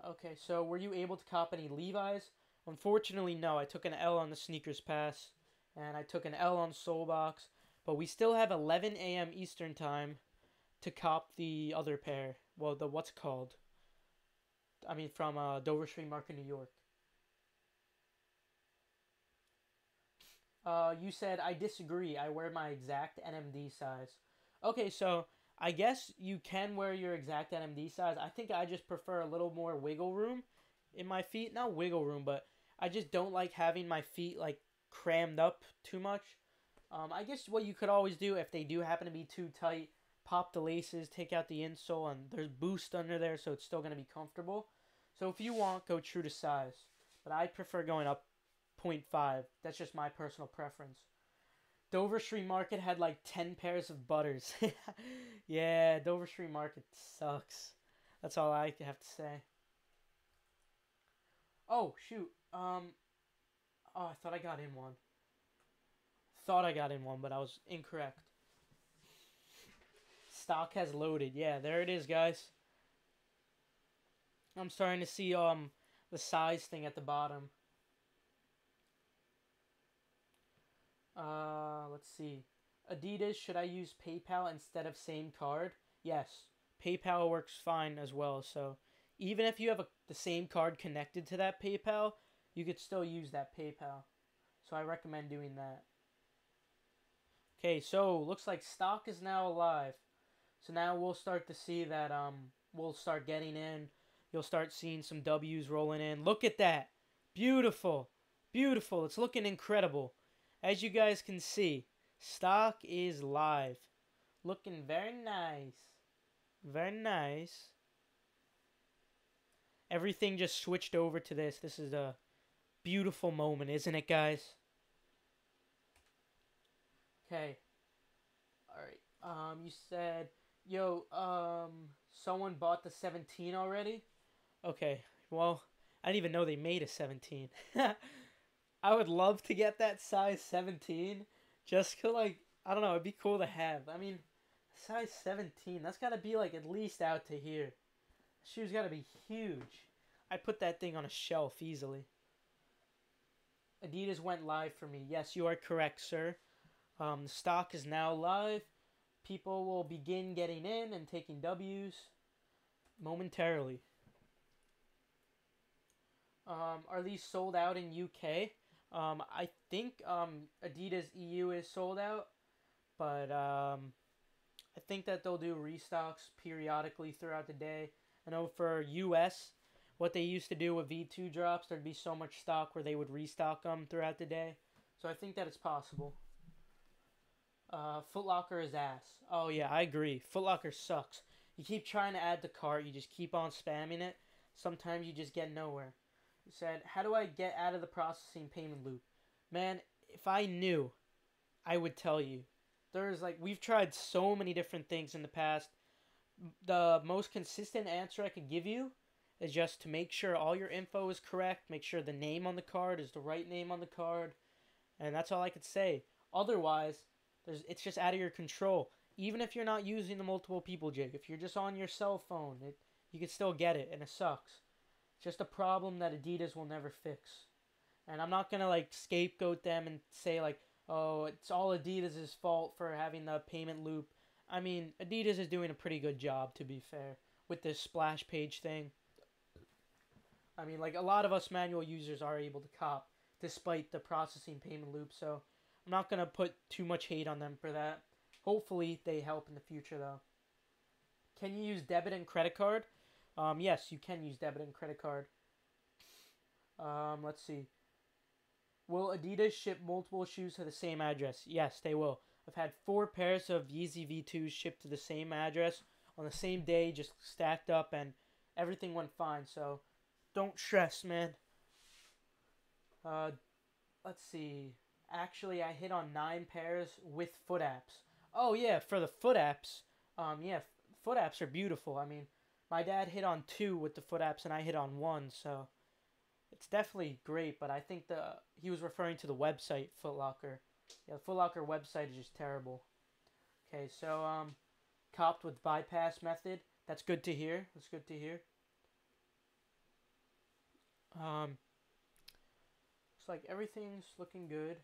Okay, so were you able to cop any Levi's? Unfortunately, no. I took an L on the sneakers pass, and I took an L on Soulbox, but we still have 11 a.m. Eastern time to cop the other pair. Well, the what's it called? I mean, from Dover Street Market, New York. You said I disagree. I wear my exact NMD size. Okay, so I guess you can wear your exact NMD size. I think I just prefer a little more wiggle room in my feet. Not wiggle room, but I just don't like having my feet like crammed up too much. I guess what you could always do if they do happen to be too tight, pop the laces, take out the insole, and there's boost under there, so it's still gonna be comfortable. So if you want, go true to size. But I prefer going up 0.5. That's just my personal preference. Dover Street Market had like 10 pairs of butters. Yeah, Dover Street Market sucks. That's all I have to say. Oh, shoot. Oh, I thought I got in one. Thought I got in one, but I was incorrect. stock has loaded. Yeah, there it is, guys. I'm starting to see the size thing at the bottom. Let's see. Adidas, should I use PayPal instead of same card? Yes. PayPal works fine as well. So even if you have the same card connected to that PayPal, you could still use that PayPal. So I recommend doing that. Okay, so looks like stock is now alive. So now we'll start to see that we'll start getting in. You'll start seeing some W's rolling in. Look at that. Beautiful. Beautiful. It's looking incredible. As you guys can see, stock is live. Looking very nice. Very nice. Everything just switched over to this. This is a beautiful moment, isn't it, guys? Okay. Alright. You said, yo, someone bought the 17 already? Okay. Well, I didn't even know they made a 17. I would love to get that size 17. Just 'cause, like, I don't know, it'd be cool to have. I mean, size 17, that's gotta be, like, at least out to here. The shoe's gotta be huge. I put that thing on a shelf easily. Adidas went live for me. Yes, you are correct, sir. The stock is now live. People will begin getting in and taking W's momentarily. Are these sold out in UK? I think Adidas EU is sold out, but I think that they'll do restocks periodically throughout the day. I know for US, what they used to do with V2 drops, there'd be so much stock where they would restock them throughout the day. So I think that it's possible. Foot Locker is ass. Oh yeah, I agree. Foot Locker sucks. You keep trying to add to cart, you just keep on spamming it. Sometimes you just get nowhere. He said, how do I get out of the processing payment loop? Man, if I knew, I would tell you. There's like, we've tried so many different things in the past. The most consistent answer I could give you is just to make sure all your info is correct. Make sure the name on the card is the right name on the card. And that's all I could say. Otherwise, it's just out of your control. Even if you're not using the multiple people jig, if you're just on your cell phone, you can still get it, and it sucks. It's just a problem that Adidas will never fix. And I'm not gonna like scapegoat them and say like, oh, it's all Adidas' fault for having the payment loop. I mean, Adidas is doing a pretty good job, to be fair, with this splash page thing. I mean, like, a lot of us manual users are able to cop despite the processing payment loop, so I'm not going to put too much hate on them for that. Hopefully they help in the future, though. Can you use debit and credit card? Yes, you can use debit and credit card. Let's see. Will Adidas ship multiple shoes to the same address? Yes, they will. I've had 4 pairs of Yeezy V2s shipped to the same address on the same day, just stacked up, and everything went fine, so don't stress, man. Let's see. Actually, I hit on 9 pairs with foot apps. Oh, yeah, for the foot apps, yeah, foot apps are beautiful. I mean, my dad hit on 2 with the foot apps, and I hit on 1, so it's definitely great, but I think he was referring to the website, Foot Locker. Yeah, the Foot Locker website is just terrible. Okay, so, copped with bypass method. That's good to hear. That's good to hear. Looks like everything's looking good.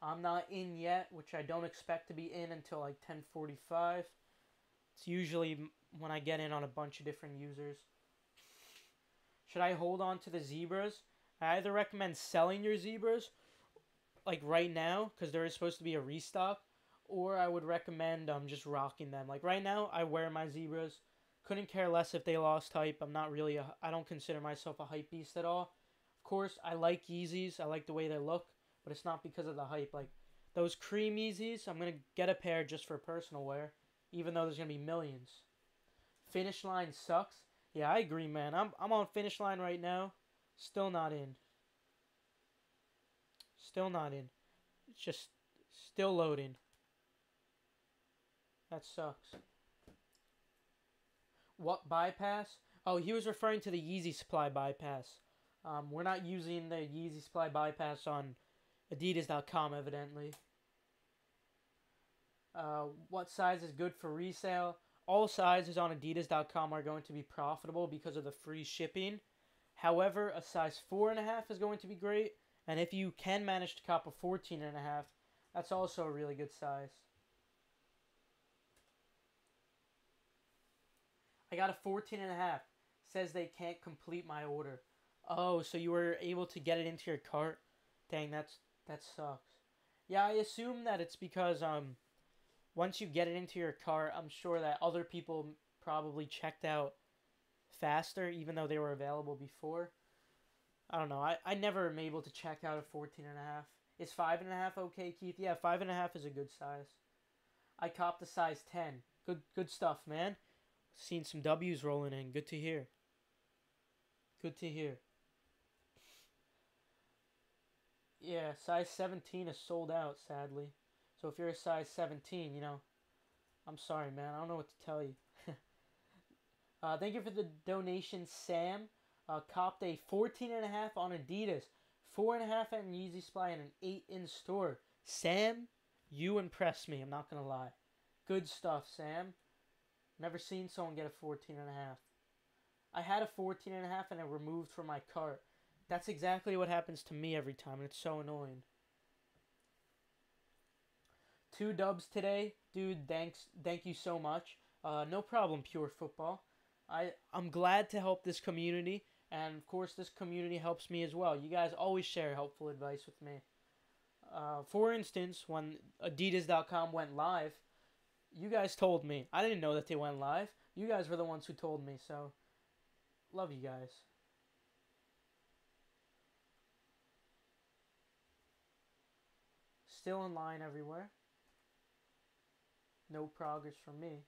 I'm not in yet, which I don't expect to be in until like 10:45. It's usually when I get in on a bunch of different users. Should I hold on to the zebras? I either recommend selling your zebras, like right now, because there is supposed to be a restock, or I would recommend just rocking them. Like right now, I wear my zebras. Couldn't care less if they lost hype. I don't consider myself a hype beast at all. Of course, I like Yeezys. I like the way they look, but it's not because of the hype. Like those cream Yeezys, I'm gonna get a pair just for personal wear, even though there's gonna be millions. Finish line sucks. Yeah, I agree, man. I'm on finish line right now. Still not in. Still not in. It's just still loading. That sucks. What bypass? Oh, he was referring to the Yeezy supply bypass. We're not using the Yeezy supply bypass on Adidas.com, evidently. What size is good for resale? All sizes on adidas.com are going to be profitable because of the free shipping. However, a size 4.5 is going to be great. And if you can manage to cop a 14.5, that's also a really good size. I got a 14.5. Says they can't complete my order. Oh, so you were able to get it into your cart? Dang, that sucks. Yeah, I assume that it's because once you get it into your cart, I'm sure that other people probably checked out faster, even though they were available before. I don't know. I never am able to check out a 14.5. Is 5.5 okay, Keith? Yeah, 5.5 is a good size. I copped a size 10. Good stuff, man. Seen some W's rolling in. Good to hear. Good to hear. Yeah, size 17 is sold out, sadly. So if you're a size 17, I'm sorry, man. I don't know what to tell you. Thank you for the donation, Sam. Copped a 14.5 on Adidas, 4.5 on Yeezy Supply, and an 8 in store. Sam, you impress me. I'm not gonna lie. Good stuff, Sam. Never seen someone get a 14.5. I had a 14.5 and it removed from my cart. That's exactly what happens to me every time, and it's so annoying. 2 dubs today, dude. Thank you so much. No problem, Pure Football. I'm glad to help this community, and of course, this community helps me as well. You guys always share helpful advice with me. For instance, when adidas.com went live, you guys told me. I didn't know that they went live. You guys were the ones who told me, so love you guys. Still in line everywhere. No progress from me.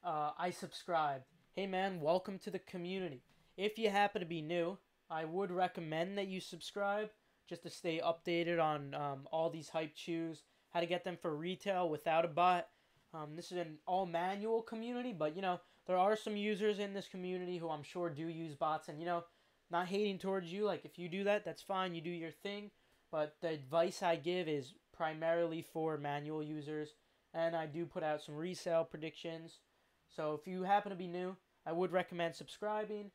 I subscribed. Hey man, welcome to the community. If you happen to be new, I would recommend that you subscribe just to stay updated on all these hype shoes, how to get them for retail without a bot. This is an all manual community, but there are some users in this community who I'm sure do use bots, and not hating towards you. Like, if you do that, that's fine. You do your thing. But the advice I give is primarily for manual users, and I do put out some resale predictions. So if you happen to be new, I would recommend subscribing.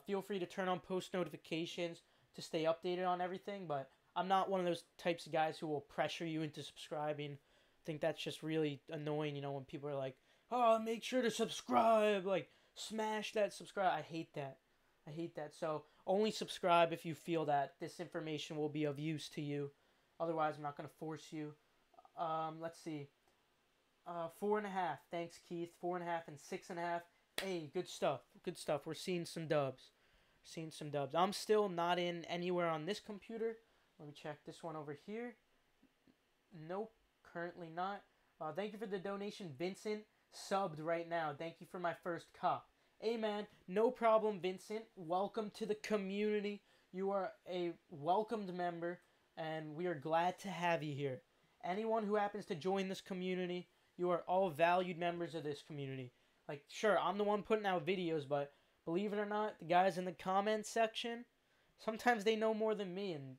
Feel free to turn on post notifications to stay updated on everything, but I'm not one of those types of guys who will pressure you into subscribing. I think that's just really annoying, when people are like, oh, make sure to subscribe, like, smash that subscribe. I hate that. I hate that. So only subscribe if you feel that this information will be of use to you. Otherwise, I'm not going to force you. Let's see. 4.5. Thanks, Keith. 4.5 and 6.5. Hey, good stuff. Good stuff. We're seeing some dubs. Seeing some dubs. I'm still not in anywhere on this computer. Let me check this one over here. Nope. Currently not. Thank you for the donation, Vincent. Subbed right now. Thank you for my first cop. Hey, man. No problem, Vincent. Welcome to the community. You are a welcomed member, and we are glad to have you here. Anyone who happens to join this community, you are all valued members of this community. Like, sure, I'm the one putting out videos, but believe it or not, the guys in the comments section, sometimes they know more than me, and,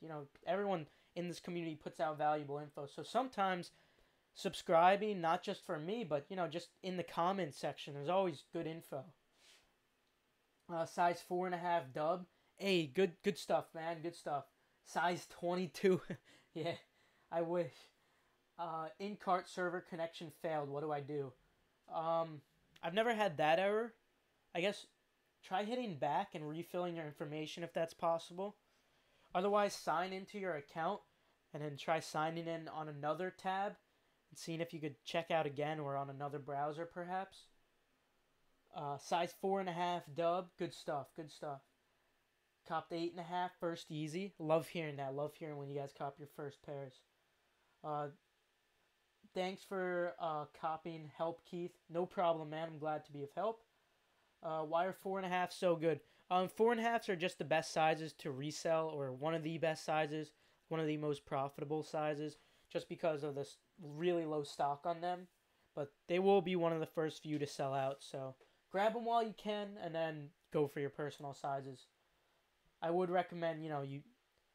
everyone in this community puts out valuable info. So sometimes subscribing, not just for me, but, just in the comments section, there's always good info. Size 4.5 dub. Hey, good stuff, man. Good stuff. Size 22. Yeah, I wish. In-cart server connection failed. What do I do? I've never had that error. I guess try hitting back and refilling your information if that's possible. Otherwise, sign into your account and then try signing in on another tab and seeing if you could check out again or on another browser perhaps. Size 4.5 dub. Good stuff. Good stuff. Copped 8.5 first Yeezy. Love hearing that. Love hearing when you guys cop your first pairs. Thanks for copying help, Keith. No problem, man. I'm glad to be of help. Why are 4.5 so good? 4.5s are just the best sizes to resell, or one of the best sizes, one of the most profitable sizes, just because of this really low stock on them. But they will be one of the first few to sell out, so grab them while you can, and then go for your personal sizes. I would recommend,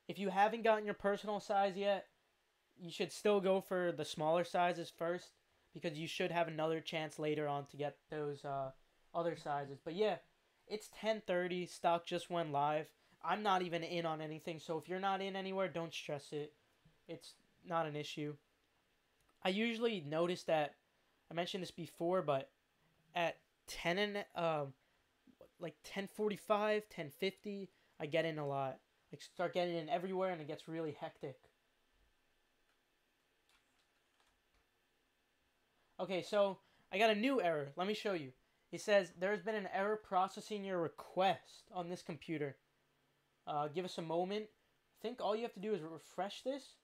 if you haven't gotten your personal size yet, you should still go for the smaller sizes first because you should have another chance later on to get those other sizes. But yeah, it's 10:30. Stock just went live. I'm not even in on anything, so if you're not in anywhere, don't stress it. It's not an issue. I usually notice that I mentioned this before, but at 10 and like 10:45, 10:50, I get in a lot. Like start getting in everywhere, and it gets really hectic. Okay, so I got a new error. Let me show you. It says there has been an error processing your request on this computer. Give us a moment. I think all you have to do is refresh this.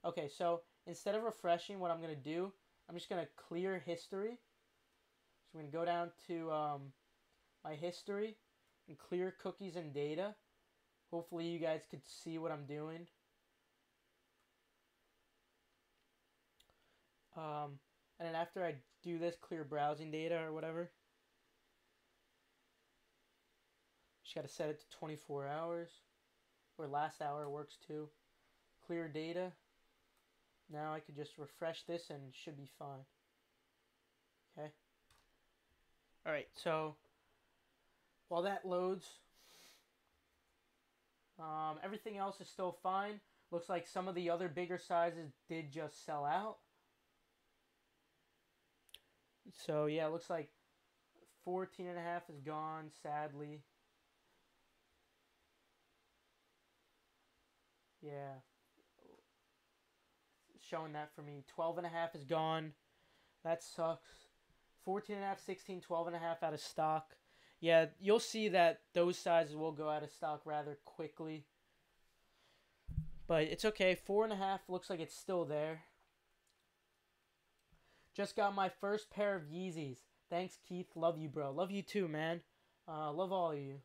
Okay, so instead of refreshing, what I'm going to do, I'm just going to clear history. So I'm going to go down to my history and clear cookies and data. Hopefully you guys could see what I'm doing. And then after I do this, clear browsing data or whatever. Just got to set it to 24 hours. Or last hour works too. Clear data. Now I could just refresh this and it should be fine. Okay. Alright, so while that loads, everything else is still fine. Looks like some of the other bigger sizes did just sell out. So yeah, it looks like 14.5 is gone, sadly. Yeah. Showing that for me. 12.5 is gone. That sucks. 14.5, 16, 12.5 out of stock. Yeah, you'll see that those sizes will go out of stock rather quickly. But it's okay. 4.5 looks like it's still there. Just got my first pair of Yeezys. Thanks, Keith. Love you, bro. Love you too, man. Love all of you.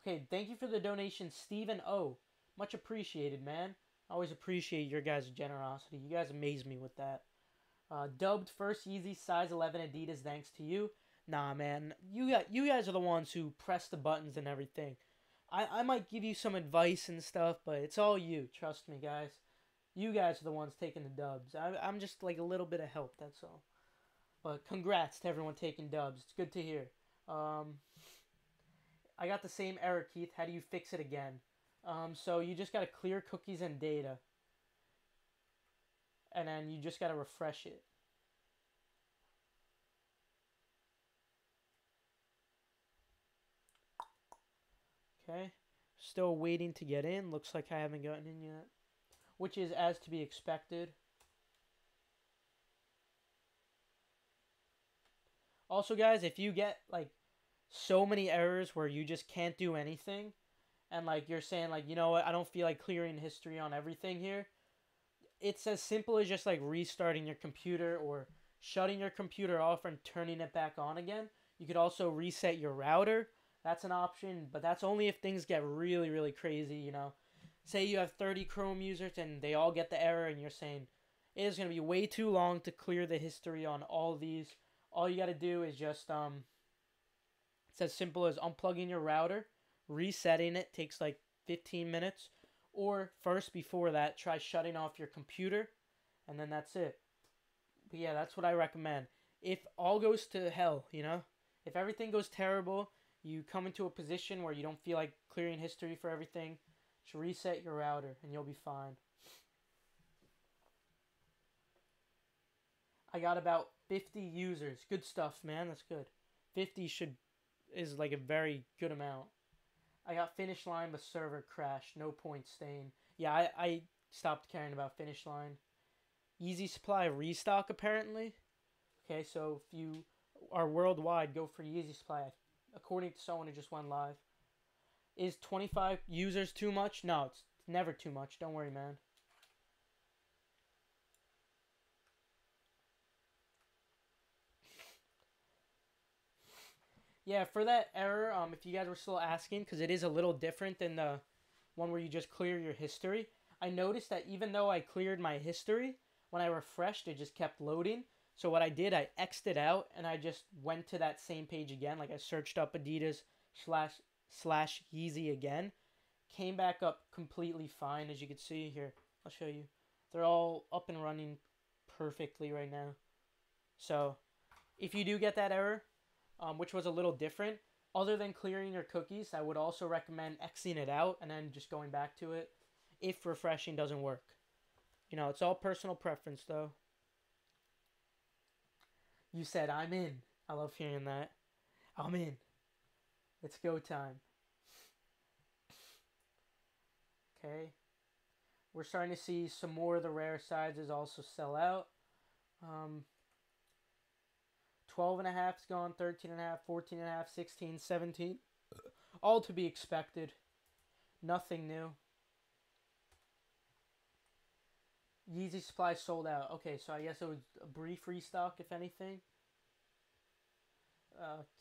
Okay, thank you for the donation, Stephen O. Much appreciated, man. I always appreciate your guys' generosity. You guys amaze me with that. Dubbed first Yeezy size 11 Adidas thanks to you. Nah, man. You guys are the ones who press the buttons and everything. I might give you some advice and stuff, but it's all you. Trust me, guys. You guys are the ones taking the dubs. I'm just like a little bit of help, that's all. But congrats to everyone taking dubs. It's good to hear. I got the same error, Keith. How do you fix it again? So you just got to clear cookies and data. And then you just got to refresh it. Okay. Still waiting to get in. Looks like I haven't gotten in yet. Which is as to be expected. Also, guys, if you get, like, so many errors where you just can't do anything, and, like, you're saying, like, you know what, I don't feel like clearing history on everything here, it's as simple as just, like, restarting your computer or shutting your computer off and turning it back on again. You could also reset your router. That's an option, but that's only if things get really, really crazy, you know. Say you have 30 Chrome users and they all get the error and you're saying, it is going to be way too long to clear the history on all of these. All you got to do is just, it's as simple as unplugging your router, resetting it, takes like 15 minutes, or first before that, try shutting off your computer, and then that's it. But yeah, that's what I recommend. If all goes to hell, you know, if everything goes terrible, you come into a position where you don't feel like clearing history for everything, just reset your router and you'll be fine. I got about 50 users. Good stuff, man. That's good. 50 is like a very good amount. I got finish line, but server crashed. No point staying. Yeah, I stopped caring about finish line. Yeezy supply restock apparently. Okay, so if you are worldwide, go for Yeezy supply. According to someone who just went live. Is 25 users too much? No, it's never too much. Don't worry, man. Yeah, for that error, if you guys were still asking, because it is a little different than the one where you just clear your history, I noticed that even though I cleared my history, when I refreshed, it just kept loading. So what I did, I X'd it out and I just went to that same page again. Like I searched up Adidas slash Yeezy again. Came back up completely fine, as you can see here. I'll show you. They're all up and running perfectly right now. So if you do get that error, which was a little different, other than clearing your cookies, I would also recommend Xing it out and then just going back to it if refreshing doesn't work. You know, it's all personal preference though. You said, I'm in. I love hearing that. I'm in. It's go time. Okay. We're starting to see some more of the rare sizes also sell out. 12 and a half is gone, 13 and a half, 14 and a half, 16, 17. All to be expected. Nothing new. Yeezy supply sold out. Okay, so I guess it was a brief restock, if anything.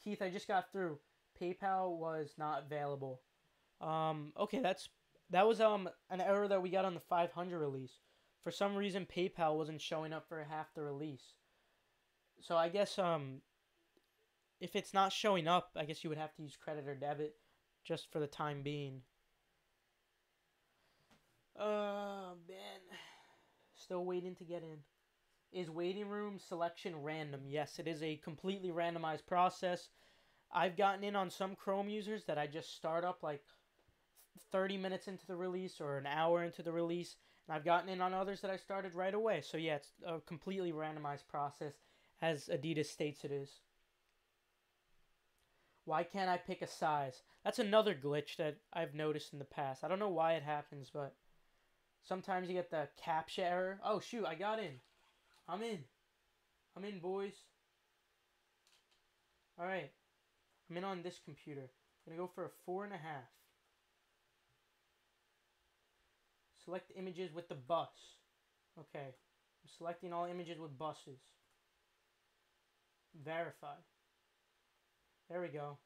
Keith, I just got through. PayPal was not available. Okay, that was an error that we got on the 500 release. For some reason, PayPal wasn't showing up for half the release. So I guess if it's not showing up, I guess you would have to use credit or debit just for the time being. Man. Still waiting to get in. Is waiting room selection random? Yes, it is a completely randomized process. I've gotten in on some Chrome users that I just start up like 30 minutes into the release or an hour into the release. And I've gotten in on others that I started right away. So yeah, it's a completely randomized process, as Adidas states it is. Why can't I pick a size? That's another glitch that I've noticed in the past. I don't know why it happens, but sometimes you get the CAPTCHA error. Oh shoot, I got in. I'm in. I'm in, boys. Alright. I'm in on this computer. I'm going to go for a 4.5. Select images with the bus. Okay. I'm selecting all images with buses. Verify. There we go.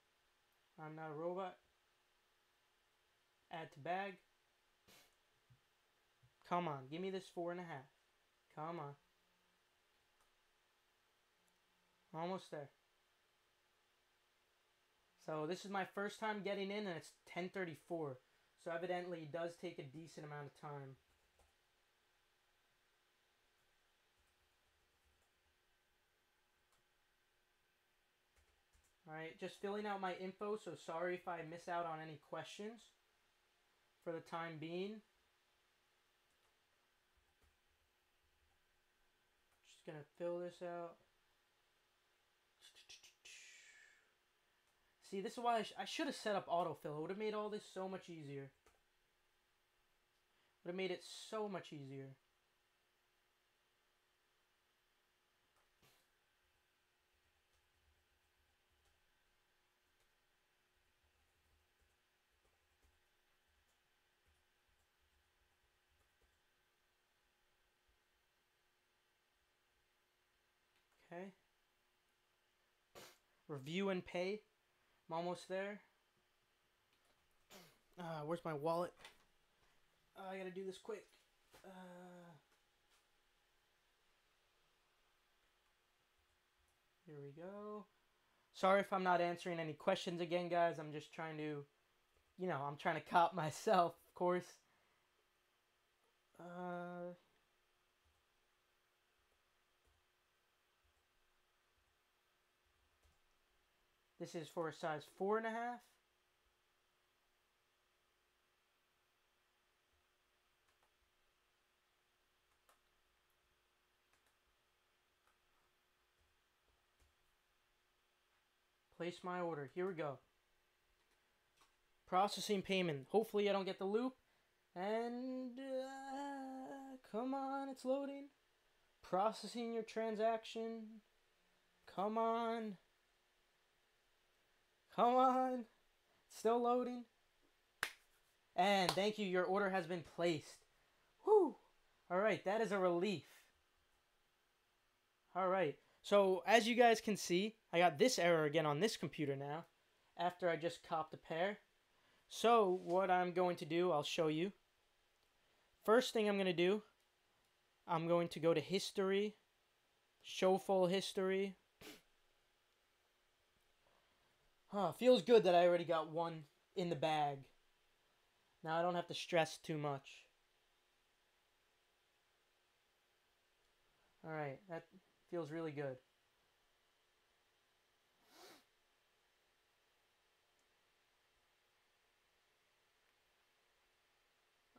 I'm not a robot. Add to bag. Come on. Give me this 4.5. Come on. Almost there. So this is my first time getting in, and it's 10:34. So evidently it does take a decent amount of time. Alright, just filling out my info, so sorry if I miss out on any questions for the time being. Just gonna fill this out. See, this is why I should have set up autofill. It would have made all this so much easier. Would have made it so much easier. Okay. Review and pay. I'm almost there. Where's my wallet? I gotta do this quick. Here we go. Sorry if I'm not answering any questions again, guys. I'm just trying to, I'm trying to cop myself, of course. This is for a size 4.5. Place my order. Here we go. Processing payment. Hopefully I don't get the loop. And come on, it's loading. Processing your transaction. Come on. Come on. It's still loading. And thank you, your order has been placed. Whew. Alright, that is a relief. Alright. So, as you guys can see, I got this error again on this computer now, after I just copped a pair. So, what I'm going to do, I'll show you. First thing I'm going to do I'm going to go to history, show full history. Feels good that I already got one in the bag. Now I don't have to stress too much. Alright, that feels really good.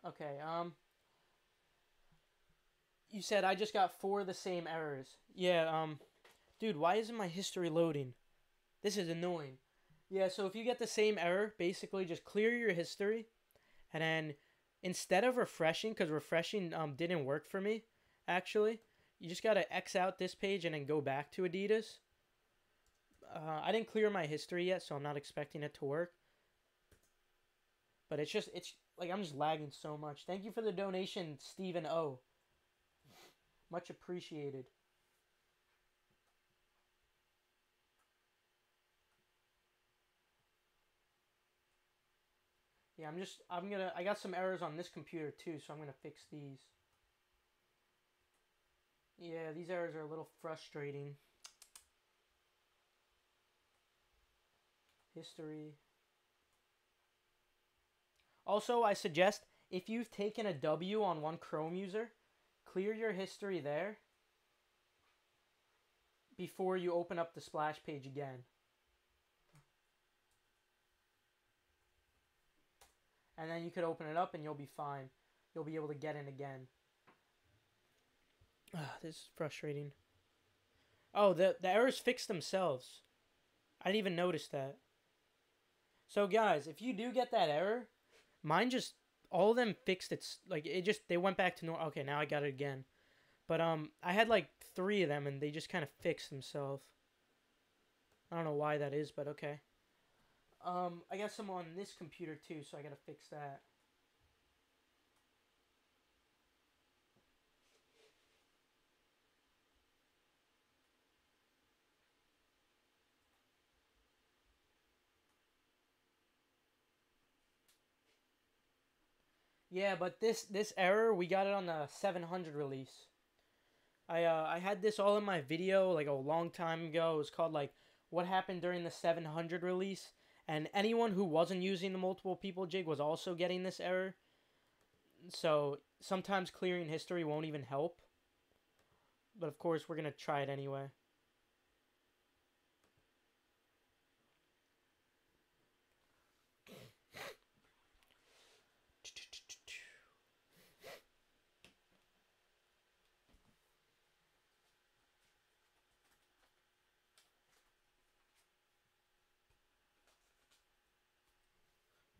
Okay, you said I just got 4 of the same errors. Yeah, dude, why isn't my history loading? This is annoying. Yeah, so if you get the same error, basically just clear your history, and then instead of refreshing, because refreshing didn't work for me, actually, you just gotta X out this page and then go back to Adidas. I didn't clear my history yet, so I'm not expecting it to work. But it's like I'm just lagging so much. Thank you for the donation, Stephen O. Much appreciated. Yeah, I got some errors on this computer too, so I'm gonna fix these. Yeah, these errors are a little frustrating. History. Also, I suggest if you've taken a W on one Chrome user, clear your history there before you open up the splash page again. And then you could open it up and you'll be fine. You'll be able to get in again. This is frustrating. Oh, the errors fixed themselves. I didn't even notice that. So guys, if you do get that error, mine just all of them fixed it. Like it just they went back to normal. Okay, now I got it again. But I had like 3 of them and they just kind of fixed themselves. I don't know why that is, but okay. I got some on this computer too, so I gotta fix that. Yeah, but this error we got it on the 700 release. I had this all in my video like a long time ago. It was called like what happened during the 700 release, and anyone who wasn't using the multiple people jig was also getting this error. So sometimes clearing history won't even help. But of course we're gonna try it anyway.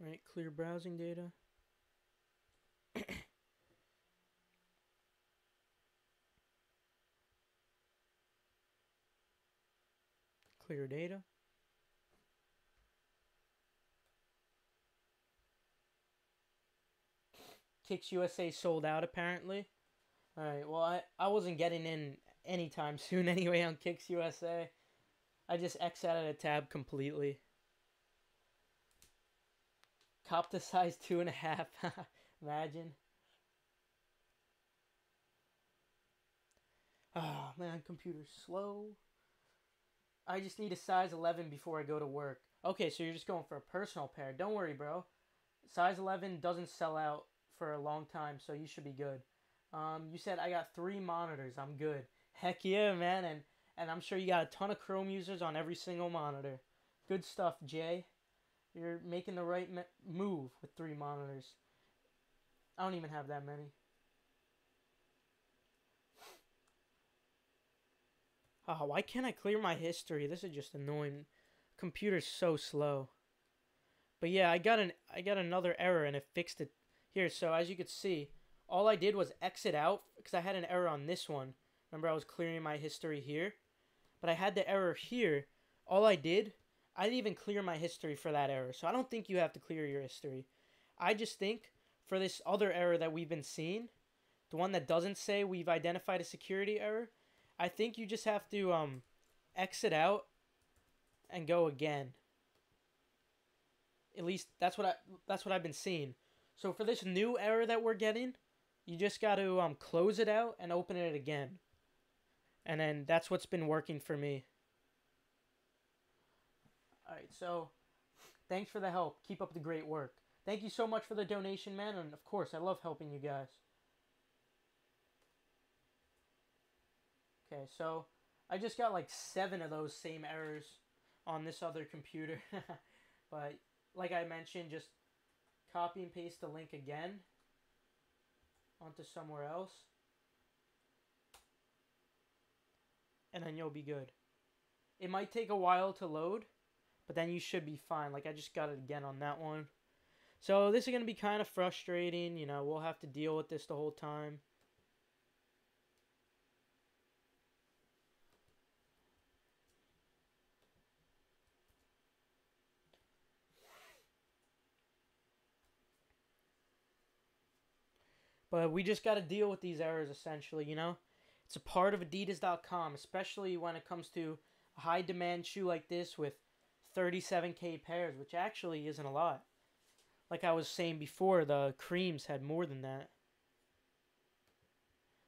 Right, clear browsing data. Clear data. Kicks USA sold out apparently. Alright, well I wasn't getting in anytime soon anyway on Kicks USA. I just X out of the tab completely. Cop the size 2.5. Imagine. Oh man, computer's slow. I just need a size 11 before I go to work. Okay, so you're just going for a personal pair. Don't worry, bro. Size 11 doesn't sell out for a long time, so you should be good. You said I got 3 monitors. I'm good. Heck yeah, man. And I'm sure you got a ton of Chrome users on every single monitor. Good stuff, Jay. You're making the right move with 3 monitors. I don't even have that many. Oh, why can't I clear my history? This is just annoying. Computer's so slow. But yeah, I got another error and it fixed it here. So as you could see, all I did was exit out because I had an error on this one. Remember I was clearing my history here, but I had the error here. All I didn't even clear my history for that error. So I don't think you have to clear your history. I just think for this other error that we've been seeing, the one that doesn't say we've identified a security error, I think you just have to exit out and go again. At least that's what I've been seeing. So for this new error that we're getting, you just got to close it out and open it again. And then that's what's been working for me. Alright, so thanks for the help. Keep up the great work. Thank you so much for the donation, man. And of course, I love helping you guys. Okay, so I just got like 7 of those same errors on this other computer. But like I mentioned, just copy and paste the link again onto somewhere else. And then you'll be good. It might take a while to load, but then you should be fine. Like I just got it again on that one. So this is going to be kind of frustrating. You know, we'll have to deal with this the whole time. But we just got to deal with these errors essentially, you know. It's a part of adidas.com, especially when it comes to a high demand shoe like this with 37K pairs, which actually isn't a lot. Like I was saying before, the creams had more than that.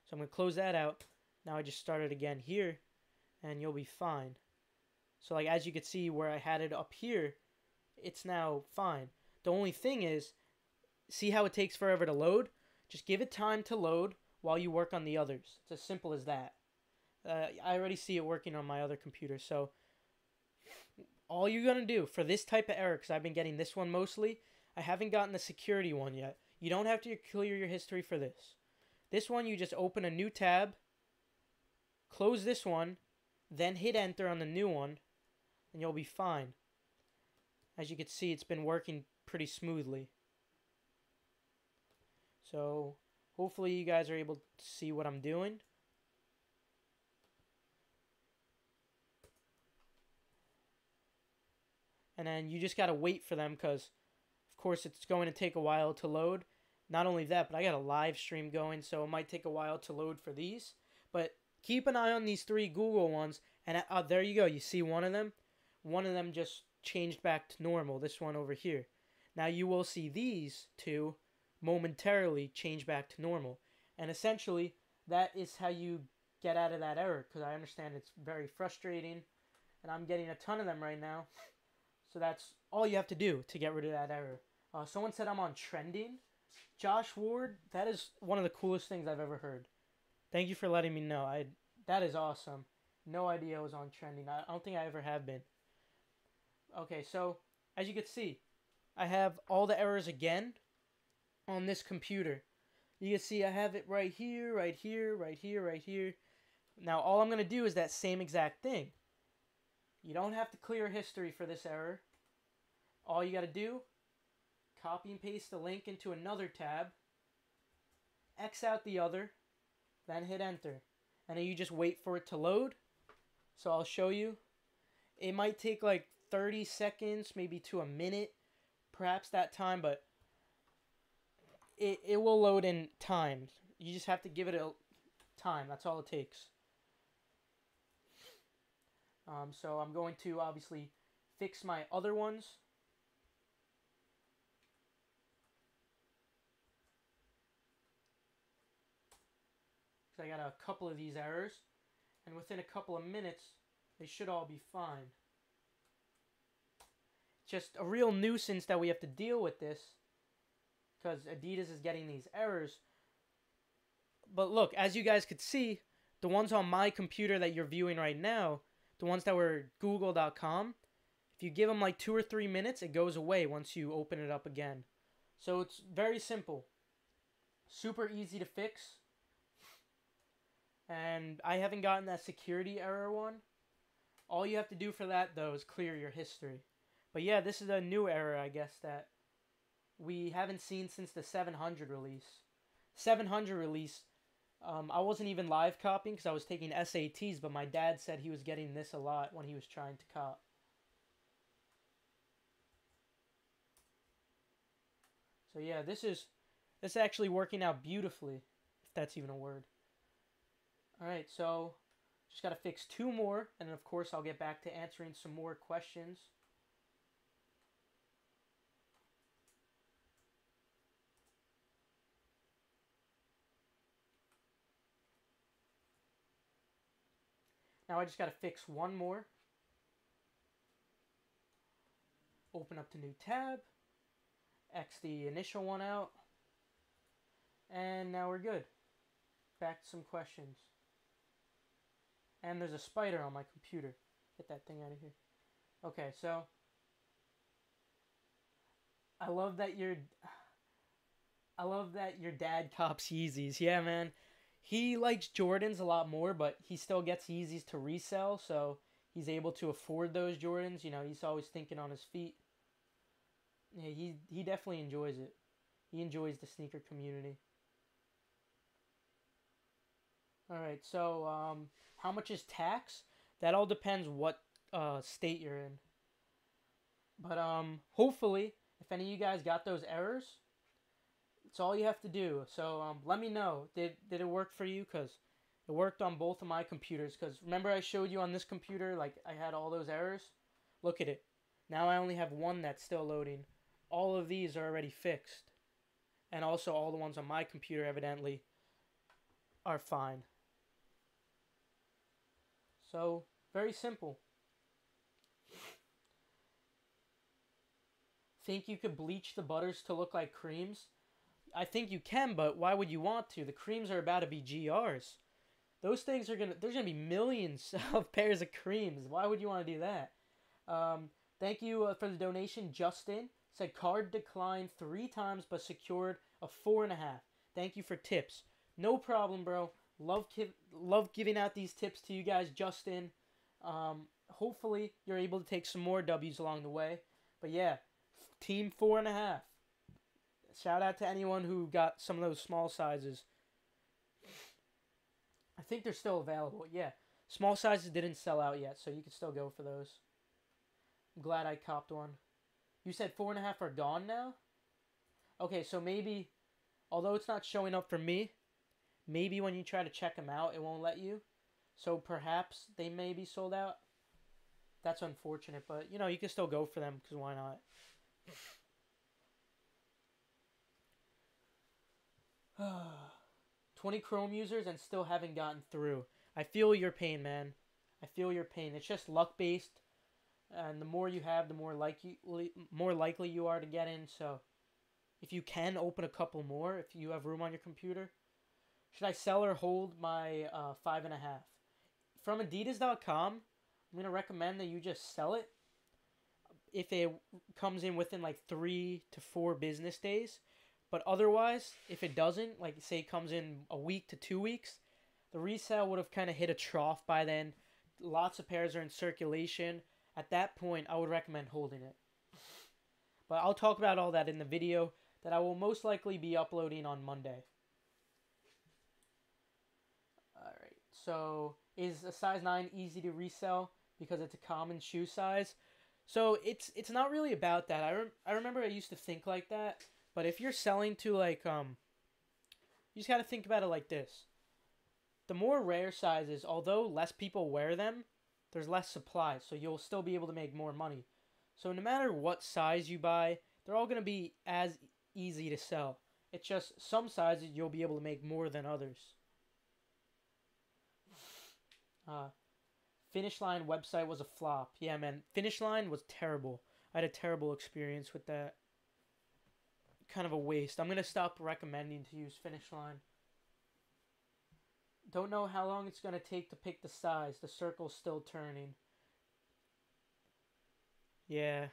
So I'm going to close that out. Now I just start it again here, and you'll be fine. So like as you can see where I had it up here, it's now fine. The only thing is, see how it takes forever to load? Just give it time to load while you work on the others. It's as simple as that. I already see it working on my other computer. So all you're going to do for this type of error, because I've been getting this one mostly, I haven't gotten the security one yet. You don't have to clear your history for this. This one, you just open a new tab, close this one, then hit enter on the new one, and you'll be fine. As you can see, it's been working pretty smoothly. So hopefully you guys are able to see what I'm doing. And then you just got to wait for them because, of course, it's going to take a while to load. Not only that, but I got a live stream going, so it might take a while to load for these. But keep an eye on these 3 Google ones. And there you go. You see one of them? One of them just changed back to normal. This one over here. Now you will see these 2 momentarily change back to normal. And essentially, that is how you get out of that error. Because I understand it's very frustrating. And I'm getting a ton of them right now. So that's all you have to do to get rid of that error. Someone said I'm on trending. Josh Ward, that is one of the coolest things I've ever heard. Thank you for letting me know. That is awesome. No idea I was on trending. I don't think I ever have been. Okay, so as you can see, I have all the errors again on this computer. You can see I have it right here, right here, right here, right here. Now all I'm going to do is that same exact thing. You don't have to clear history for this error. All you got to do, copy and paste the link into another tab, X out the other, then hit enter. And then you just wait for it to load. So I'll show you. It might take like 30 seconds, maybe to a minute, perhaps that time, but it will load in time. You just have to give it a time. That's all it takes. So I'm going to obviously fix my other ones. Because I got a couple of these errors. And within a couple of minutes, they should all be fine. Just a real nuisance that we have to deal with this. Because Adidas is getting these errors. But look, as you guys could see, the ones on my computer that you're viewing right now, the ones that were google.com, if you give them like 2 or 3 minutes, it goes away once you open it up again. So it's very simple. Super easy to fix. And I haven't gotten that security error one. All you have to do for that, though, is clear your history. But yeah, this is a new error, I guess, that we haven't seen since the 700 release. 700 release, I wasn't even live copying because I was taking SATs, but my dad said he was getting this a lot when he was trying to cop. So yeah, this is actually working out beautifully, if that's even a word. Alright, so just got to fix 2 more, and then of course I'll get back to answering some more questions. Now I just got to fix one more. Open up the new tab. X the initial one out. And now we're good. Back to some questions. And there's a spider on my computer. Get that thing out of here. Okay, so I love that your dad cops Yeezys. Yeah, man. He likes Jordans a lot more, but he still gets Yeezys to resell, so he's able to afford those Jordans. You know, he's always thinking on his feet. Yeah, he definitely enjoys it. He enjoys the sneaker community. All right, so how much is tax? That all depends what state you're in. But hopefully, if any of you guys got those errors, it's all you have to do. So let me know. Did it work for you? Because it worked on both of my computers. Because remember I showed you on this computer, like I had all those errors? Look at it. Now I only have one that's still loading. All of these are already fixed. And also all the ones on my computer evidently are fine. So, very simple. Think you could bleach the butters to look like creams? I think you can, but why would you want to? The creams are about to be GRs. Those things are there's gonna be millions of pairs of creams. Why would you want to do that? Thank you for the donation. Justin said card declined 3 times but secured a 4.5. Thank you for tips. No problem, bro. Love giving out these tips to you guys, Justin. Hopefully you're able to take some more W's along the way. But yeah, team 4.5. Shout out to anyone who got some of those small sizes. I think they're still available. Yeah, small sizes didn't sell out yet, so you can still go for those. I'm glad I copped one. You said 4.5 are gone now? Okay, so maybe, although it's not showing up for me, maybe when you try to check them out, it won't let you. So perhaps they may be sold out. That's unfortunate, but you know, you can still go for them because why not? 20 Chrome users and still haven't gotten through. I feel your pain, man. I feel your pain. It's just luck based, and the more you have, the more likely you are to get in. So, if you can open a couple more, if you have room on your computer, should I sell or hold my 5.5? From adidas.com, I'm gonna recommend that you just sell it if it comes in within like 3 to 4 business days. But otherwise, if it doesn't, like say it comes in a week to 2 weeks, the resale would have kind of hit a trough by then. Lots of pairs are in circulation. At that point, I would recommend holding it. But I'll talk about all that in the video that I will most likely be uploading on Monday. Alright, so is a size 9 easy to resell because it's a common shoe size? So it's not really about that. I remember I used to think like that. But if you're selling to like, you just got to think about it like this. The more rare sizes, although less people wear them, there's less supply. So you'll still be able to make more money. So no matter what size you buy, they're all going to be as easy to sell. It's just some sizes you'll be able to make more than others. Finish Line website was a flop. Yeah, man. Finish Line was terrible. I had a terrible experience with that. Kind of a waste. I'm going to stop recommending to use Finish Line. Don't know how long it's going to take to pick the size. The circle's still turning. Yeah.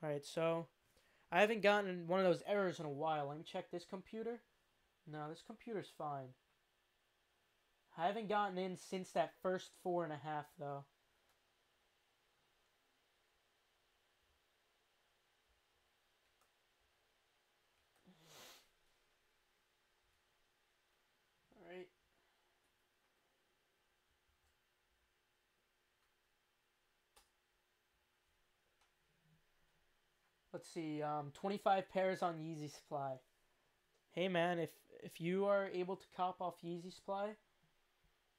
Alright, so I haven't gotten one of those errors in a while. Let me check this computer. No, this computer's fine. I haven't gotten in since that first 4.5 though. Alright. Let's see, 25 pairs on Yeezy Supply. Hey man, if you are able to cop off Yeezy Supply,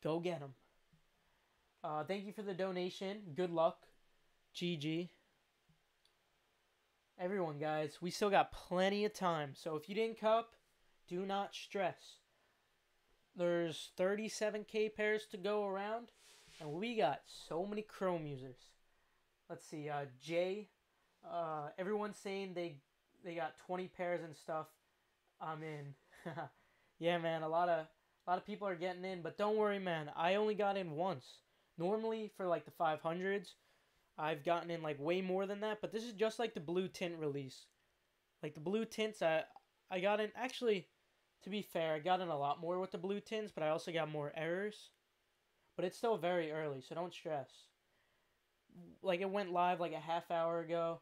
go get them. Thank you for the donation. Good luck. GG. Everyone, guys, we still got plenty of time. So if you didn't cop, do not stress. There's 37K pairs to go around, and we got so many Chrome users. Let's see, Jay. Everyone's saying they got 20 pairs and stuff. I'm in. Yeah, man. A lot of people are getting in, but don't worry, man. I only got in once. Normally for like the 500s, I've gotten in like way more than that. But this is just like the blue tint release. Like the blue tints, I got in. Actually, to be fair, I got in a lot more with the blue tints, but I also got more errors. But it's still very early, so don't stress. Like it went live like a half hour ago.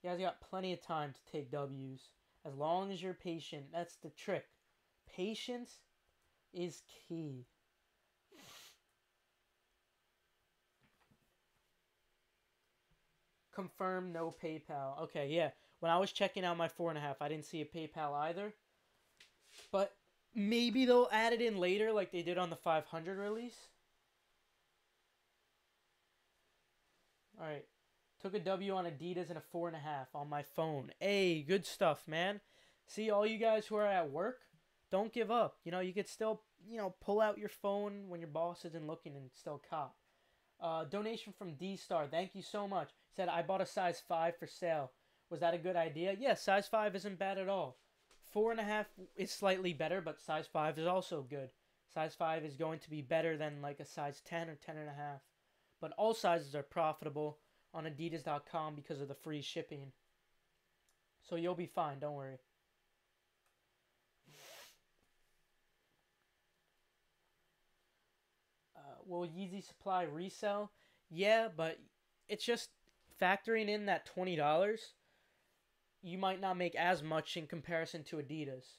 You guys got plenty of time to take W's. As long as you're patient. That's the trick. Patience is key. Confirm no PayPal. Okay, yeah. When I was checking out my 4.5, I didn't see a PayPal either. But maybe they'll add it in later like they did on the 500 release. Alright. Took a W on Adidas and a 4.5 on my phone. Hey, good stuff, man. See, all you guys who are at work, don't give up. You could still, pull out your phone when your boss isn't looking and still cop. Donation from D Star. Thank you so much. Said I bought a size 5 for sale. Was that a good idea? Yeah, size 5 isn't bad at all. 4.5 is slightly better, but size 5 is also good. Size 5 is going to be better than like a size 10 or 10.5. But all sizes are profitable on adidas.com because of the free shipping. So you'll be fine, don't worry. Will Yeezy supply resell? Yeah, but it's just factoring in that $20. You might not make as much in comparison to Adidas.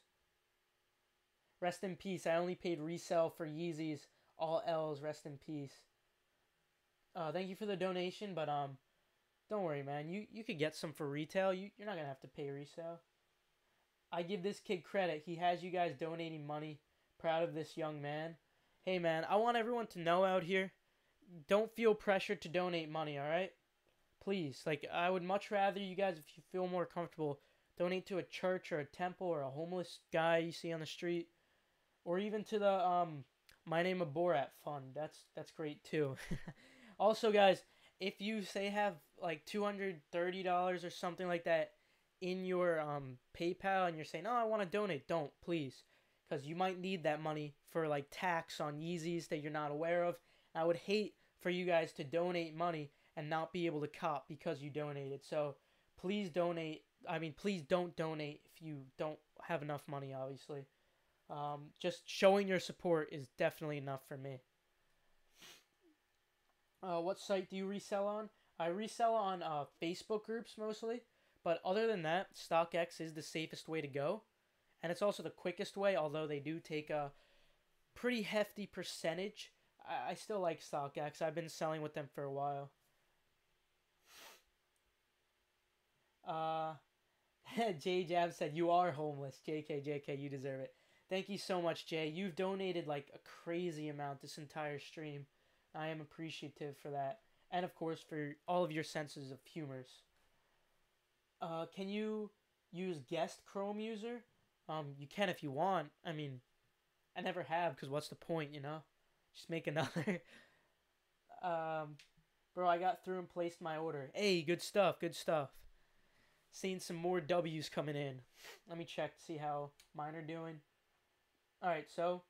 Rest in peace. I only paid resell for Yeezys. All L's. Rest in peace. Thank you for the donation, but don't worry, man. You could get some for retail. You're not gonna have to pay resale. I give this kid credit. He has you guys donating money. Proud of this young man. Hey, man, I want everyone to know out here, don't feel pressured to donate money, all right? Please, like, I would much rather you guys, if you feel more comfortable, donate to a church or a temple or a homeless guy you see on the street, or even to the My Name of Borat fund. That's great too. Also, guys, if you say have like $230 or something like that in your PayPal and you're saying, "Oh, I want to donate," don't, please, because you might need that money for like tax on Yeezys that you're not aware of. I would hate for you guys to donate money and not be able to cop because you donated. So please donate. I mean, please don't donate if you don't have enough money, obviously. Just showing your support is definitely enough for me. What site do you resell on? I resell on Facebook groups mostly. But other than that, StockX is the safest way to go. And it's also the quickest way, although they do take a pretty hefty percentage. I still like StockX. I've been selling with them for a while. Uh, Jay Jab said, "You are homeless." JK, you deserve it. Thank you so much, Jay. You've donated like a crazy amount this entire stream. I am appreciative for that. And of course, for all of your senses of humors. Can you use guest Chrome user? You can if you want. I mean, I never have because what's the point, you know? Just make another. um, Bro, I got through and placed my order. Hey, good stuff, good stuff. Seeing some more W's coming in. Let me check to see how mine are doing. All right, so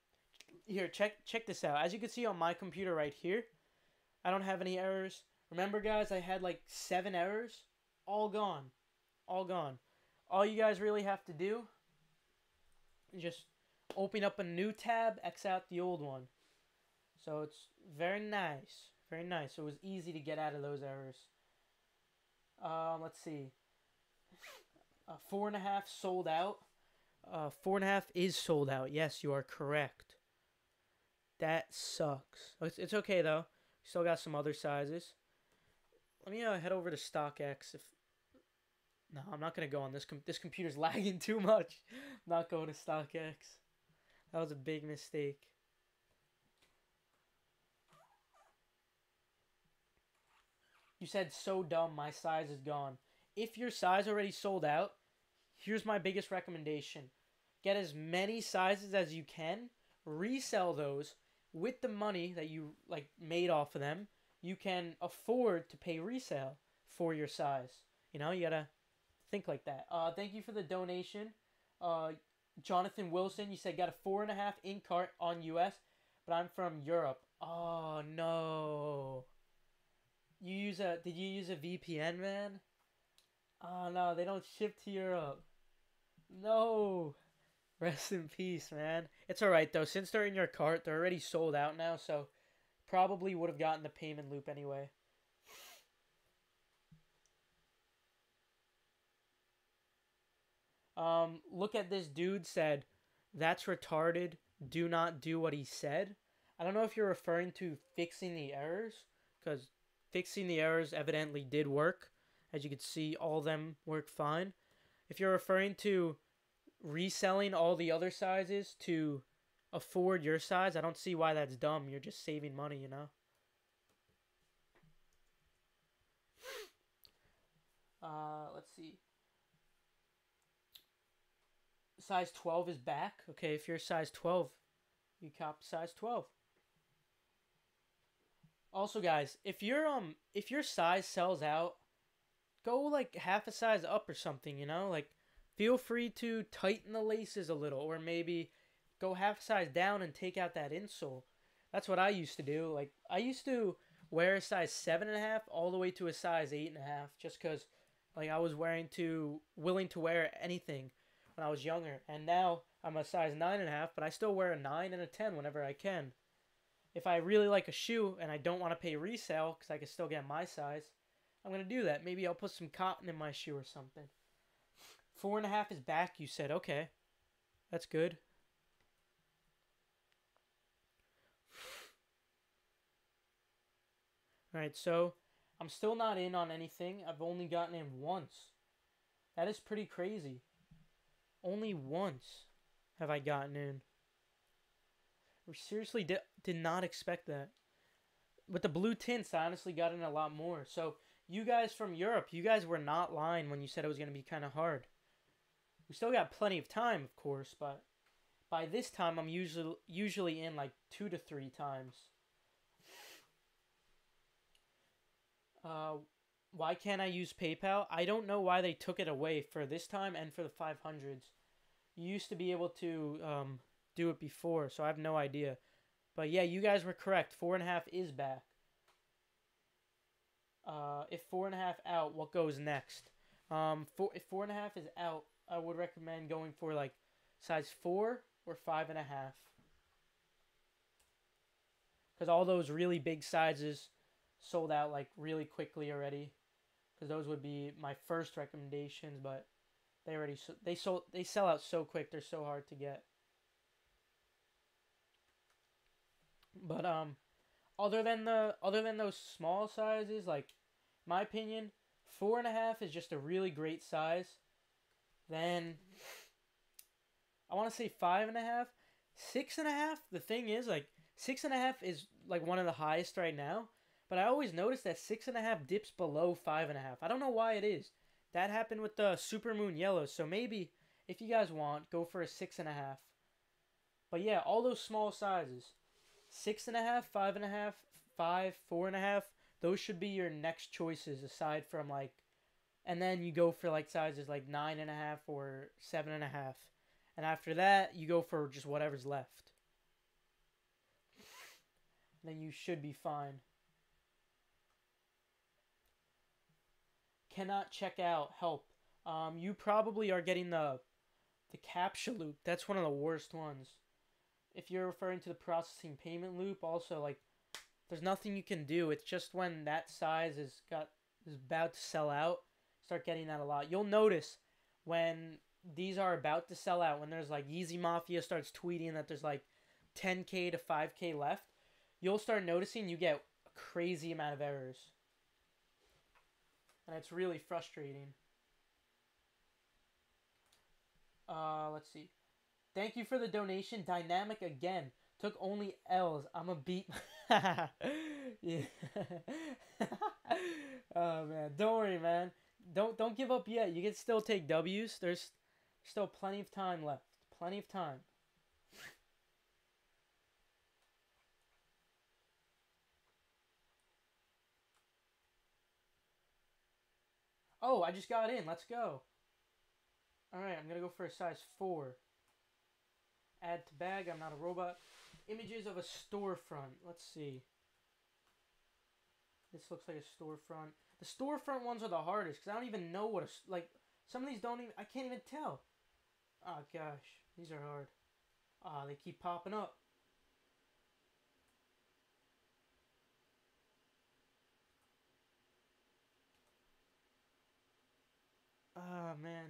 here, check this out. As you can see on my computer right here, I don't have any errors. Remember, guys, I had like 7 errors, all gone, all gone. All you guys really have to do is just open up a new tab, X out the old one. So it's very nice, very nice. So it was easy to get out of those errors. Let's see. 4.5 sold out. 4.5 is sold out. Yes, you are correct. That sucks. It's okay though. Still got some other sizes. Let me head over to StockX. No, I'm not gonna go on this. This computer's lagging too much. I'm not going to StockX. That was a big mistake. You said so dumb. My size is gone. If your size already sold out, here's my biggest recommendation. Get as many sizes as you can, resell those with the money that you like made off of them. You can afford to pay resale for your size. You know, you gotta think like that. Thank you for the donation. Uh, Jonathan Wilson, you said got a 4.5 in cart on US, but I'm from Europe. Oh no. Did you use a VPN, man? Oh no, they don't ship to Europe. No. Rest in peace, man. It's alright though. Since they're in your cart, they're already sold out now, so probably would have gotten the payment loop anyway. Look at this dude said, "That's retarded. Do not do what he said." I don't know if you're referring to fixing the errors, because fixing the errors evidently did work. As you can see, all of them work fine. If you're referring to reselling all the other sizes to afford your size, I don't see why that's dumb. You're just saving money, you know? Let's see. Size 12 is back. Okay, if you're size 12, you cop size 12. Also, guys, if your size sells out, go like half a size up or something, you know? Like feel free to tighten the laces a little, or maybe go half a size down and take out that insole. That's what I used to do. Like I used to wear a size 7.5 all the way to a size 8.5, just because like I was willing to wear anything when I was younger, and now I'm a size 9.5, but I still wear a 9 and a 10 whenever I can. If I really like a shoe and I don't want to pay resale because I can still get my size, I'm going to do that. Maybe I'll put some cotton in my shoe or something. 4.5 is back, you said. Okay. That's good. Alright, so I'm still not in on anything. I've only gotten in once. That is pretty crazy. Only once have I gotten in. I seriously did not expect that. With the blue tints, I honestly got in a lot more. So, you guys from Europe, you guys were not lying when you said it was going to be kind of hard. We still got plenty of time, of course, but by this time, I'm usually in like 2 to 3 times. Why can't I use PayPal? I don't know why they took it away for this time and for the 500s. You used to be able to do it before, so I have no idea. But yeah, you guys were correct. 4.5 is back. If 4.5 out, what goes next? If 4.5 is out, I would recommend going for like size 4 or 5.5. Because all those really big sizes sold out like really quickly already. Because those would be my first recommendations, but they sell out so quick. They're so hard to get. But other than those small sizes, like my opinion, 4.5 is just a really great size. Then I want to say 5.5, 6.5. The thing is, like 6.5 is like one of the highest right now. But I always notice that 6.5 dips below 5.5. I don't know why it is. That happened with the Supermoon Yellow. So maybe if you guys want, go for a 6.5. But yeah, all those small sizes, 6.5, 5.5, 5, 4.5. Those should be your next choices aside from like, and then you go for like sizes like 9.5 or 7.5. And after that, you go for just whatever's left. Then you should be fine. Cannot check out. Help. You probably are getting the captcha loop. That's one of the worst ones. If you're referring to the processing payment loop, also like there's nothing you can do. It's just when that size is about to sell out, start getting that a lot. You'll notice when these are about to sell out, when there's like Yeezy Mafia starts tweeting that there's like 10K to 5K left, you'll start noticing you get a crazy amount of errors. And it's really frustrating. Let's see. Thank you for the donation. Dynamic again. Took only L's. I'm a beat. Yeah. Oh man, don't worry, man. Don't give up yet. You can still take W's. There's still plenty of time left. Plenty of time. Oh, I just got in. Let's go. Alright, I'm going to go for a size 4. Add to bag. I'm not a robot. Images of a storefront. Let's see. This looks like a storefront. The storefront ones are the hardest because I don't even know what a... Like, some of these don't even... I can't even tell. Oh, gosh. These are hard. Ah, they keep popping up. Ah, man.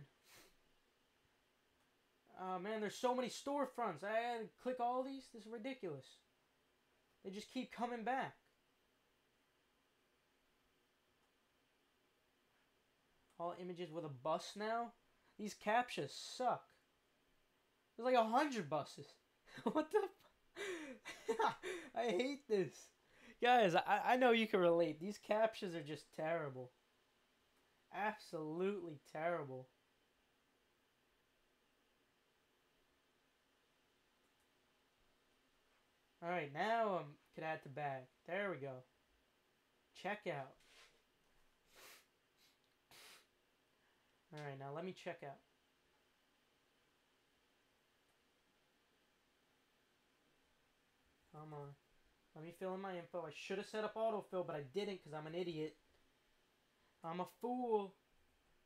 Oh, man, there's so many storefronts. I had to click all these? This is ridiculous. They just keep coming back. All images with a bus now? These captchas suck. There's like 100 buses. What the... I hate this. Guys, I know you can relate. These captchas are just terrible. Absolutely terrible. Alright, now can add to bag. There we go. Checkout. Alright, now let me check out. Come on. Let me fill in my info. I should have set up autofill, but I didn't because I'm an idiot. I'm a fool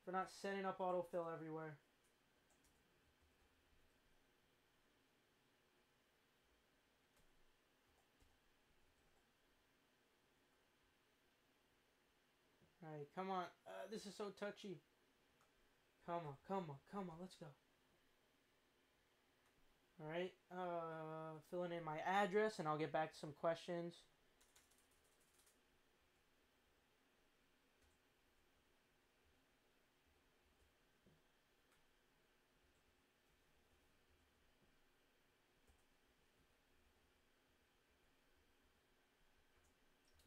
for not setting up autofill everywhere. Alright, come on. This is so touchy. Come on, come on, come on. Let's go. Alright, filling in my address and I'll get back to some questions.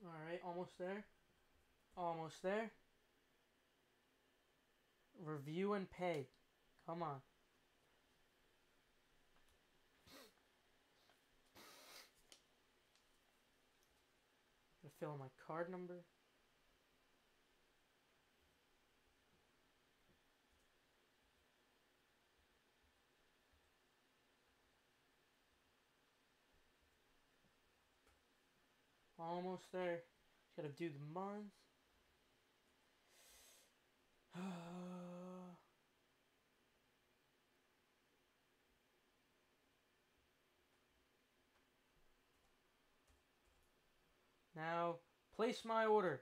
Alright, almost there. Almost there. Review and pay. Come on. Gotta fill in my card number. Almost there. Gotta do the month. Now, place my order.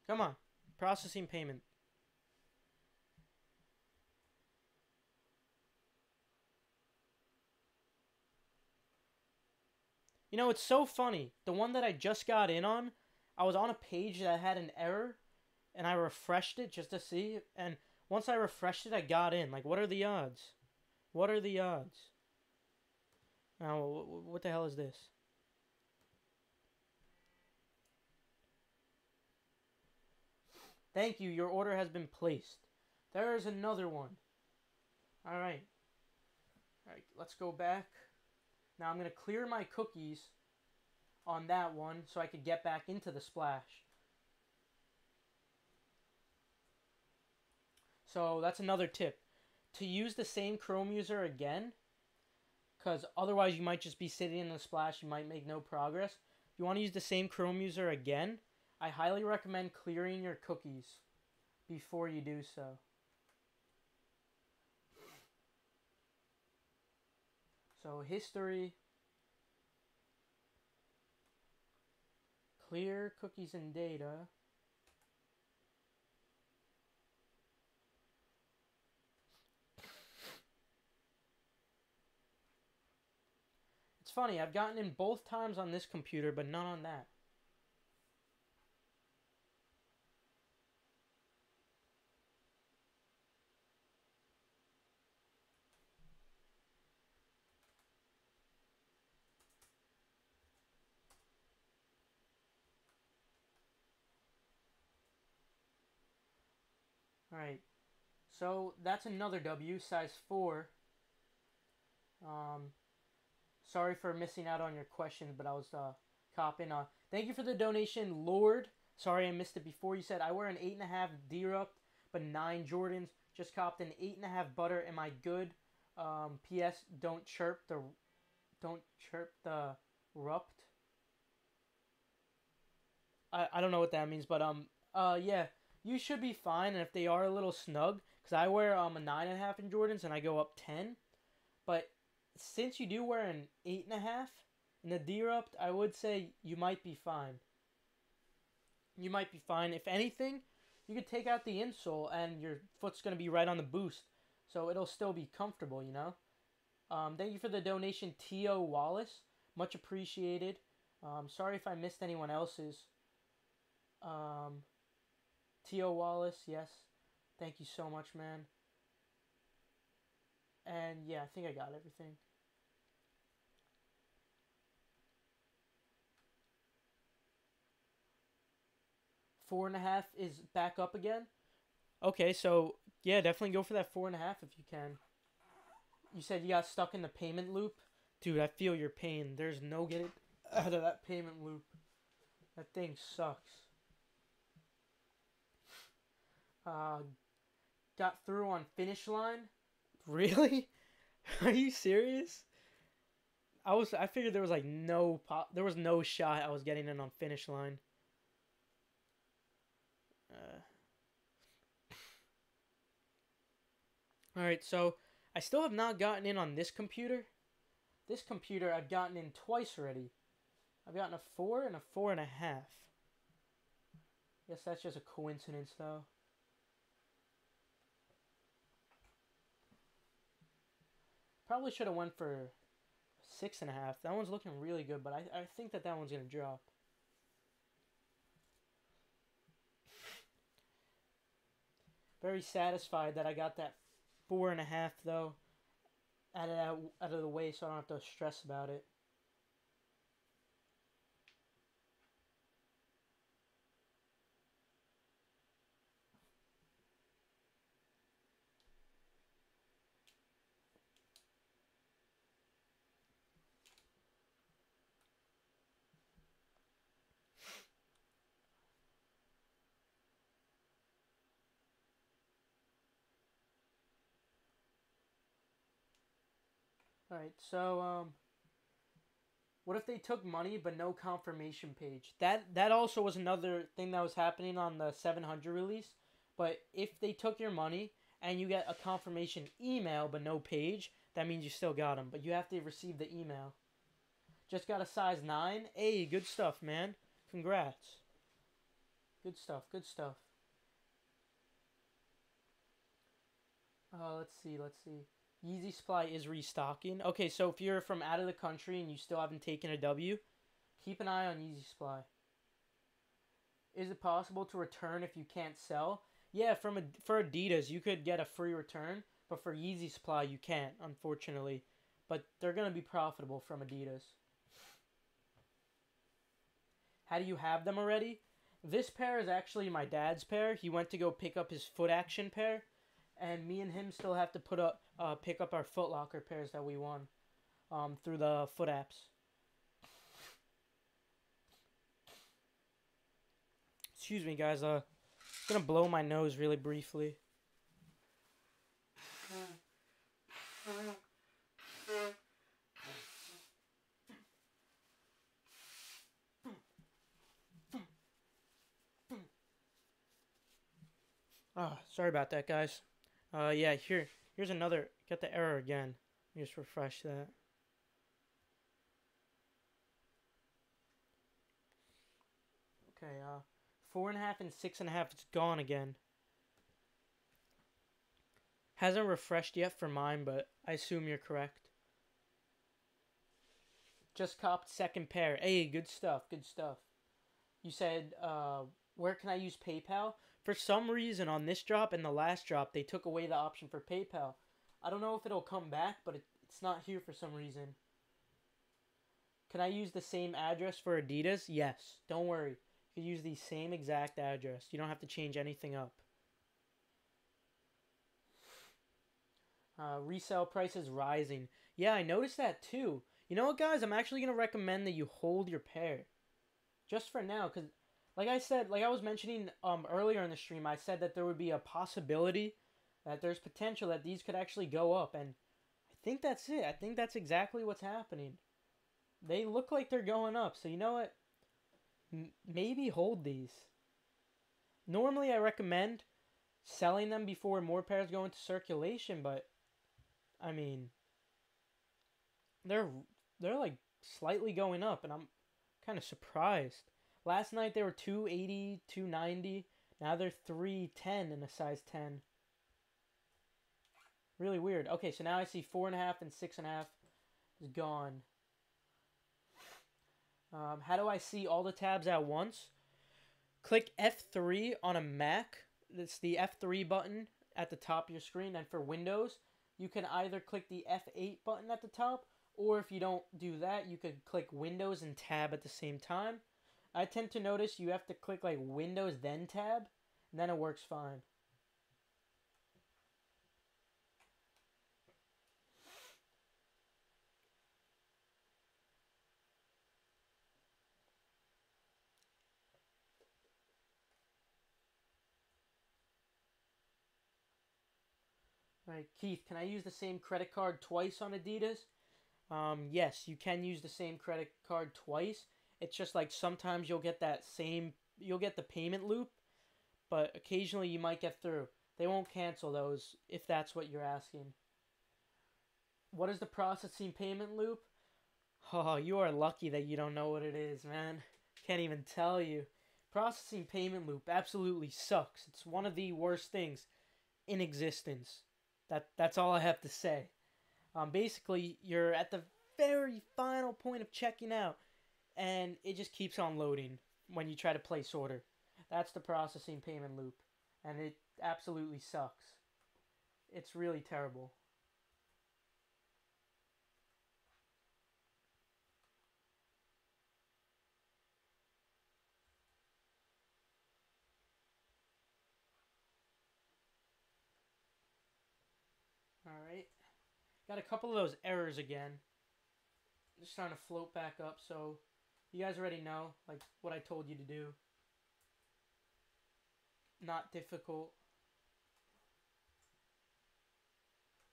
Come on. Processing payment. You know, it's so funny. The one that I just got in on, I was on a page that had an error, and I refreshed it just to see, and once I refreshed it, I got in. Like, what are the odds? What are the odds? Now, what the hell is this? Thank you, your order has been placed. There is another one. Alright. Alright, let's go back. Now I'm going to clear my cookies on that one so I could get back into the splash. So that's another tip. To use the same Chrome user again, because otherwise you might just be sitting in the splash, you might make no progress. If you want to use the same Chrome user again, I highly recommend clearing your cookies before you do so. So history, clear cookies and data. It's funny, I've gotten in both times on this computer, but none on that. Alright, so that's another W, size 4. Sorry for missing out on your questions, but I was copping. Thank you for the donation, Lord. Sorry I missed it before. You said I wear an 8.5 D-Rupt but 9 Jordans. Just copped an 8.5 butter. Am I good? P.S. Don't chirp the rupt. I don't know what that means, but yeah, you should be fine. And if they are a little snug, because I wear a 9.5 in Jordans and I go up 10, but since you do wear an 8.5 in the derupt, I would say you might be fine. You might be fine. If anything, you could take out the insole and your foot's gonna be right on the boost, so it'll still be comfortable. You know. Thank you for the donation, T.O. Wallace. Much appreciated. Sorry if I missed anyone else's. Um, T.O. Wallace, yes. Thank you so much, man. And yeah, I think I got everything. Four and a half is back up again. Okay, so yeah, definitely go for that 4.5 if you can. You said you got stuck in the payment loop. Dude, I feel your pain. There's no getting out of that payment loop. That thing sucks. Got through on finish line. Really? Are you serious? I figured there was like there was no shot I was getting in on finish line. All right, so I still have not gotten in on this computer. This computer I've gotten in twice already. I've gotten a 4 and a 4.5. Guess that's just a coincidence though. Probably should have went for 6.5. That one's looking really good, but I think that one's gonna drop. Very satisfied that I got that 4.5 though out of the way, so I don't have to stress about it. All right, so what if they took money but no confirmation page? That also was another thing that was happening on the 700 release. But if they took your money and you get a confirmation email but no page, that means you still got them. But you have to receive the email. Just got a size 9. Hey, good stuff, man. Congrats. Good stuff, good stuff. Let's see. Yeezy supply is restocking. Okay, so if you're from out of the country and you still haven't taken a W, keep an eye on Yeezy supply. Is it possible to return if you can't sell? Yeah, for Adidas, you could get a free return, but for Yeezy supply, you can't, unfortunately. But they're going to be profitable from Adidas. How do you have them already? This pair is actually my dad's pair. He went to go pick up his Foot Action pair, and me and him still have to pick up our Foot Locker pairs that we won through the Foot apps. Excuse me, guys. I'm gonna blow my nose really briefly. Oh, sorry about that, guys. Yeah, here's another. Got the error again. Let me just refresh that. Okay, 4.5 and 6.5. It's gone again. Hasn't refreshed yet for mine, but I assume you're correct. Just copped second pair. Hey, good stuff. Good stuff. You said, where can I use PayPal? For some reason, on this drop and the last drop, they took away the option for PayPal. I don't know if it'll come back, but it's not here for some reason. Can I use the same address for Adidas? Yes. Don't worry. You can use the same exact address. You don't have to change anything up. Resale prices rising. Yeah, I noticed that too. You know what, guys? I'm actually going to recommend that you hold your pair. Just for now, because Like I said, like I was mentioning earlier in the stream, I said that there would be a possibility that there's potential that these could actually go up, and I think that's it. I think that's exactly what's happening. They look like they're going up. So you know what? Maybe hold these. Normally, I recommend selling them before more pairs go into circulation, but I mean, they're they're like slightly going up, and I'm kind of surprised. Last night they were 280, 290. Now they're 310 in a size 10. Really weird. Okay, so now I see 4.5 and 6.5 is gone. How do I see all the tabs at once? Click F3 on a Mac. It's the F3 button at the top of your screen. And for Windows, you can either click the F8 button at the top, or if you don't do that, you could click Windows and Tab at the same time. I tend to notice you have to click like Windows then Tab, and then it works fine. All right, Keith, can I use the same credit card twice on Adidas? Yes, you can use the same credit card twice. It's just like sometimes you'll get the payment loop, but occasionally you might get through. They won't cancel those if that's what you're asking. What is the processing payment loop? Oh, you are lucky that you don't know what it is, man. Can't even tell you. Processing payment loop absolutely sucks. It's one of the worst things in existence. That's all I have to say. Basically, you're at the very final point of checking out, and it just keeps on loading when you try to place order. That's the processing payment loop, and it absolutely sucks. It's really terrible. All right, got a couple of those errors again. Just trying to float back up, so you guys already know like what I told you to do. Not difficult.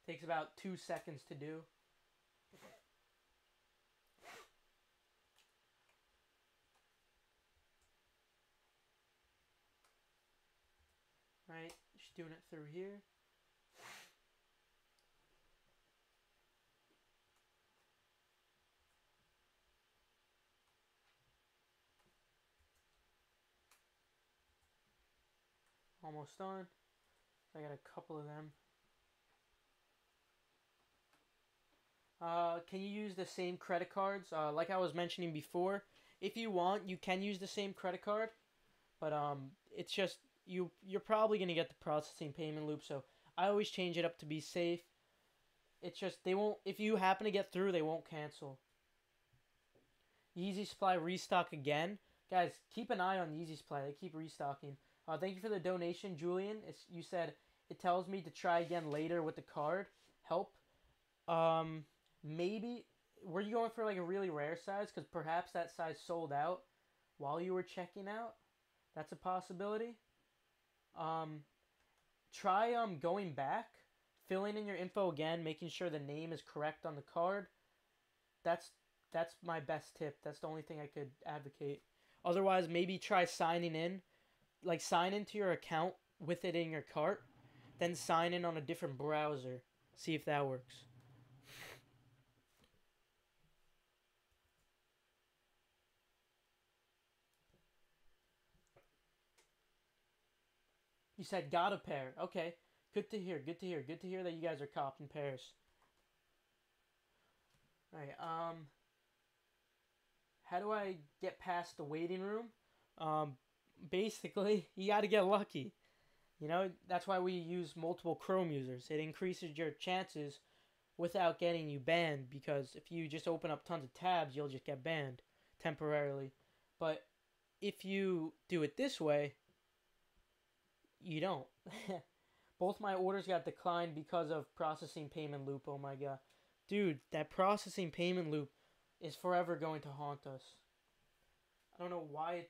Takes about 2 seconds to do. Right, just doing it through here. Almost done. I got a couple of them. Can you use the same credit cards? Like I was mentioning before, if you want, you can use the same credit card, but it's just you're probably gonna get the processing payment loop. So I always change it up to be safe. It's just they won't. If you happen to get through, they won't cancel. Yeezy Supply restock again, guys. Keep an eye on Yeezy Supply. They keep restocking. Thank you for the donation, Julian. You said it tells me to try again later with the card. Help. Um, Maybe were you going for like a really rare size? Because perhaps that size sold out while you were checking out. That's a possibility. Um, Try going back, filling in your info again, making sure the name is correct on the card. That's that's my best tip. That's the only thing I could advocate. Otherwise, maybe try signing in, like sign into your account with it in your cart, then sign in on a different browser. See if that works. You said got a pair. Okay. Good to hear. Good to hear. Good to hear that you guys are copping pairs. Alright, how do I get past the waiting room? Um, Basically, you gotta get lucky. You know, that's why we use multiple Chrome users. It increases your chances without getting you banned, because if you just open up tons of tabs, you'll just get banned temporarily. But if you do it this way, you don't. Both my orders got declined because of processing payment loop. Oh my god. Dude, that processing payment loop is forever going to haunt us. I don't know why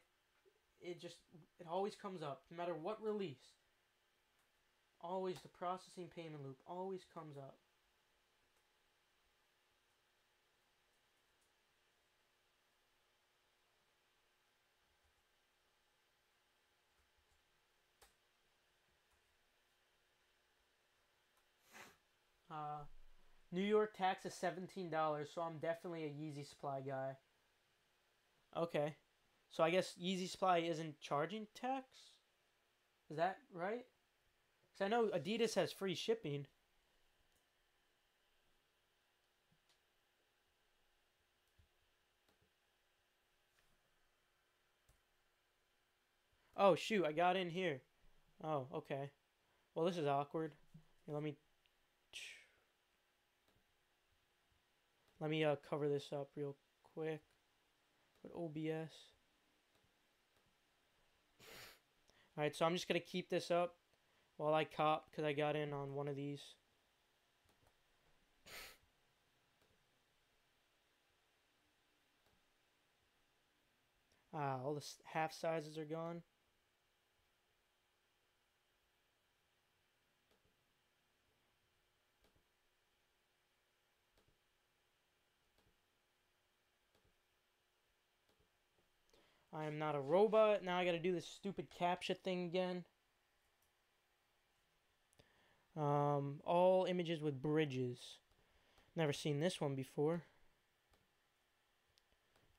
it always comes up no matter what release. Always the processing payment loop always comes up. Uh, New York tax is $17, so I'm definitely a Yeezy Supply guy. Okay, so I guess Yeezy Supply isn't charging tax. Is that right? Because I know Adidas has free shipping. Oh shoot, I got in here. Oh, okay. Well, this is awkward. Here, let me cover this up real quick with OBS. All right, so I'm just gonna keep this up while I cop because I got in on one of these. Ah, all the half sizes are gone. I am not a robot. Now I gotta do this stupid captcha thing again. All images with bridges. Never seen this one before.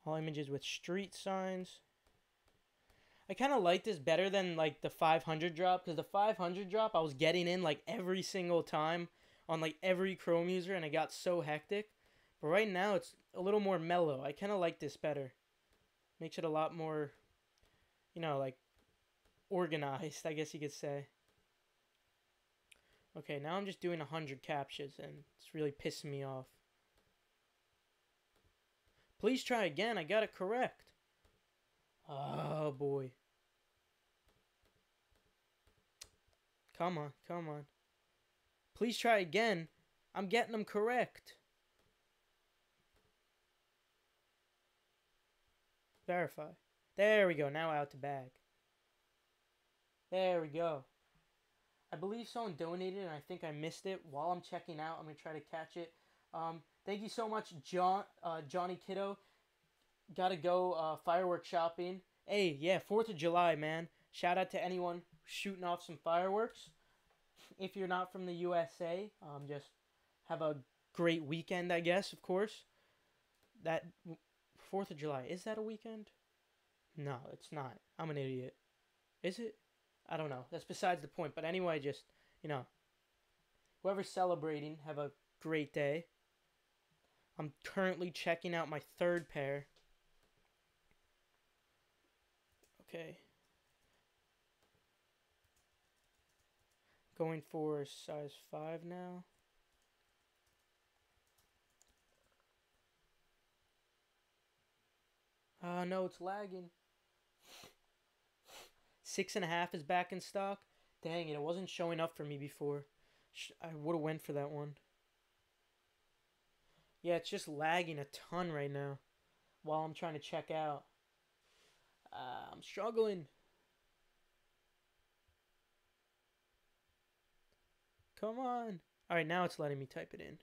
All images with street signs. I kind of like this better than like the 500 drop because the 500 drop I was getting in like every single time on like every Chrome user and it got so hectic. But right now it's a little more mellow. I kind of like this better. Makes it a lot more, like organized, I guess you could say. Okay, now I'm just doing 100 captchas and it's really pissing me off. Please try again. I got it correct. Oh boy. Come on, come on. Please try again. I'm getting them correct. Verify. There we go. Now out to bag. There we go. I believe someone donated and I think I missed it. While I'm checking out, I'm going to try to catch it. Thank you so much, Johnny Kiddo. Gotta go fireworks shopping. Hey, yeah, 4th of July, man. Shout out to anyone shooting off some fireworks. If you're not from the USA, just have a great weekend, I guess, of course. That 4th of July, is that a weekend? No, it's not. I'm an idiot. Is it? I don't know. That's besides the point. But anyway, just, whoever's celebrating, have a great day. I'm currently checking out my third pair. Okay. Going for size 5 now. No, it's lagging. 6.5 is back in stock. Dang it, it wasn't showing up for me before. I would have went for that one. Yeah, it's just lagging a ton right now while I'm trying to check out. I'm struggling. Come on. Alright, now it's letting me type it in.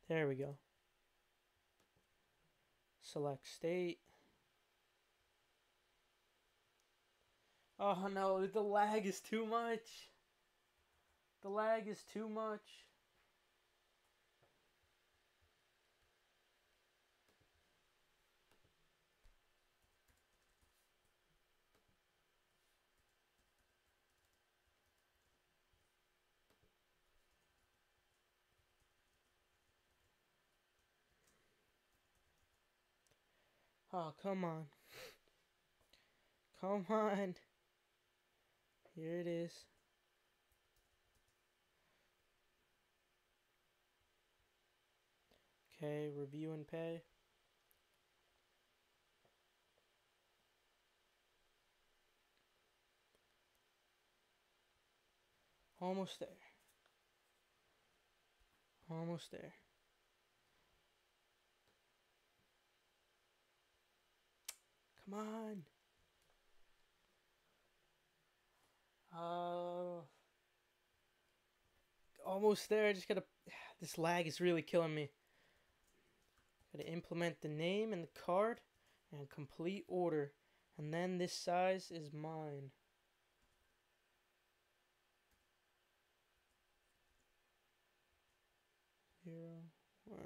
There we go. Select state. Oh no, the lag is too much. The lag is too much. Oh, come on. Come on. Here it is. Okay, review and pay. Almost there. Almost there. Come on. Uh, Almost there. I just gotta. This lag is really killing me. Gotta implement the name and the card and complete order. And then this size is mine. Zero, one.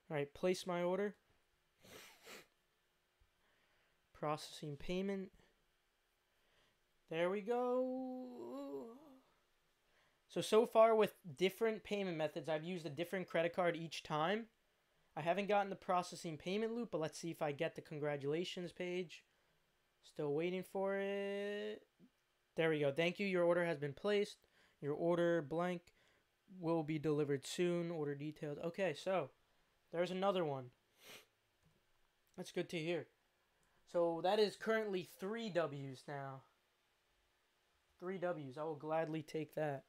Alright, place my order. Processing payment. There we go. So far with different payment methods, I've used a different credit card each time. I haven't gotten the processing payment loop, but let's see if I get the congratulations page. Still waiting for it. There we go. Thank you. Your order has been placed. Your order blank will be delivered soon. Order details. Okay, so there's another one. That's good to hear. So that is currently 3 W's now. 3 W's. I will gladly take that.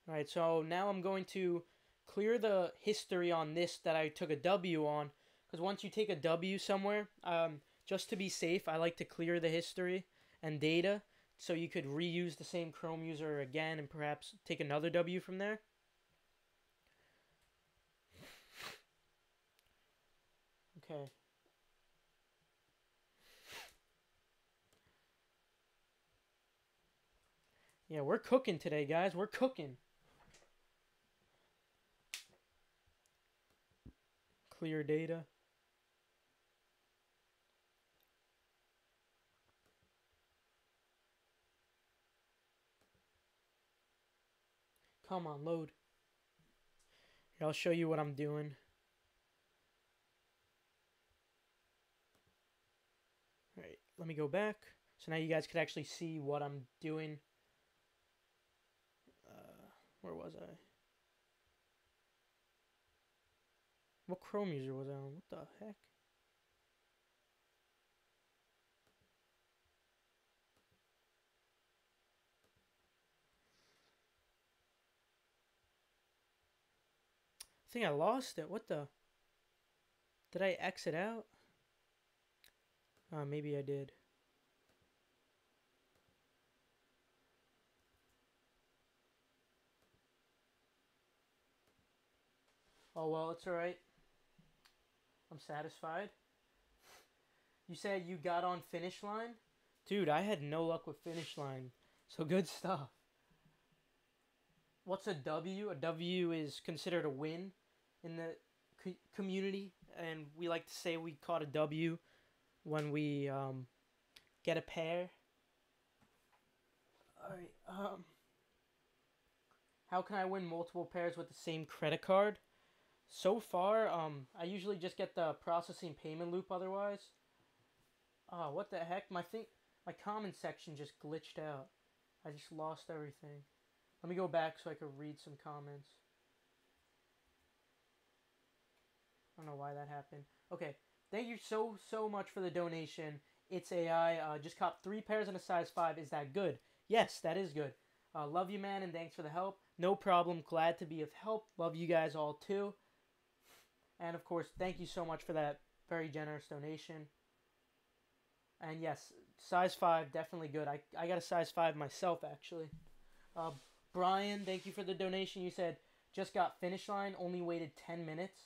Alright, so now I'm going to clear the history on this that I took a W on. Because once you take a W somewhere, just to be safe, I like to clear the history and data. So you could reuse the same Chrome user again and perhaps take another W from there. Okay. Yeah, we're cooking today, guys. We're cooking. Clear data. Come on, load. Here, I'll show you what I'm doing. Alright, let me go back. So now you guys could actually see what I'm doing. Where was I? What Chrome user was I on? What the heck? I think I lost it. What the? Did I exit out? Maybe I did. Oh well, it's alright. I'm satisfied. You said you got on finish line? Dude, I had no luck with finish line. So good stuff. What's a W? A W is considered a win in the community. And we like to say we caught a W when we get a pair. Alright, how can I win multiple pairs with the same credit card? So far, I usually just get the processing payment loop otherwise. Oh, what the heck? My comment section just glitched out. I just lost everything. Let me go back so I could read some comments. I don't know why that happened. Okay, thank you so much for the donation. It's AI. Just caught 3 pairs in a size 5. Is that good? Yes, that is good. Love you, man, and thanks for the help. No problem. Glad to be of help. Love you guys all, too. And, of course, thank you so much for that very generous donation. And, yes, size 5, definitely good. I got a size 5 myself, actually. Brian, thank you for the donation. You said, just got finish line, only waited 10 minutes.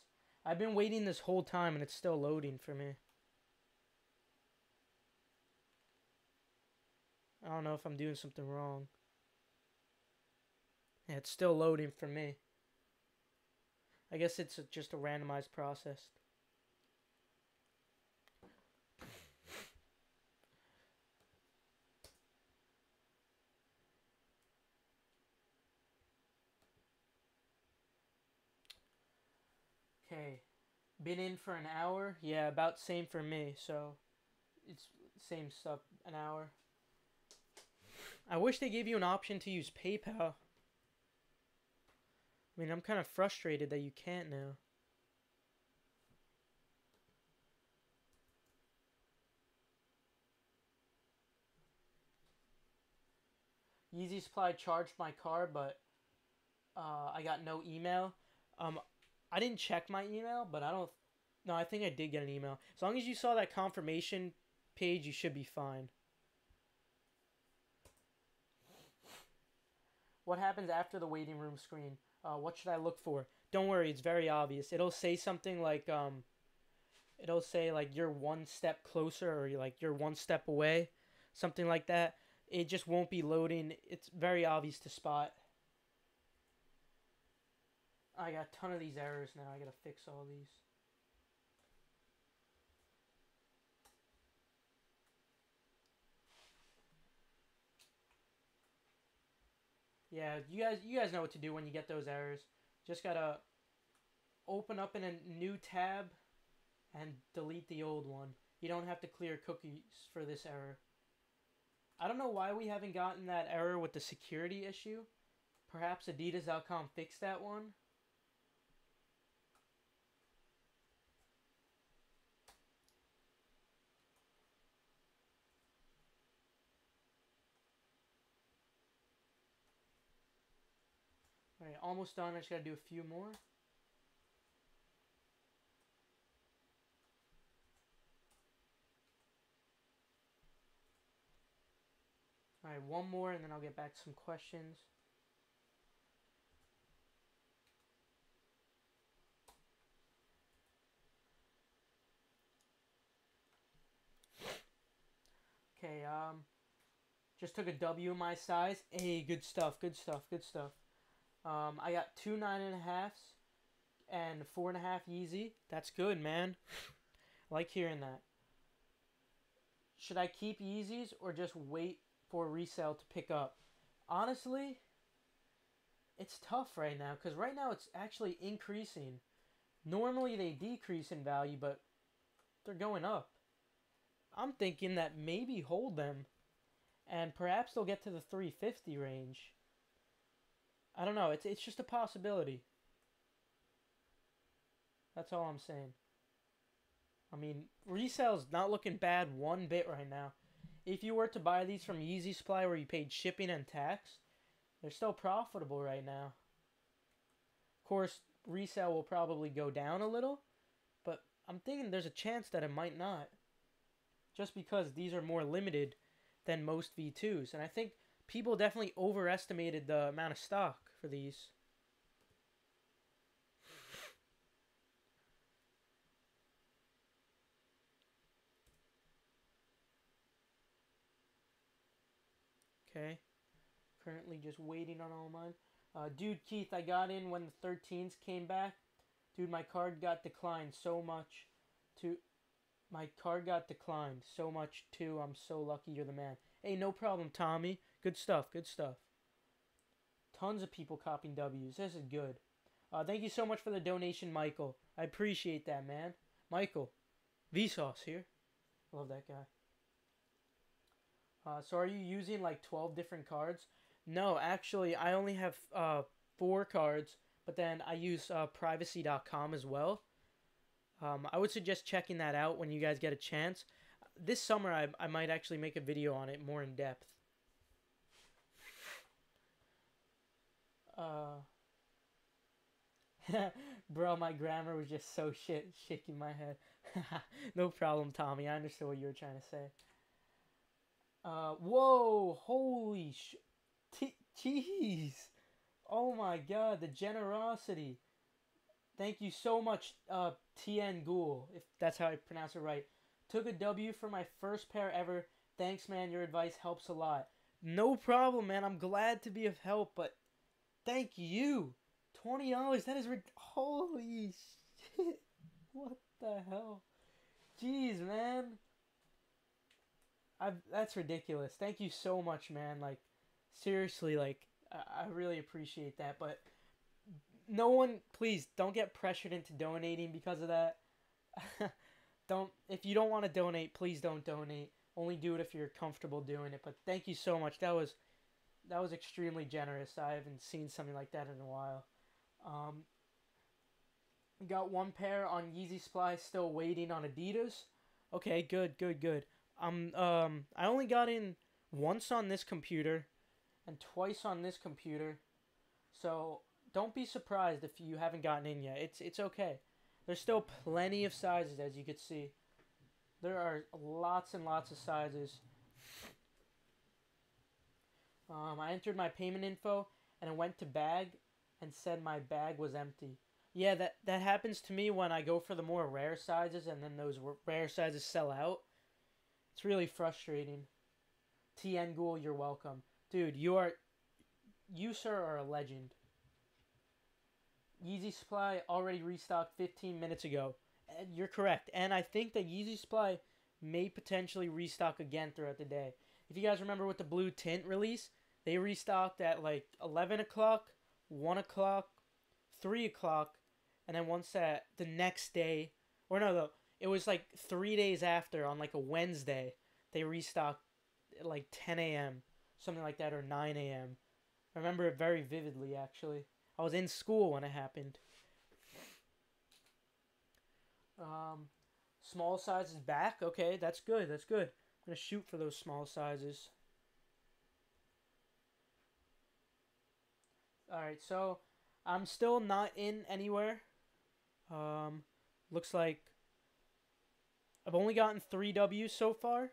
I've been waiting this whole time, and it's still loading for me. I don't know if I'm doing something wrong. Yeah, it's still loading for me. I guess it's just a randomized process. Okay. Been in for an hour. Yeah, about same for me. So it's same stuff. An hour. I wish they gave you an option to use PayPal. I mean, I'm kind of frustrated that you can't now. Yeezy Supply charged my card, but I got no email. Um, I didn't check my email, but I don't. No, I think I did get an email. As long as you saw that confirmation page, you should be fine. What happens after the waiting room screen? What should I look for? Don't worry, it's very obvious. It'll say something like it'll say like you're one step closer or like you're one step away, something like that. It just won't be loading. It's very obvious to spot. I got a ton of these errors now. I gotta fix all these. Yeah, you guys know what to do when you get those errors. Just gotta open up in a new tab and delete the old one. You don't have to clear cookies for this error. I don't know why we haven't gotten that error with the security issue. Perhaps adidas.com fixed that one. Alright, almost done. I just gotta do a few more. Alright, one more and then I'll get back to some questions. Okay, just took a W in my size. Hey, good stuff, good stuff, good stuff. I got 2 9.5s and 4.5 Yeezy. That's good, man. I like hearing that. Should I keep Yeezys or just wait for resale to pick up? Honestly, it's tough right now because right now it's actually increasing. Normally they decrease in value, but they're going up. I'm thinking that maybe hold them and perhaps they'll get to the 350 range. I don't know. It's just a possibility. That's all I'm saying. I mean, resale's not looking bad one bit right now. If you were to buy these from Yeezy Supply where you paid shipping and tax, they're still profitable right now. Of course, resale will probably go down a little, but I'm thinking there's a chance that it might not. Just because these are more limited than most V2s. And I think people definitely overestimated the amount of stock for these. Okay. Currently just waiting on all mine. Dude, Keith, I got in when the 13s came back. Dude, my card got declined so much. To My card got declined so much too. I'm so lucky. You're the man. Hey, no problem, Tommy. Good stuff. Good stuff. Tons of people copying W's. This is good. Thank you so much for the donation, Michael. I appreciate that, man. Michael, Vsauce here. Love that guy. So are you using like 12 different cards? No, actually, I only have 4 cards, but then I use privacy.com as well. I would suggest checking that out when you guys get a chance. This summer, I might actually make a video on it more in depth. Bro, my grammar was just so shaking my head. No problem, Tommy. I understood what you were trying to say. Whoa, holy jeez. Oh my god, the generosity. Thank you so much, TN Ghoul, if that's how I pronounce it right. Took a W for my first pair ever. Thanks, man. Your advice helps a lot. No problem, man. I'm glad to be of help, but thank you. $20. That is holy shit. What the hell? Jeez, man. That's ridiculous. Thank you so much, man. Like, seriously, like, I really appreciate that. But no one, please, don't get pressured into donating because of that. Don't if you don't want to donate, please don't donate. Only do it if you're comfortable doing it. But thank you so much. That was extremely generous. I haven't seen something like that in a while. Um, got one pair on Yeezy Supply, still waiting on Adidas. Okay, good, good, good. I only got in once on this computer and twice on this computer. So don't be surprised if you haven't gotten in yet. It's okay. There's still plenty of sizes, as you can see. There are lots and lots of sizes. I entered my payment info and it went to bag and said my bag was empty. Yeah, that happens to me when I go for the more rare sizes and then those rare sizes sell out. It's really frustrating. TN Ghoul, you're welcome. Dude, you sir are a legend. Yeezy Supply already restocked 15 minutes ago. And you're correct. And I think that Yeezy Supply may potentially restock again throughout the day. If you guys remember with the blue tint release, they restocked at like 11 o'clock, 1 o'clock, 3 o'clock, and then once at the next day, or no, it was like 3 days after on like a Wednesday, they restocked at like 10 a.m., something like that, or 9 a.m. I remember it very vividly, actually. I was in school when it happened. Um, Small sizes back. Okay, that's good. That's good. I'm gonna shoot for those small sizes. All right, so I'm still not in anywhere. Um, Looks like I've only gotten 3 W's so far.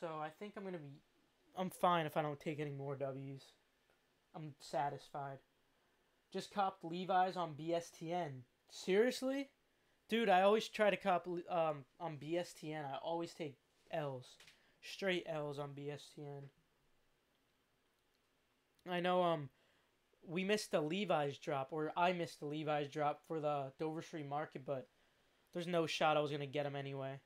So I think I'm fine if I don't take any more W's. I'm satisfied. Just copped Levi's on BSTN. Seriously? Dude, I always try to cop on BSTN. I always take L's. Straight L's on BSTN. I know we missed the Levi's drop, or I missed the Levi's drop for the Dover Street Market, but there's no shot I was gonna get them anyway.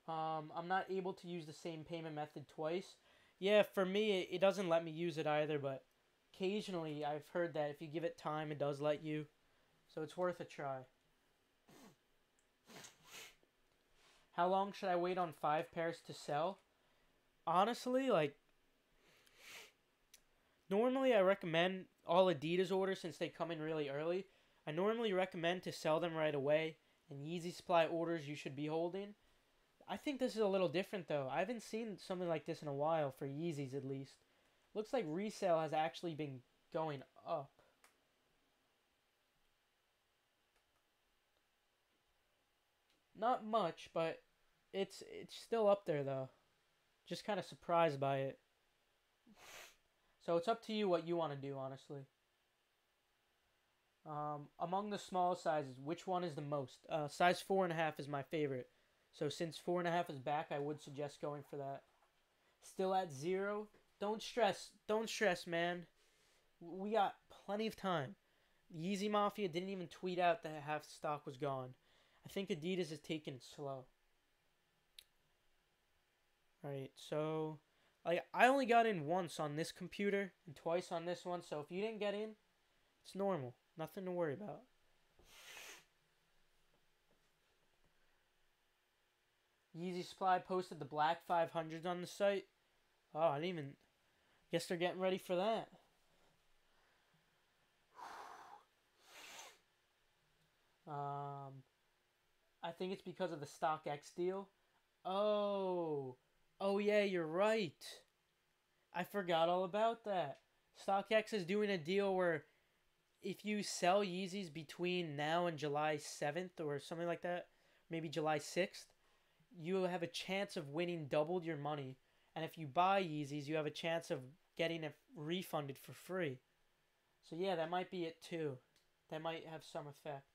I'm not able to use the same payment method twice. Yeah, for me, it doesn't let me use it either, but occasionally I've heard that if you give it time, it does let you. So it's worth a try. How long should I wait on 5 pairs to sell? Honestly, like, normally I recommend all Adidas orders since they come in really early. I normally recommend to sell them right away, and Yeezy Supply orders you should be holding. I think this is a little different though. I haven't seen something like this in a while for Yeezys at least. Looks like resale has actually been going up. Not much, but it's still up there though. Just kind of surprised by it. So it's up to you what you want to do, honestly. Among the small sizes, which one is the most? Size 4.5 is my favorite. So since 4.5 is back, I would suggest going for that. Still at 0? Don't stress. Don't stress, man. We got plenty of time. Yeezy Mafia didn't even tweet out that half stock was gone. I think Adidas is taking it slow. Alright, so I only got in once on this computer and twice on this one, so if you didn't get in, it's normal. Nothing to worry about. Yeezy Supply posted the Black 500s on the site. Oh, I didn't even... Guess they're getting ready for that. I think it's because of the StockX deal. Oh. Oh, yeah, you're right. I forgot all about that. StockX is doing a deal where if you sell Yeezys between now and July 7th or something like that, maybe July 6th, you have a chance of winning doubled your money. And if you buy Yeezys, you have a chance of getting it refunded for free. So yeah, that might be it too. That might have some effect.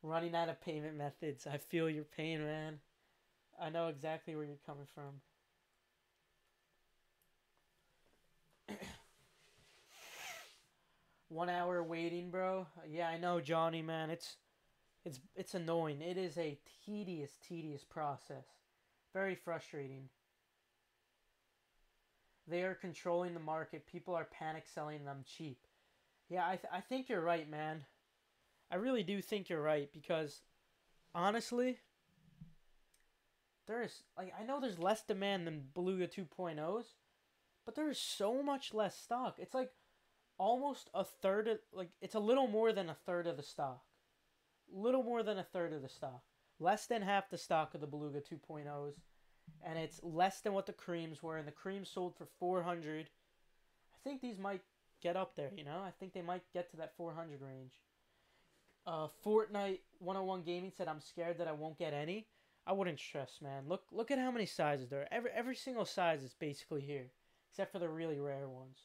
Running out of payment methods. I feel your pain, man. I know exactly where you're coming from. 1 hour waiting, bro. Yeah, I know, Johnny, man. It's annoying. It is a tedious process. Very frustrating. They are controlling the market. People are panic selling them cheap. Yeah, I think you're right, man. I really do think you're right because honestly, there's like I know there's less demand than Beluga 2.0s, but there is so much less stock. It's like almost a third of like it's a little more than a third of the stock. Little more than a third of the stock. Less than half the stock of the Beluga 2.0s, and it's less than what the creams were, and the creams sold for 400. I think these might get up there, you know? I think they might get to that 400 range. Fortnite 101 Gaming said, I'm scared that I won't get any. I wouldn't stress, man. Look at how many sizes there are. Every single size is basically here, except for the really rare ones.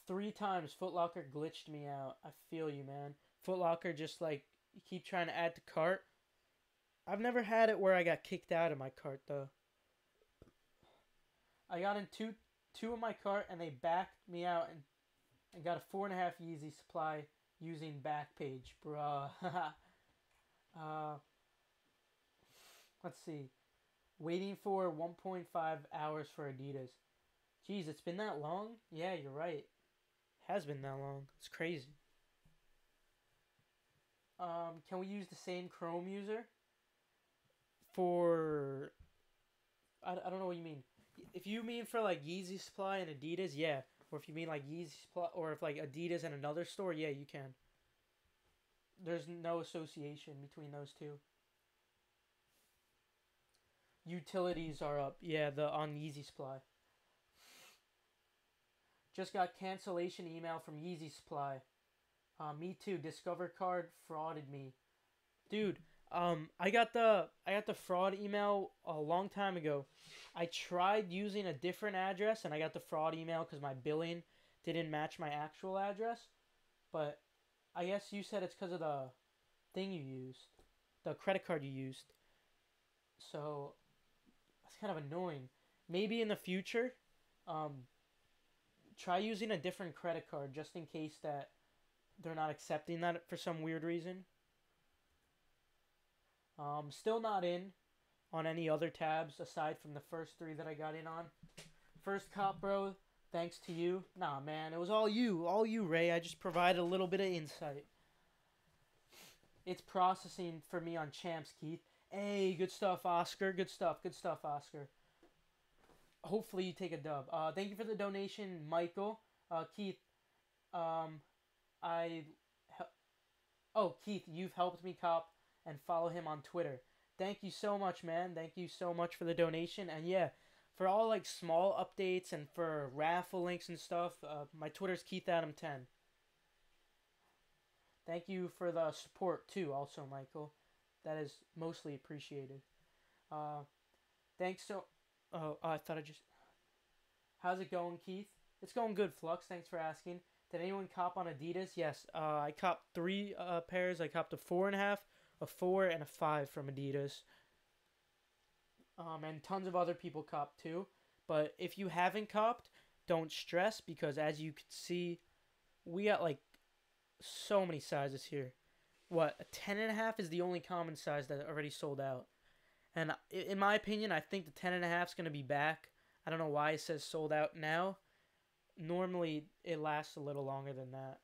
3 times Foot Locker glitched me out. I feel you, man. Foot Locker just like you keep trying to add to cart. I've never had it where I got kicked out of my cart though. I got in two of my cart and they backed me out and got a 4.5 Yeezy supply using Backpage, bruh. uh, let's see. Waiting for 1.5 hours for Adidas. Jeez, it's been that long? Yeah, you're right. Has been that long. It's crazy. Can we use the same Chrome user for? I don't know what you mean. If you mean for like Yeezy Supply and Adidas, yeah. Or if you mean like Yeezy Supply, or if like Adidas and another store, yeah, you can. There's no association between those two. Utilities are up, yeah. The on Yeezy Supply. Just got cancellation email from Yeezy Supply. Me too. Discover card frauded me, dude. I got the fraud email a long time ago. I tried using a different address and I got the fraud email because my billing didn't match my actual address. But I guess you said it's because of the thing you used, the credit card you used. So that's kind of annoying. Maybe in the future, um, try using a different credit card just in case that they're not accepting that for some weird reason. Still not in on any other tabs aside from the first three that I got in on. First cop, bro. Thanks to you. Nah, man, it was all you, Ray. I just provided a little bit of insight. It's processing for me on champs, Keith. Hey, good stuff, Oscar. Good stuff, Oscar. Hopefully you take a dub. Thank you for the donation, Michael. Keith, um, I, oh Keith, you've helped me cop and follow him on Twitter. Thank you so much, man. Thank you so much for the donation. And yeah, for all like small updates and for raffle links and stuff, my Twitter's Keith Adam 10. Thank you for the support too, also Michael. That is mostly appreciated. Uh, thanks so. Oh, I thought I just. How's it going, Keith? It's going good, Flux. Thanks for asking. Did anyone cop on Adidas? Yes. I copped 3 pairs. I copped a 4.5, a 4, and a 5 from Adidas. And tons of other people copped too. But if you haven't copped, don't stress because as you can see, we got like so many sizes here. What, a 10.5 is the only common size that already sold out. And in my opinion, I think the 10.5 is going to be back. I don't know why it says sold out now. Normally, it lasts a little longer than that.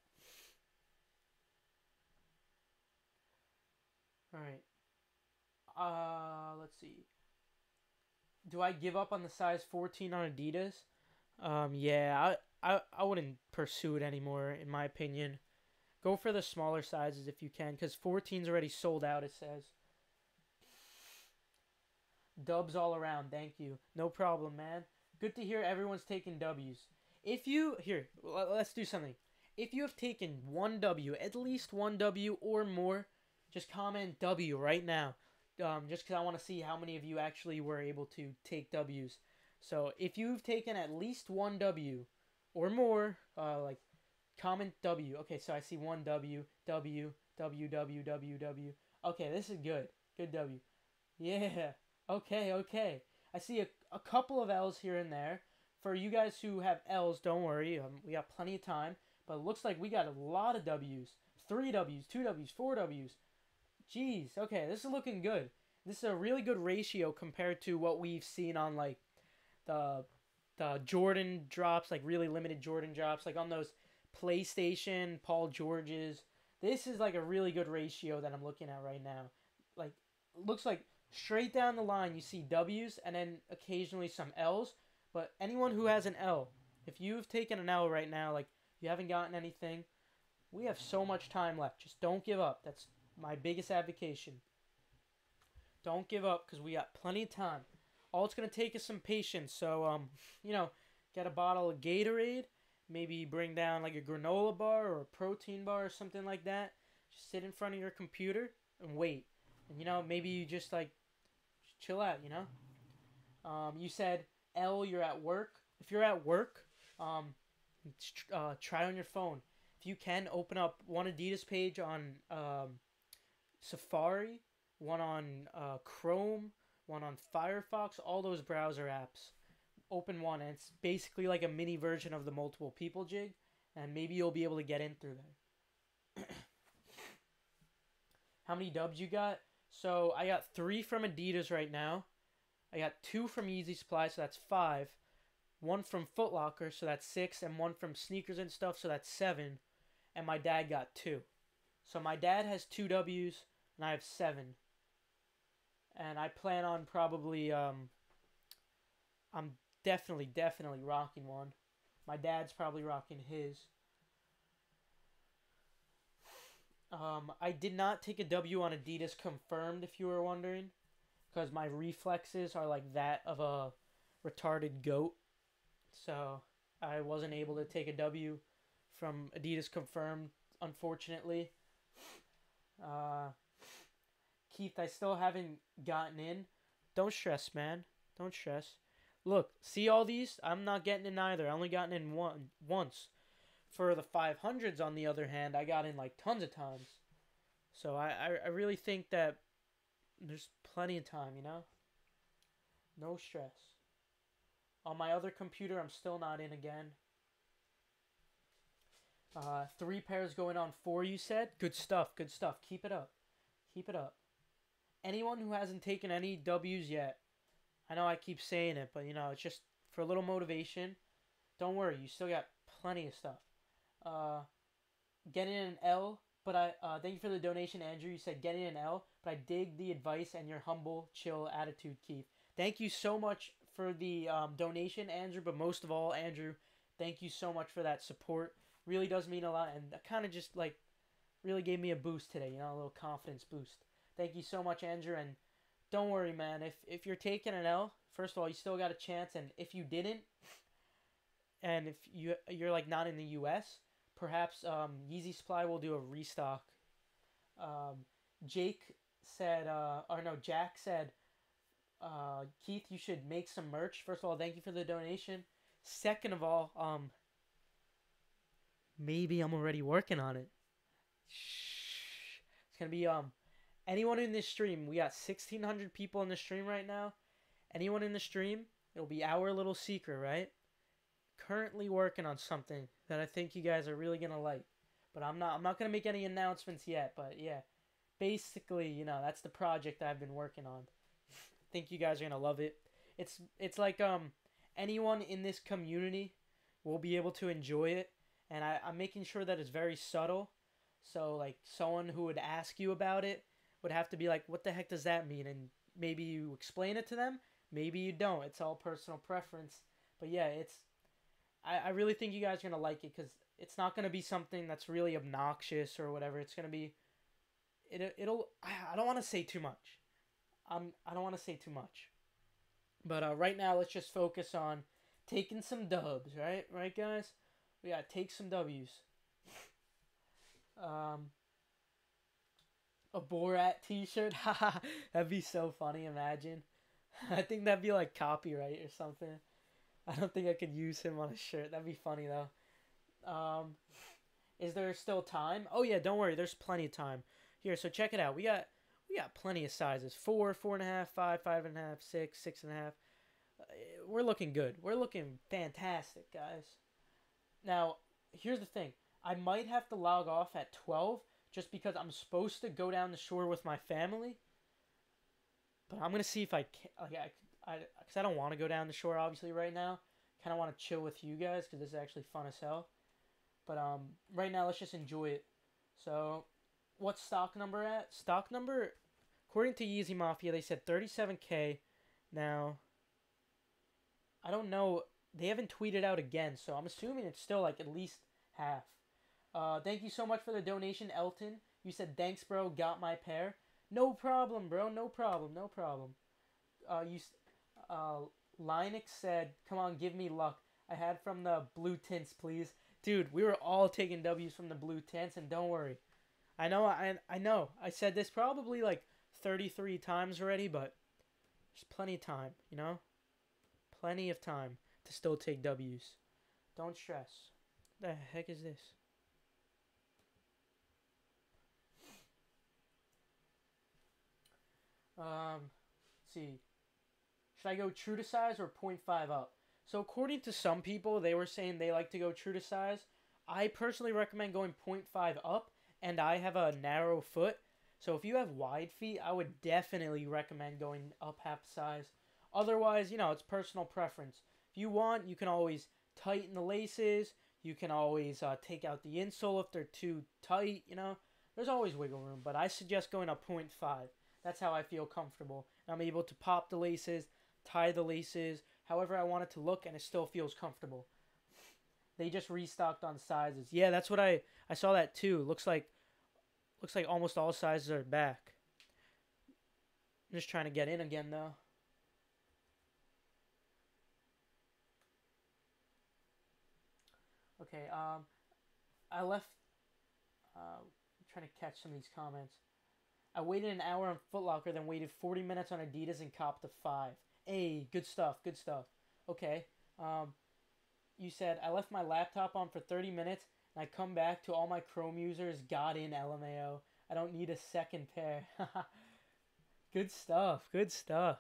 Alright. Let's see. Do I give up on the size 14 on Adidas? Yeah, I wouldn't pursue it anymore, in my opinion. Go for the smaller sizes if you can, because 14's already sold out, it says. Dubs all around, thank you. No problem, man. Good to hear everyone's taking W's. If you, here, let's do something. If you have taken one W, at least one W or more, just comment W right now. Just because I want to see how many of you actually were able to take W's. So if you've taken at least one W or more, like comment W. Okay, so I see one W, W, W, W, W, W. Okay, this is good. Good W. Yeah. Okay, okay. I see a couple of L's here and there. For you guys who have L's, don't worry. We got plenty of time. But it looks like we got a lot of W's. 3 W's, 2 W's, 4 W's. Jeez. Okay, this is looking good. This is a really good ratio compared to what we've seen on like the Jordan drops, like really limited Jordan drops, like on those PlayStation, Paul George's. This is like a really good ratio that I'm looking at right now. Like, looks like straight down the line you see W's and then occasionally some L's. But anyone who has an L, if you've taken an L right now, like you haven't gotten anything, we have so much time left. Just don't give up. That's my biggest advocation. Don't give up because we got plenty of time. All it's gonna take is some patience. So you know, get a bottle of Gatorade. Maybe bring down like a granola bar or a protein bar or something like that. Just sit in front of your computer and wait. And maybe you just like chill out. You said L, you're at work. If you're at work, try on your phone. If you can, open up one Adidas page on Safari, one on Chrome, one on Firefox, all those browser apps. Open one, and it's basically like a mini version of the multiple people jig, and maybe you'll be able to get in through there. How many dubs you got? So I got 3 from Adidas right now. I got 2 from Yeezy Supply, so that's 5. 1 from Foot Locker, so that's 6, and 1 from Sneakers and Stuff, so that's 7. And my dad got 2. So my dad has 2 W's, and I have 7. And I plan on probably, I'm definitely rocking one. My dad's probably rocking his. I did not take a W on Adidas confirmed, if you were wondering, because my reflexes are like that of a retarded goat. So I wasn't able to take a W from Adidas confirmed, unfortunately. Keith, I still haven't gotten in. Don't stress, man. Don't stress. Look, see all these? I'm not getting in either. I only gotten in once. For the 500s, on the other hand, I got in like tons of times. So I really think that there's plenty of time, No stress. On my other computer, I'm still not in again. 3 pairs going on 4, you said? Good stuff, good stuff. Keep it up. Keep it up. Anyone who hasn't taken any W's yet, I know I keep saying it, but it's just for a little motivation. Don't worry, you still got plenty of stuff. Getting an L, but thank you for the donation, Andrew. You said getting an L, but I dig the advice and your humble, chill attitude, Keith. Thank you so much for the donation, Andrew, but most of all, Andrew, thank you so much for that support. Really does mean a lot, and that kind of just like really gave me a boost today, a little confidence boost. Thank you so much, Andrew, and don't worry, man. If you're taking an L, first of all, you still got a chance, and if you didn't, and if you're like not in the U.S., perhaps Yeezy Supply will do a restock. Jack said, Keith, you should make some merch. First of all, thank you for the donation. Second of all, maybe I'm already working on it. Shh. It's gonna be anyone in this stream. We got 1,600 people in the stream right now. Anyone in the stream, it'll be our little secret, right? Currently working on something that I think you guys are really gonna like, but I'm not gonna make any announcements yet. But yeah, basically, that's the project I've been working on. I think you guys are gonna love it. It's like anyone in this community will be able to enjoy it, and I'm making sure that it's very subtle. So like someone who would ask you about it would have to be like, what the heck does that mean? And maybe you explain it to them, maybe you don't. It's all personal preference. But yeah, I really think you guys are going to like it because it's not going to be something that's really obnoxious or whatever. It's going to be, I don't want to say too much. I don't want to say too much. But right now, let's just focus on taking some dubs, right? Right, guys? We got to take some W's. A Borat t-shirt? Haha, that'd be so funny, imagine. I think that'd be like copyright or something. I don't think I could use him on a shirt. That'd be funny though. Is there still time? Oh yeah, don't worry. There's plenty of time. Here, so check it out. We got plenty of sizes. 4, 4.5, 5, 5.5, 6, 6.5. We're looking good. We're looking fantastic, guys. Now, here's the thing. I might have to log off at 12 just because I'm supposed to go down the shore with my family. But I'm gonna see if I can. Because I don't want to go down the shore obviously right now. Kind of want to chill with you guys because this is actually fun as hell. But right now let's just enjoy it. So, what's stock number at? Stock number, according to Yeezy Mafia, they said 37K. Now, I don't know. They haven't tweeted out again, so I'm assuming it's still like at least half. Thank you so much for the donation, Elton. You said thanks, bro. Got my pair. No problem, bro. No problem. No problem. You, uh, Linux said, "Come on, give me luck. I had from the blue tints, please." Dude, we were all taking W's from the blue tints, and don't worry. I know. I said this probably like 33 times already, but there's plenty of time, you know? Plenty of time to still take W's. Don't stress. The heck is this? Let's see. Should I go true to size or point 0.5 up? So according to some people, they were saying they like to go true to size. I personally recommend going point 0.5 up, and I have a narrow foot. So if you have wide feet, I would definitely recommend going up half size. Otherwise, it's personal preference. If you want, you can always tighten the laces. You can always take out the insole if they're too tight, There's always wiggle room, but I suggest going up point 0.5. That's how I feel comfortable. I'm able to pop the laces, tie the laces, however I want it to look, and it still feels comfortable. They just restocked on sizes. Yeah, that's what I saw that too. Looks like almost all sizes are back. I'm just trying to get in again though. Okay, I left I'm trying to catch some of these comments. I waited an hour on Foot Locker, then waited 40 minutes on Adidas and copped a 5. Hey, good stuff, good stuff. Okay, you said, I left my laptop on for 30 minutes, and I come back to all my Chrome users got in LMAO. I don't need a second pair. Good stuff, good stuff.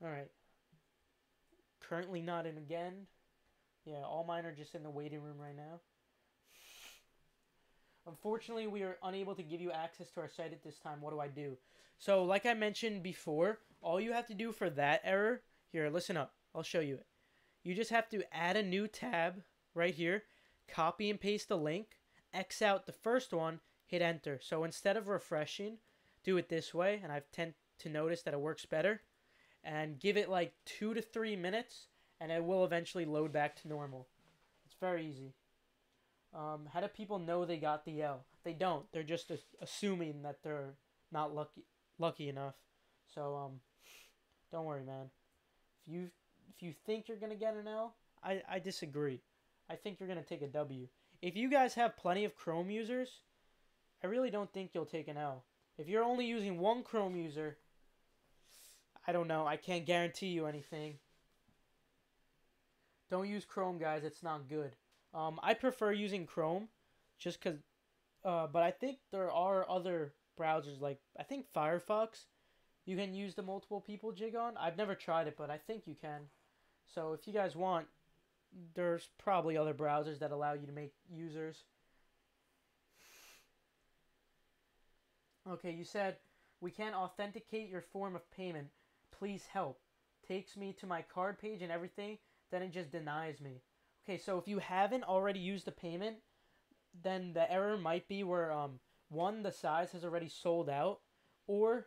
Alright. Currently not in again. Yeah, all mine are just in the waiting room right now. Unfortunately, we are unable to give you access to our site at this time. What do I do? So, like I mentioned before, all you have to do for that error, here, listen up. I'll show you it. You just have to add a new tab right here, copy and paste the link, X out the first one, hit enter. So instead of refreshing, do it this way, and I've tend to notice that it works better. And give it like 2 to 3 minutes, and it will eventually load back to normal. It's very easy. How do people know they got the L? They don't. They're just assuming that they're not lucky enough. So don't worry, man. If you think you're gonna get an L, I disagree. I think you're gonna take a W. If you guys have plenty of Chrome users, I really don't think you'll take an L. If you're only using one Chrome user, I don't know. I can't guarantee you anything. Don't use Chrome, guys. It's not good. I prefer using Chrome, just cause. But I think there are other browsers like I think Firefox. You can use the multiple people jig on. I've never tried it, but I think you can. So if you guys want, there's probably other browsers that allow you to make users. Okay, you said we can't authenticate your form of payment. Please help. Takes me to my card page and everything, then it just denies me. Okay, so if you haven't already used the payment, then the error might be where one, the size has already sold out, or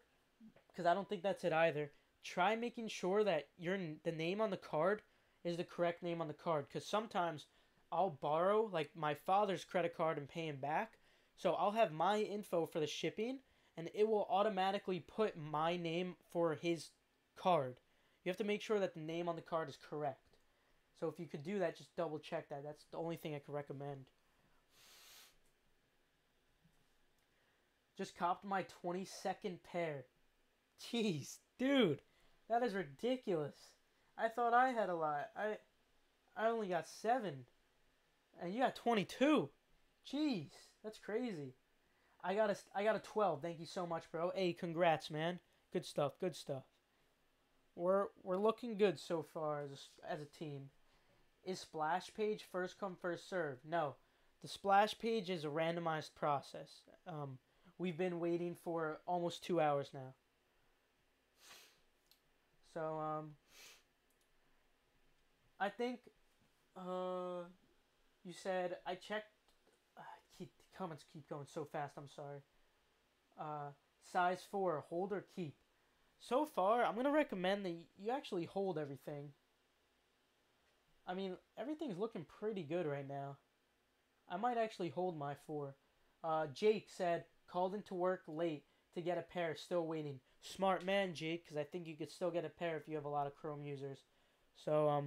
because I don't think that's it either. Try making sure that the name on the card is the correct name on the card, because sometimes I'll borrow like my father's credit card and pay him back, so I'll have my info for the shipping, and it will automatically put my name for his card. You have to make sure that the name on the card is correct. So if you could do that, just double check that. That's the only thing I could recommend. Just copped my 22nd pair. Jeez, dude, that is ridiculous. I thought I had a lot. I only got 7, and you got 22. Jeez, that's crazy. I got a 12. Thank you so much, bro. Hey, congrats, man. Good stuff. Good stuff. We're looking good so far as a team. Is splash page first come first serve? No, the splash page is a randomized process. We've been waiting for almost 2 hours now. So I think Uh, you said I checked. Keep the comments keep going so fast. I'm sorry. Uh, size 4, hold or keep. So far, I'm gonna recommend that you actually hold everything. I mean, everything's looking pretty good right now. I might actually hold my 4. Jake said, called into work late to get a pair, still waiting. Smart man, Jake, because I think you could still get a pair if you have a lot of Chrome users. So,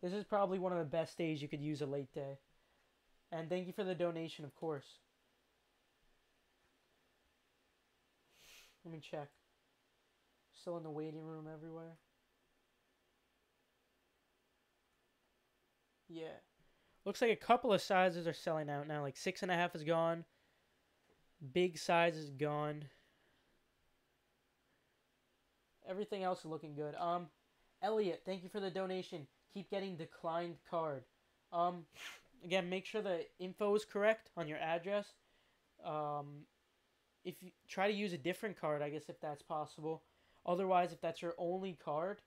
this is probably one of the best days you could use a late day. And thank you for the donation, of course. Let me check. Still in the waiting room everywhere. Yeah. Looks like a couple of sizes are selling out now. Like 6.5 is gone. Big size is gone. Everything else is looking good. Elliot, thank you for the donation. Keep getting declined card. Um, Again, make sure the info is correct on your address. Um, if you try to use a different card, I guess if that's possible. Otherwise, if that's your only card,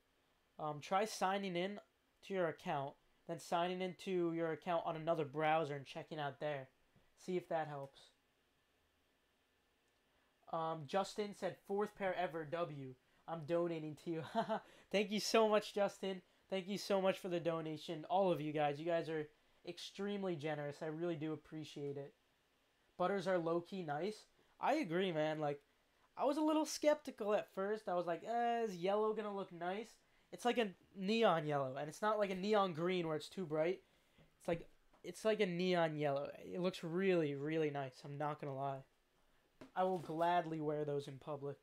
try signing in to your account, then signing into your account on another browser and checking out there. See if that helps. Justin said, fourth pair ever, W. I'm donating to you. Thank you so much, Justin. Thank you so much for the donation. All of you guys. You guys are extremely generous. I really do appreciate it. Butters are low-key nice. I agree, man. Like, I was a little skeptical at first. I was like, is yellow going to look nice? It's like a neon yellow, and it's not like a neon green where it's too bright. It's like a neon yellow. It looks really, really nice. I'm not going to lie. I will gladly wear those in public.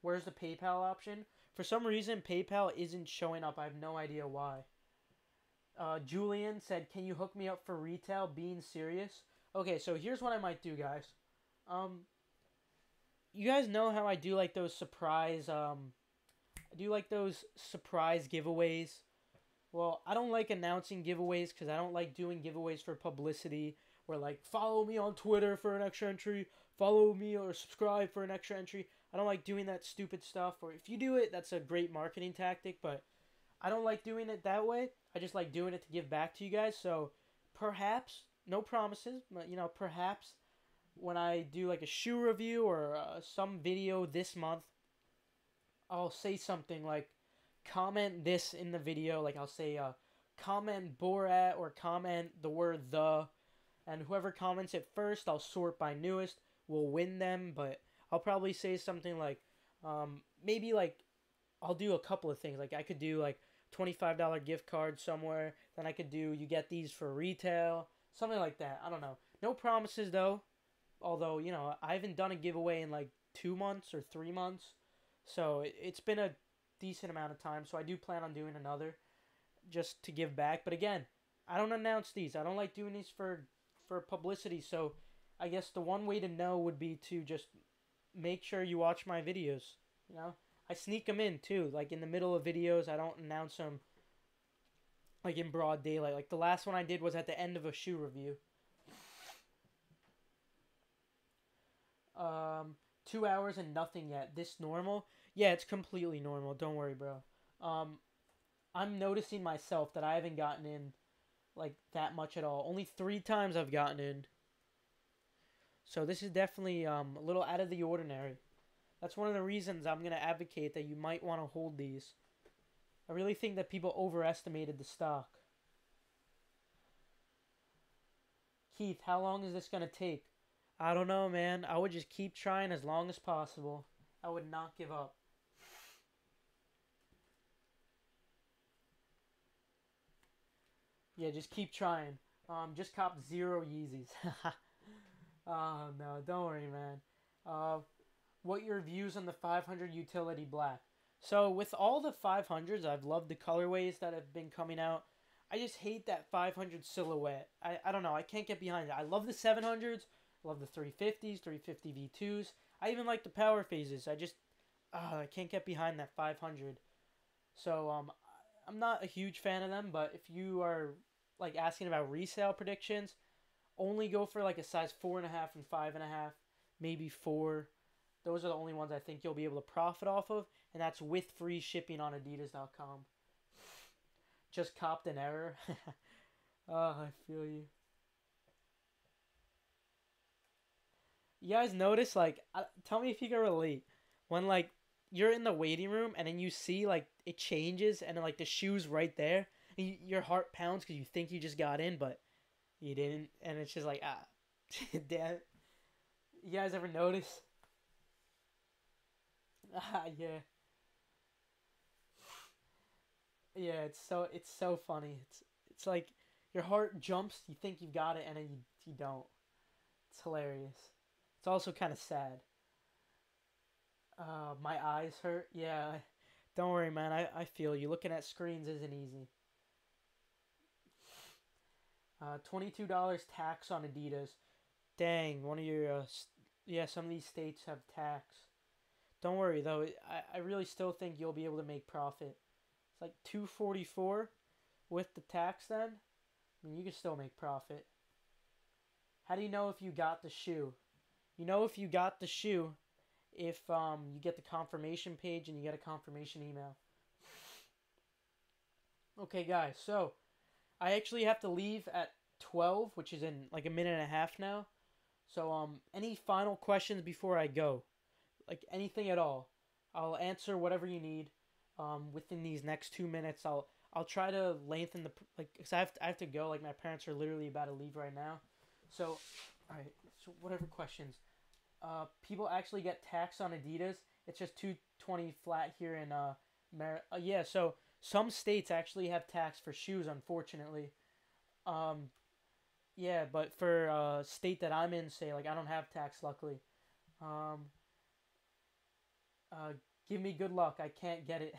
Where's the PayPal option? For some reason, PayPal isn't showing up. I have no idea why. Julian said, can you hook me up for retail? Being serious? Okay, so here's what I might do, guys. You guys know how I do like those surprise, giveaways. Well, I don't like announcing giveaways because I don't like doing giveaways for publicity. Or like, follow me on Twitter for an extra entry. Follow me or subscribe for an extra entry. I don't like doing that stupid stuff. Or if you do it, that's a great marketing tactic. But I don't like doing it that way. I just like doing it to give back to you guys. So perhaps, no promises, but perhaps when I do like a shoe review or some video this month, I'll say something like, comment this in the video. Like I'll say, comment Borat or comment the word the. And whoever comments it first, I'll sort by newest. Will win them, but I'll probably say something like, maybe like, I'll do a couple of things. Like I could do like $25 gift card somewhere. Then I could do you get these for retail, something like that. I don't know. No promises though. Although I haven't done a giveaway in like 2 months or 3 months, so it's been a decent amount of time. So I do plan on doing another, just to give back. But again, I don't announce these. I don't like doing these for publicity. So I guess the one way to know would be to just make sure you watch my videos. I sneak them in too. Like in the middle of videos, I don't announce them like in broad daylight. Like the last one I did was at the end of a shoe review. 2 hours and nothing yet. This normal? Yeah, it's completely normal. Don't worry, bro. I'm noticing myself that I haven't gotten in like that much at all. Only 3 times I've gotten in. So this is definitely a little out of the ordinary. That's one of the reasons I'm going to advocate that you might want to hold these. I really think that people overestimated the stock. Keith, how long is this going to take? I don't know, man. I would just keep trying as long as possible. I would not give up. Yeah, just keep trying. Just cop 0 Yeezys. Oh, no. Don't worry, man. What your views on the 500 utility black? So with all the 500s, I've loved the colorways that have been coming out. I just hate that 500 silhouette. I don't know. I can't get behind it. I love the 700s. I love the 350s, 350 V2s. I even like the power phases. I can't get behind that 500. So I'm not a huge fan of them. But if you are like asking about resale predictions, only go for like a size 4.5 and 5.5, maybe 4. Those are the only ones I think you'll be able to profit off of, and that's with free shipping on adidas.com. just copped an error. Oh, I feel you. You guys notice, like, tell me if you can relate. When, like, you're in the waiting room and then you see, like, it changes and, then, like, the shoe's right there. And your heart pounds because you think you just got in, but you didn't. And it's just like, ah, damn it. You guys ever notice? Ah, yeah. Yeah, it's so funny. It's like your heart jumps, you think you've got it, and then you don't. It's hilarious. It's also kind of sad. My eyes hurt. Yeah, don't worry, man. I feel you. Looking at screens isn't easy. $22 tax on Adidas. Dang, one of your yeah, some of these states have tax. Don't worry though. I really still think you'll be able to make profit. It's like 244 with the tax then. I mean, you can still make profit. How do you know if you got the shoe? You know if you got the shoe if you get the confirmation page and you get a confirmation email. Okay, guys. So, I actually have to leave at 12, which is in like a minute and a half now. So, any final questions before I go? Like anything at all. I'll answer whatever you need within these next 2 minutes. I'll try to lengthen the like because I have to go. Like my parents are literally about to leave right now. So, all right. So whatever questions. People actually get taxed on Adidas. It's just 220 flat here in yeah. So some states actually have tax for shoes. Unfortunately. Um, yeah, but for state that I'm in, say like I don't have tax. Luckily. Um, Uh, give me good luck. I can't get it.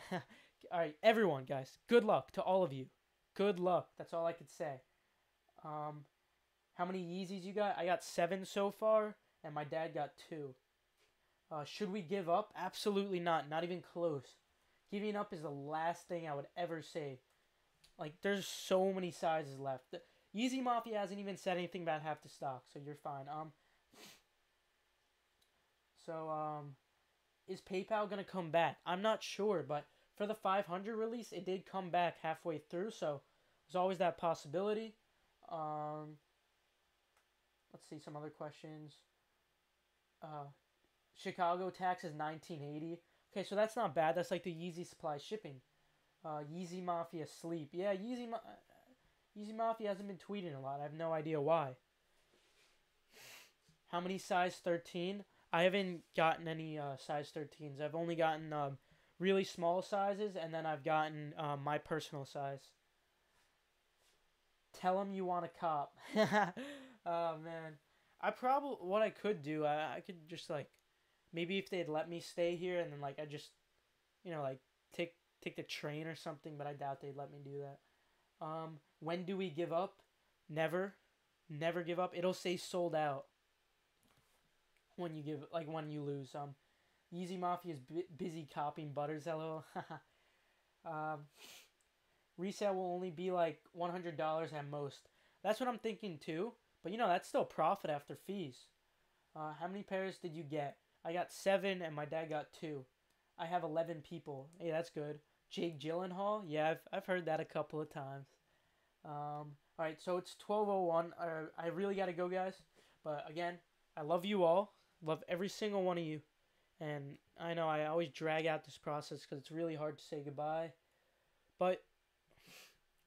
All right, everyone, guys. Good luck to all of you. Good luck. That's all I could say. Um, how many Yeezys you got? I got 7 so far, and my dad got 2. Should we give up? Absolutely not. Not even close. Giving up is the last thing I would ever say. Like, there's so many sizes left. The Yeezy Mafia hasn't even said anything about half the stock, so you're fine. So, is PayPal gonna come back? I'm not sure, but for the 500 release, it did come back halfway through, so there's always that possibility. Um, let's see some other questions. Uh, Chicago tax is 1980. Okay, so that's not bad. That's like the Yeezy supply shipping. Yeezy Mafia sleep. Yeah, Yeezy Mafia hasn't been tweeting a lot. I have no idea why. How many size 13? I haven't gotten any size 13s. I've only gotten really small sizes, and then I've gotten my personal size. Tell them you want a cop. Oh man, what I could do, I could just like maybe if they'd let me stay here, and then like I just like take the train or something, but I doubt they'd let me do that. When do we give up? Never, never give up. It'll say sold out when you lose. Yeezy Mafia is busy copying Butters. LOL. um, Resale will only be like $100 at most. That's what I'm thinking too. But that's still profit after fees. How many pairs did you get? I got 7 and my dad got 2. I have 11 people. Hey, that's good. Jake Gyllenhaal? Yeah, I've heard that a couple of times. Alright, so it's 12:01. I really gotta go, guys. But again, I love you all. Love every single one of you. And I know I always drag out this process because it's really hard to say goodbye. But,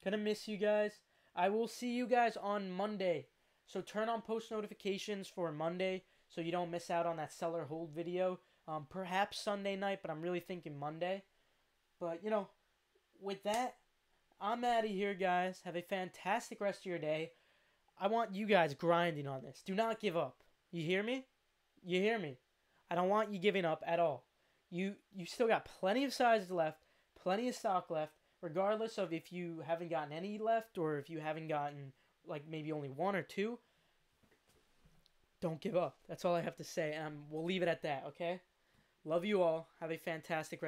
gonna miss you guys. I will see you guys on Monday. So turn on post notifications for Monday so you don't miss out on that seller hold video. Perhaps Sunday night, but I'm really thinking Monday. But, with that, I'm out of here, guys. Have a fantastic rest of your day. I want you guys grinding on this. Do not give up. You hear me? You hear me? I don't want you giving up at all. You still got plenty of sizes left, plenty of stock left, regardless of if you haven't gotten any left or if you haven't gotten like maybe only 1 or 2. Don't give up. That's all I have to say, and we'll leave it at that, okay? Love you all. Have a fantastic rest.